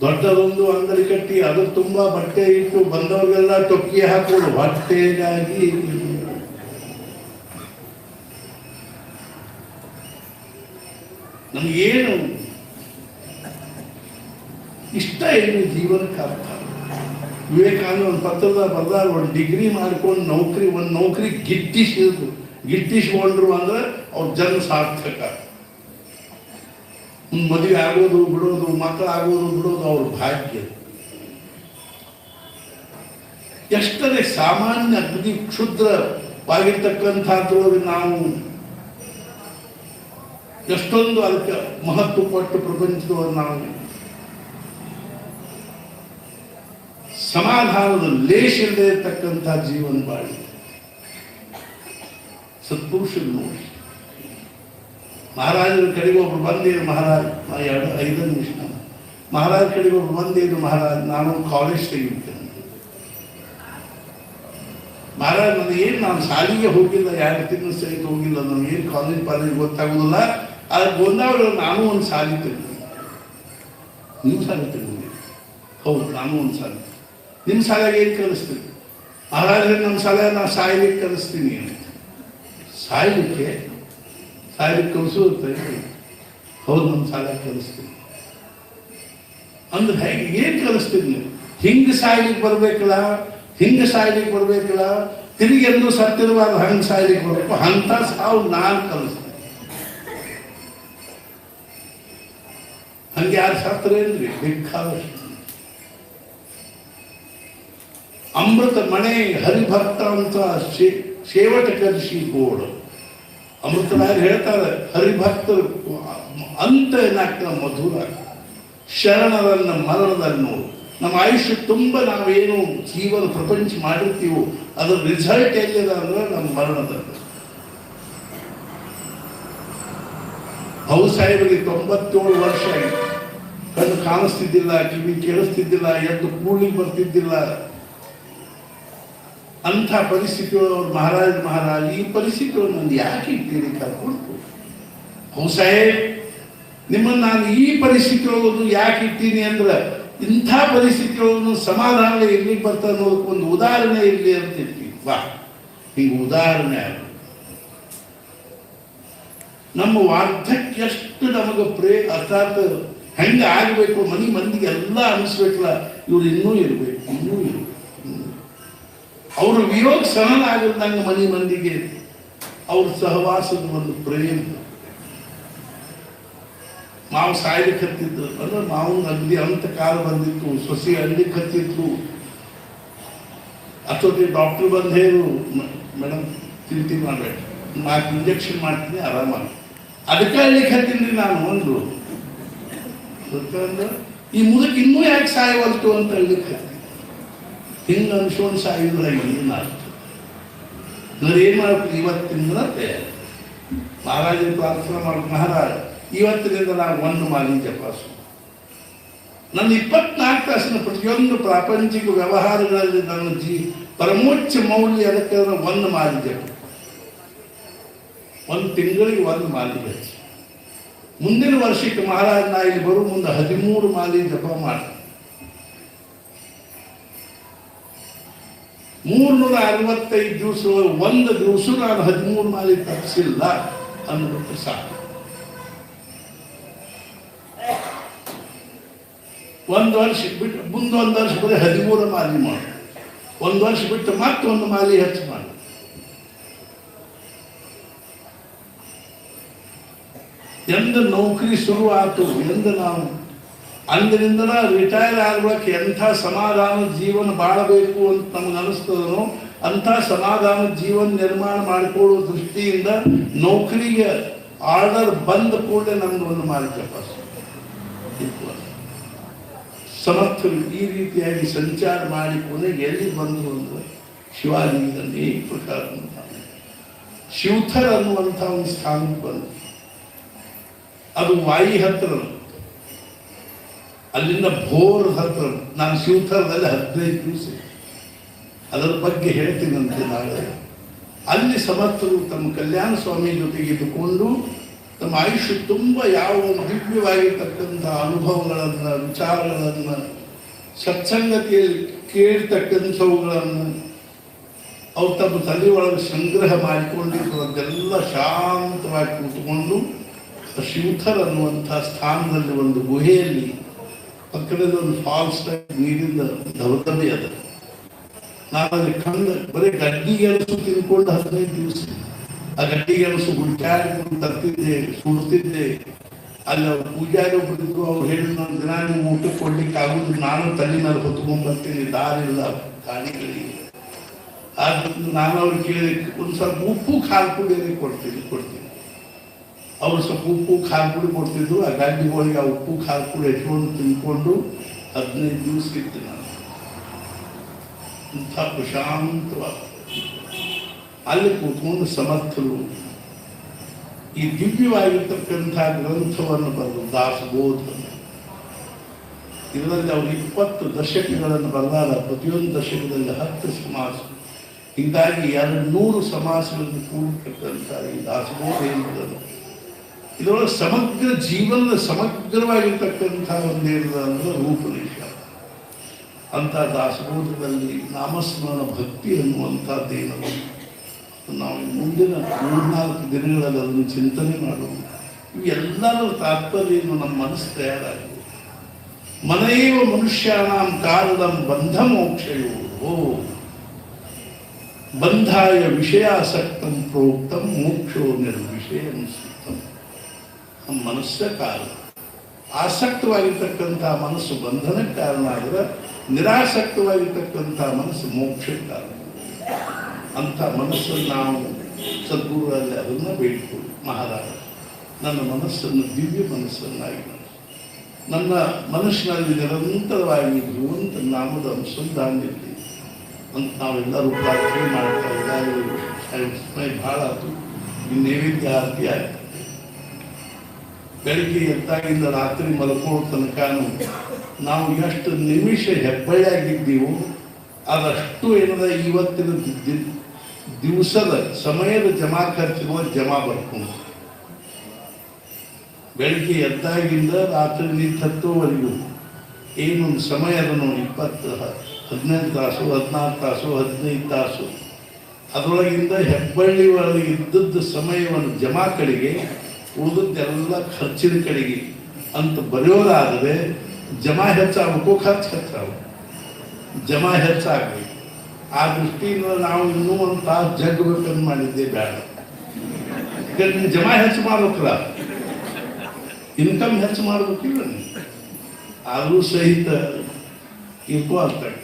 ದೊಡ್ಡದೊಂದು ಅಂಗಡಿ ಕಟ್ಟಿ ಅದ್ರ ತುಂಬಾ ಬಟ್ಟೆ ಇಟ್ಟು ಬಂದವ್ರಿಗೆಲ್ಲ ಟೊಕ್ಕಿ ಹಾಕೋದು ಹೊಟ್ಟೆಗಾಗಿ. ನಮಗೇನು ಇಷ್ಟ ಏನು ಜೀವನಕ್ಕೆ ಅರ್ಥ. ವಿವೇಕಾನಂದ ಒಂದು ಪತ್ರದ ಬರ್ದಾರ, ಒಂದು ಡಿಗ್ರಿ ಮಾಡ್ಕೊಂಡು ಒಂದು ನೌಕರಿ ಗಿಟ್ಟಿಸ್ಕೊಂಡ್ರು ಅಂದ್ರೆ ಅವ್ರ ಜನ್ಮ ಸಾರ್ಥಕ. ಮದುವೆ ಆಗೋದು ಬಿಡೋದು, ಮಕ್ಕಳಾಗೋದು ಬಿಡೋದು ಅವ್ರ ಭಾಗ್ಯ. ಎಷ್ಟರೇ ಸಾಮಾನ್ಯ ಅತಿ ಕ್ಷುದ್ರವಾಗಿರ್ತಕ್ಕಂಥದ್ರೊಳಗೆ ನಾವು ಎಷ್ಟೊಂದು ಅದಕ್ಕೆ ಮಹತ್ವ ಕೊಟ್ಟು ಪ್ರಪಂಚದವರು ನಾವು ಸಮಾಧಾನದ ಲೇಷ ಇಲ್ಲದೆ ಇರ್ತಕ್ಕಂಥ ಜೀವನ ಬಾಳಿ. ಸತ್ಪುರುಷರು ನೋಡಿ, ಮಹಾರಾಜರ ಕಡೆಗೆ ಒಬ್ರು ಬಂದಿರು, ಮಹಾರಾಜ್ 5 ನಿಮಿಷ ಮಹಾರಾಜ ಕಡೆಗೆ ಒಬ್ರು ಬಂದಿರು, ಮಹಾರಾಜ್ ನಾನು ಕಾಲೇಜ್ ತೆಗಿರ್ತೇನೆ. ಮಹಾರಾಜ್ ನನಗೇನು, ನಾನು ಶಾಲೆಗೆ ಹೋಗಿಲ್ಲ, 2 ತಿಂಗಳು ಸಹಿತ ಹೋಗಿಲ್ಲ, ನನಗೇನು ಕಾಲೇಜ್ ಗೊತ್ತಾಗೋದಿಲ್ಲ. ಅದು ಬಂದವರು ನಾನು ಒಂದು ಶಾಲೆ ತೆಗಿತೀನಿ. ನೀವು ಶಾಲೆ ತೆಗಿದ್ರಿ? ಹೌದು, ನಾನು ಒಂದು ಶಾಲೆ. ನಿಮ್ಮ ಶಾಲೆಗೆ ಏನು ಕಲಿಸ್ತೀನಿ? ಮಹಾರಾಜರೇ ನಮ್ಮ ಶಾಲೆ ನಾನು ಸಾಯ್ಲಿಕ್ಕೆ ಕಲಿಸ್ತೀನಿ. ಸಾಯ್ಲಿಕ್ಕೆ ಕಲಿಸುತ್ತೆ? ಹೌದು, ನಮ್ಮ ಶಾಲೆ ಕಲಿಸ್ತೀನಿ. ಅಂದ್ರೆ ಹೇಗೆ, ಏನು ಕಲಿಸ್ತೀನಿ? ಹಿಂಗೆ ಸಾಯ್ಲಿಕ್ಕೆ ಬರ್ಬೇಕಲ್ಲ, ತಿರುಗಿ ಎಂದು ಸತ್ತಿರಬಾರ್ದು, ಹಂಗೆ ಸಾಯ್ಲಿಕ್ಕೆ ಬರ್ಬೇಕು. ಅಂತ ಸಾವು ನಾನು ಕಲಿಸ್ತೀನಿ. ಹಂಗೆ ಯಾರು ಸತ್ತರೇನ್ರಿ? ಬೇಕಾದಷ್ಟು. ಅಮೃತ ಮನೆ ಹರಿಭಕ್ತ ಅಂತ ಶೇವಟ ಕಲಿಸಿ ಗೋಡು. ಅಮೃತರಾಯರು ಹೇಳ್ತಾರೆ, ಹರಿಭಕ್ತರು ಅಂತ ಏನಾಗ್ತದೆ ಮಧುರ, ಶರಣರನ್ನ ಮರಣದನ್ನು. ನಮ್ಮ ಆಯುಷ್ಯ ತುಂಬ ನಾವೇನು ಜೀವನ ಪ್ರಪಂಚ ಮಾಡಿರ್ತೀವೋ ಅದರ ರಿಸಲ್ಟ್ ಎಲ್ಲಿದೆ ಅಂದ್ರೆ ನಮ್ಮ ಮರಣದಲ್ಲಿ. ಹೌ ಸಾಹೇಬರಿಗೆ 97 ವರ್ಷ ಆಯಿತು. ಕಣ್ಣು ಕಾಣಿಸ್ತಿದ್ದಿಲ್ಲ, ಕಿವಿ ಕೇಳಿಸ್ತಿದ್ದಿಲ್ಲ, ಎದ್ದು ಕೂಡ್ಲಿಕ್ಕೆ ಬರ್ತಿದ್ದಿಲ್ಲ. ಅಂಥ ಪರಿಸ್ಥಿತಿಯೊಳಗೆ ಅವ್ರು ಮಹಾರಾಜ್ ಈ ಪರಿಸ್ಥಿತಿಯೊಳಗೆ ನಂದು ಯಾಕೆ ಇಟ್ಟಿರಿ ಕರ್ಕೊಂಡು? ಹೌ ಸಾಹೇಬ್, ನಿಮ್ಮನ್ನು ನಾನು ಈ ಪರಿಸ್ಥಿತಿಯೊಳಗೆ ಯಾಕೆ ಇಟ್ಟೀನಿ ಅಂದ್ರೆ, ಇಂಥ ಪರಿಸ್ಥಿತಿಯೊಳಗೂ ಸಮಾಧಾನ ಇರ್ಲಿಕ್ಕೆ ಬರ್ತಾ ಅನ್ನೋದಕ್ಕೆ ಒಂದು ಉದಾಹರಣೆ ಇರಲಿ ಅಂತ ಇರ್ತೀವಿ. ಬಾ, ಹಿಂಗೆ ಉದಾಹರಣೆ ಆಗ ನಮ್ಮ ವಾರ್ಧಕ್ಯ ಎಷ್ಟು ನಮಗೆ ಅರ್ಥಾತ್ ಹೆಂಗೆ ಆಗಬೇಕು, ಮಂದಿಗೆ ಎಲ್ಲ ಅನಿಸ್ಬೇಕಲ್ಲ, ಇವ್ರು ಇನ್ನೂ ಇರಬೇಕು. ಅವ್ರ ವಿರೋಧ ಸಹನ ಆಗಿರ್ದಂಗೆ ಮಂದಿಗೆ ಅವ್ರ ಸಹವಾಸದ ಒಂದು ಪ್ರೇಮ. ಮಾವು ಸಾಯ್ಲಿಕ್ಕೆ ಹತ್ತಿದ್ದು ಅಂದ್ರೆ ಮಾವನ ಅಗ್ದಿ ಅಂತ ಕಾಲ ಬಂದಿತ್ತು, ಸೊಸೆ ಅಳ್ಲಿಕ್ಕೆ ಹತ್ತಿತ್ತು. ಅಷ್ಟೊತ್ತಿಗೆ ಡಾಕ್ಟ್ರು ಬಂದು ಹೇಳು, ಮೇಡಮ್ ಚಿಂತೆ ಮಾಡಬೇಡ, 4 ಇಂಜೆಕ್ಷನ್ ಮಾಡ್ತೀನಿ, ಆರಾಮಾಗಿ. ಅದಕ್ಕೆ ಅಳ್ಲಿಕ್ಕೆ ಹತ್ತೀನಿ ನಾನು. ಒಂದು ಈ ಮುದಕ್ಕೆ ಇನ್ನೂ ಯಾಕೆ ಸಾಯವಲ್ತು ಅಂತ ಅಳ್ಲಿಕ್ಕೆ ಹತ್ತೀನಿ. ಹಿಂಗೆ ಅನ್ಸ್ಕೊಂಡು ಸಾಯಿದ್ರೆ ಏನಾಗ್ತದೆ? ಅಂದ್ರೆ ಏನು ಮಾಡ್ತೀನಿ? ಇವತ್ತಿನ ಮಹಾರಾಜನ ಪ್ರಾರ್ಥನೆ ಮಾಡೋದು, ಮಹಾರಾಜ ಇವತ್ತಿನಿಂದ ನಾನು 1 ಮಾಲಿ ಜಪಾಸು. ನನ್ನ 24 ತಾಸಿನ ಪ್ರತಿಯೊಂದು ಪ್ರಾಪಂಚಿಕ ವ್ಯವಹಾರಗಳಲ್ಲಿ ನನ್ನ ಪರಮೋಚ್ಚ ಮೌಲ್ಯ ಅದಕ್ಕೆ 1 ಮಾಲಿ ಜಪ. 1 ತಿಂಗಳಿಗೆ 1 ಮಾಲಿ ಜಪ. ಮುಂದಿನ ವರ್ಷಕ್ಕೆ ಮಹಾರಾಜ ನಾ ಇಲ್ಲಿ ಬರೋ ಮುಂದೆ 13 ಮಾಲಿ ಜಪ ಮಾಡಿ 365 ದಿವಸ 1 ದಿವಸ ನಾನು 13 ಮಾಲಿ ತಪ್ಪಿಸಿಲ್ಲ ಅನ್ನೋದು ಸಾಕು. 1 ವರ್ಷ ಬಿಟ್ಟು ಮುಂದೆ 1 ವರ್ಷ ಬರೀ 13 ಮಾಲಿ ಮಾಡಿ, 1 ವರ್ಷ ಬಿಟ್ಟು ಮತ್ತೊಂದು ಮಾಲಿ ಹೆಚ್ಚು ಮಾಡಿ. ಎಂದು ನೌಕರಿ ಶುರು ಆಯ್ತು, ಎಂದು ನಾವು ಅಂದಿನಿಂದ ರಿಟೈರ್ ಆಗ್ಬೇಕು ಎಂಥ ಸಮಾಧಾನ ಜೀವನ ಬಾಳಬೇಕು ಅಂತ ನಮ್ಗೆ ಅನಿಸ್ತದನೋ ಅಂಥ ಸಮಾಧಾನ ಜೀವನ ನಿರ್ಮಾಣ ಮಾಡಿಕೊಳ್ಳುವ ದೃಷ್ಟಿಯಿಂದ ನೌಕರಿಗೆ ಆರ್ಡರ್ ಬಂದ ಕೂಡಲೇ ನಮ್ದು ಒಂದು ಮಾರ್ಗಪ್ಪ ಸಮರ್ಥರು ಈ ರೀತಿಯಾಗಿ ಸಂಚಾರ ಮಾಡಿ ಕೊನೆಗೆ ಎಲ್ಲಿ ಬಂದರು ಅಂದರೆ ಶಿವಾಜಿಯಿಂದ ಈ ಪ್ರಕಾರ ಶಿವಥರ್ ಅನ್ನುವಂಥ ಒಂದು ಸ್ಥಾನಕ್ಕೆ ಬಂದು ಅದು ವಾಯಿ ಹತ್ರ, ಅಲ್ಲಿಂದ ಭೋರ್ ಹತ್ರ. ನಾನು ಶಿವಥರದಲ್ಲಿ 15 ದಿವಸ ಅದರ ಬಗ್ಗೆ ಹೇಳ್ತೀನಂತೆ ನಾಳೆ. ಅಲ್ಲಿ ಸಮರ್ಥರು ತಮ್ಮ ಕಲ್ಯಾಣ ಸ್ವಾಮಿ ಜೊತೆಗೆ ಇದ್ದುಕೊಂಡು ತಮ್ಮ ಆಯುಷ್ಯ ತುಂಬ ಯಾವ ದಿವ್ಯವಾಗಿರ್ತಕ್ಕಂಥ ಅನುಭವಗಳನ್ನು, ವಿಚಾರಗಳನ್ನು, ಸತ್ಸಂಗತಿಯಲ್ಲಿ ಕೇಳ್ತಕ್ಕಂಥವುಗಳನ್ನು ಅವ್ರು ತಮ್ಮ ತಲೆಯೊಳಗೆ ಸಂಗ್ರಹ ಮಾಡಿಕೊಂಡಿದ್ದು ಅದೆಲ್ಲ ಶಾಂತವಾಗಿ ಕೂತ್ಕೊಂಡು ಶಿವಥರ್ ಅನ್ನುವಂಥ ಸ್ಥಾನದಲ್ಲಿ ಒಂದು ಗುಹೆಯಲ್ಲಿ ಪಕ್ಕದಲ್ಲಿ ಒಂದು ಫಾಲ್ಸ್ ಟೈಪ್ ನೀರಿಂದ ಧವಧಬೆ ಅದ. ನಾನು ಅಲ್ಲಿ ಕಂಡು ಬರೀ ಗಡ್ಡಿ ಗೆಣಸು ತಿನ್ಕೊಂಡು 15 ದಿವಸ ಆ ಗಡ್ಡಿ ಗೆಣಸು ಹುಡುಕಾಡಿಕೊಂಡು ತರ್ತಿದ್ದೆ, ಸುಡ್ತಿದ್ದೆ. ಅಲ್ಲಿ ಅವ್ರು ಪೂಜಾರಿ ಒಬ್ಬರಿದ್ರು, ಅವ್ರು ಹೇಳಿ ನಾನು ದಿನ ನೀವು ಊಟಕ್ಕೆ ಕೊಡ್ಲಿಕ್ಕೆ ಆಗುದು, ನಾನು ತಲೆ ಮೇಲೆ ಹೊತ್ಕೊಂಡು ಬರ್ತೀನಿ, ದಾರಿಲ್ಲ ಕಾಣಿಗಳಿಗೆ. ಆದ್ದರಿಂದ ನಾನು ಅವ್ರಿಗೆ ಕೇಳಿ ಒಂದು ಸ್ವಲ್ಪ ಉಪ್ಪು ಖಾರ ಪುಡಿ ಕೊಡ್ತೀನಿ. ಅವರು ಸ್ವಲ್ಪ ಉಪ್ಪು ಖಾರ ಪುಡಿ ಕೊಡ್ತಿದ್ರು. ಆ ಗಡ್ಡಿಗಳಿಗೆ ಆ ಉಪ್ಪು ಖಾರ ಪುಡಿ ಹೆಚ್ಕೊಂಡು ತಿನ್ಕೊಂಡು 15 ದಿವಸ ಇತ್ತು ನಾನು. ಇಂಥ ಪ್ರಶಾಂತವಾದ ಅಲ್ಲಿ ಕೂತ್ಕೊಂಡು ಸಮರ್ಥರು ಈ ದಿವ್ಯವಾಗಿರ್ತಕ್ಕಂಥ ಗ್ರಂಥವನ್ನು ಬರೆದು ದಾಸಬೋಧ. ಇದರಲ್ಲಿ ಅವರು 20 ದಶಕಗಳನ್ನು ಬರೆದಾರ. ಪ್ರತಿಯೊಂದು ದಶಕದಲ್ಲಿ 10 ಸಮಾಸ, ಹೀಗಾಗಿ 200 ಸಮಾಸಗಳನ್ನು ಕೂಡಿರ್ತಕ್ಕಂಥ ಈ ದಾಸಬೋಧ ಏನಿದೆ ಇದರೊಳಗೆ ಸಮಗ್ರ ಜೀವನದ ಸಮಗ್ರವಾಗಿರ್ತಕ್ಕಂಥ ಒಂದೇನಂದ್ರೆ ರೂಪರೇಷ. ಅಂಥ ದಾಸಬೋಧದಲ್ಲಿ ನಾಮಸ್ಮರಣ ಭಕ್ತಿ ಅನ್ನುವಂಥದ್ದೇನದು ನಾವು ಮುಂದಿನ 3-4 ದಿನಗಳಲ್ಲಿ ಅದನ್ನು ಚಿಂತನೆ ಮಾಡೋಣ. ಇವೆಲ್ಲರ ತಾತ್ಪರ್ಯವನ್ನು ನಮ್ಮ ಮನಸ್ಸು ತಯಾರಾಗಿದೆ. ಮನೈವ ಮನುಷ್ಯಾನಾಂ ಕಾರಣಂ ಬಂಧ ಮೋಕ್ಷಯೋ ಬಂಧಾಯ ವಿಷಯಾಸಕ್ತಂ ಪ್ರೋಕ್ತಂ ಮೋಕ್ಷೋ ನಿರ್ವಿಷಯಂ ಸುತ್ತಂ. ನಮ್ಮ ಮನಸ್ಸೇ ಕಾರಣ. ಆಸಕ್ತವಾಗಿರ್ತಕ್ಕಂಥ ಮನಸ್ಸು ಬಂಧನಕ್ಕೆ ಕಾರಣ ಆದರೆ ನಿರಾಸಕ್ತವಾಗಿರ್ತಕ್ಕಂಥ ಮನಸ್ಸು ಮೋಕ್ಷಕ್ಕೆ ಕಾರಣ. ಅಂಥ ಮನಸ್ಸನ್ನು ನಾವು ಸದ್ಗುರುಗಳಲ್ಲಿ ಅದನ್ನು ಬೇಡಿಕೊಳ್ಳಿ. ಮಹಾರಾಜ ನನ್ನ ಮನಸ್ಸನ್ನು ದಿವ್ಯ ಮನಸ್ಸನ್ನಾಗಿ ನನ್ನ ಮನಸ್ಸಿನಲ್ಲಿ ನಿರಂತರವಾಗಿ ಭಗವಂತ ನಾಮದ ಅನುಸಂಧಾನದಲ್ಲಿ ಅಂತ ನಾವೆಲ್ಲರೂ ಪ್ರಾರ್ಥನೆ ಮಾಡ್ತಾ ಇದ್ದಾರೆ. ಸಮಯ ಭಾಳ ಆಯಿತು. ಈ ನೈವೇದ್ಯ ಆರತಿ ಆಯಿತು. ಬೆಳಗ್ಗೆ ಎದ್ದಾಗಿಂದ ರಾತ್ರಿ ಮಲ್ಕೊಳ್ಳೋ ತನಕನೂ ನಾವು ಎಷ್ಟು ನಿಮಿಷ ಹೆಬ್ಬಳ್ಳಿಯಾಗಿದ್ದೀವೋ ಅದಷ್ಟು ಏನದ ಇವತ್ತಿನ ದಿವಸದ ಸಮಯದ ಜಮಾ ಖರ್ಚುಗಳ ಜಮಾ ಬರ್ಕೊಂಡು ಬೆಳಗ್ಗೆ ಎದ್ದಾಗಿಂದ ರಾತ್ರಿ ನಿಂತು ಹತ್ತುವರೆಗೂ ಏನೊಂದು ಸಮಯ ಅದನ್ನು 15 ತಾಸು 14 ತಾಸು 15 ತಾಸು ಅದರೊಳಗಿಂದ ಹೆಬ್ಬಳ್ಳಿ ಒಳಗೆ ಇದ್ದದ್ದು ಸಮಯವನ್ನು ಜಮಾ ಕಡೆಗೆ ಉಳಿದದ್ದೆಲ್ಲ ಖರ್ಚಿನ ಕಡೆಗೆ ಅಂತ ಬರೆಯೋದಾದರೆ ಜಮಾ ಹೆಚ್ಚಾಗಬೇಕು, ಖರ್ಚು ಹೆಚ್ಚಾಗಬೇಕು. ಜಮಾ ಹೆಚ್ಚಾಗಬೇಕು. ಆ ದೃಷ್ಟಿಯಿಂದ ನಾವು ಇನ್ನೂ ಒಂದು ತಾಸು ಜಗ್ಬೇಕಂತ ಮಾಡಿದ್ದೆ ಬೇಡ. ಯಾಕಂದ್ರೆ ಜಮಾ ಹೆಚ್ಚು ಮಾಡ್ಬೇಕಲ್ಲ, ಇನ್ಕಮ್ ಹೆಚ್ಚು ಮಾಡ್ಬೇಕಿಲ್ಲ. ಆದರೂ ಸಹಿತ ಇರ್ಕೋ ಆಗ್ತದೆ.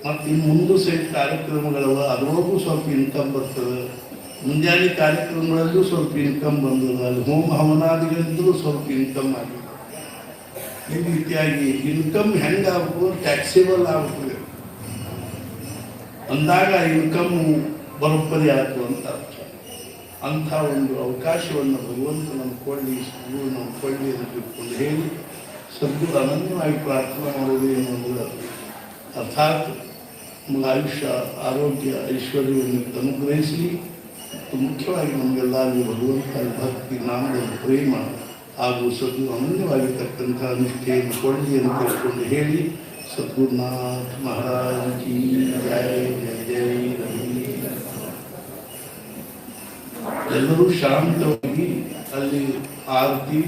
ಮತ್ತು ಇನ್ನು ಮುಂದೆ ಸಹಿತ ಕಾರ್ಯಕ್ರಮಗಳವ ಅದರೊಳಗೂ ಸ್ವಲ್ಪ ಇನ್ಕಮ್ ಬರ್ತದೆ. ಮುಂಜಾನೆ ಕಾರ್ಯಕ್ರಮಗಳಲ್ಲೂ ಸ್ವಲ್ಪ ಇನ್ಕಮ್ ಬಂದದ. ಅಲ್ಲಿ ಹೋಮ ಹವನಾದಿಗಳಿಂದಲೂ ಸ್ವಲ್ಪ ಇನ್ಕಮ್ ಆಗಿದೆ. ಈ ರೀತಿಯಾಗಿ ಇನ್ಕಮ್ ಹೆಂಗಾಗಬೇಕು, ಟ್ಯಾಕ್ಸೇಬಲ್ ಆಗಬೇಕು ಅಂದಾಗ ಇನ್ಕಮ್ ಬರೋಬ್ಬರಿ ಆಯಿತು ಅಂತ ಅರ್ಥ. ಅಂಥ ಒಂದು ಅವಕಾಶವನ್ನು ಭಗವಂತ ನಮ್ಗೆ ಕೊಡಲಿ, ಗುರು ನಮ್ಗೆ ಕೊಡಲಿ ಅಂತ ತಿಳ್ಕೊಂಡು ಹೇಳಿ ಸದ್ಗುರು ಅನನ್ಯವಾಗಿ ಪ್ರಾರ್ಥನೆ ಮಾಡೋದು ಏನು ಅಂದರೆ ಅರ್ಥಾತ್ ನಮಗೆ ಆಯುಷ್ಯ, ಆರೋಗ್ಯ, ಐಶ್ವರ್ಯವನ್ನು ಅನುಗ್ರಹಿಸಲಿ. ಮತ್ತು ಮುಖ್ಯವಾಗಿ ನಮಗೆಲ್ಲರಿಗೂ ಭಗವಂತ ಭಕ್ತಿ, ನಾಮದ ಪ್ರೇಮ ಹಾಗೂ ಸದ್ಗುರು ಅನನ್ಯವಾಗಿರ್ತಕ್ಕಂಥ ನಿಷ್ಠೆಯನ್ನು ಕೊಡಲಿ ಅಂತ ತಿಳ್ಕೊಂಡು ಹೇಳಿ ಸದ್ಗುರುನಾಥ ಮಹಾರಾಜ್ ಕಿ ಜೈ ಜೈ ಜೈ ರವಿ. ಎಲ್ಲರೂ ಶಾಂತವಾಗಿ ಅಲ್ಲಿ ಆರತಿ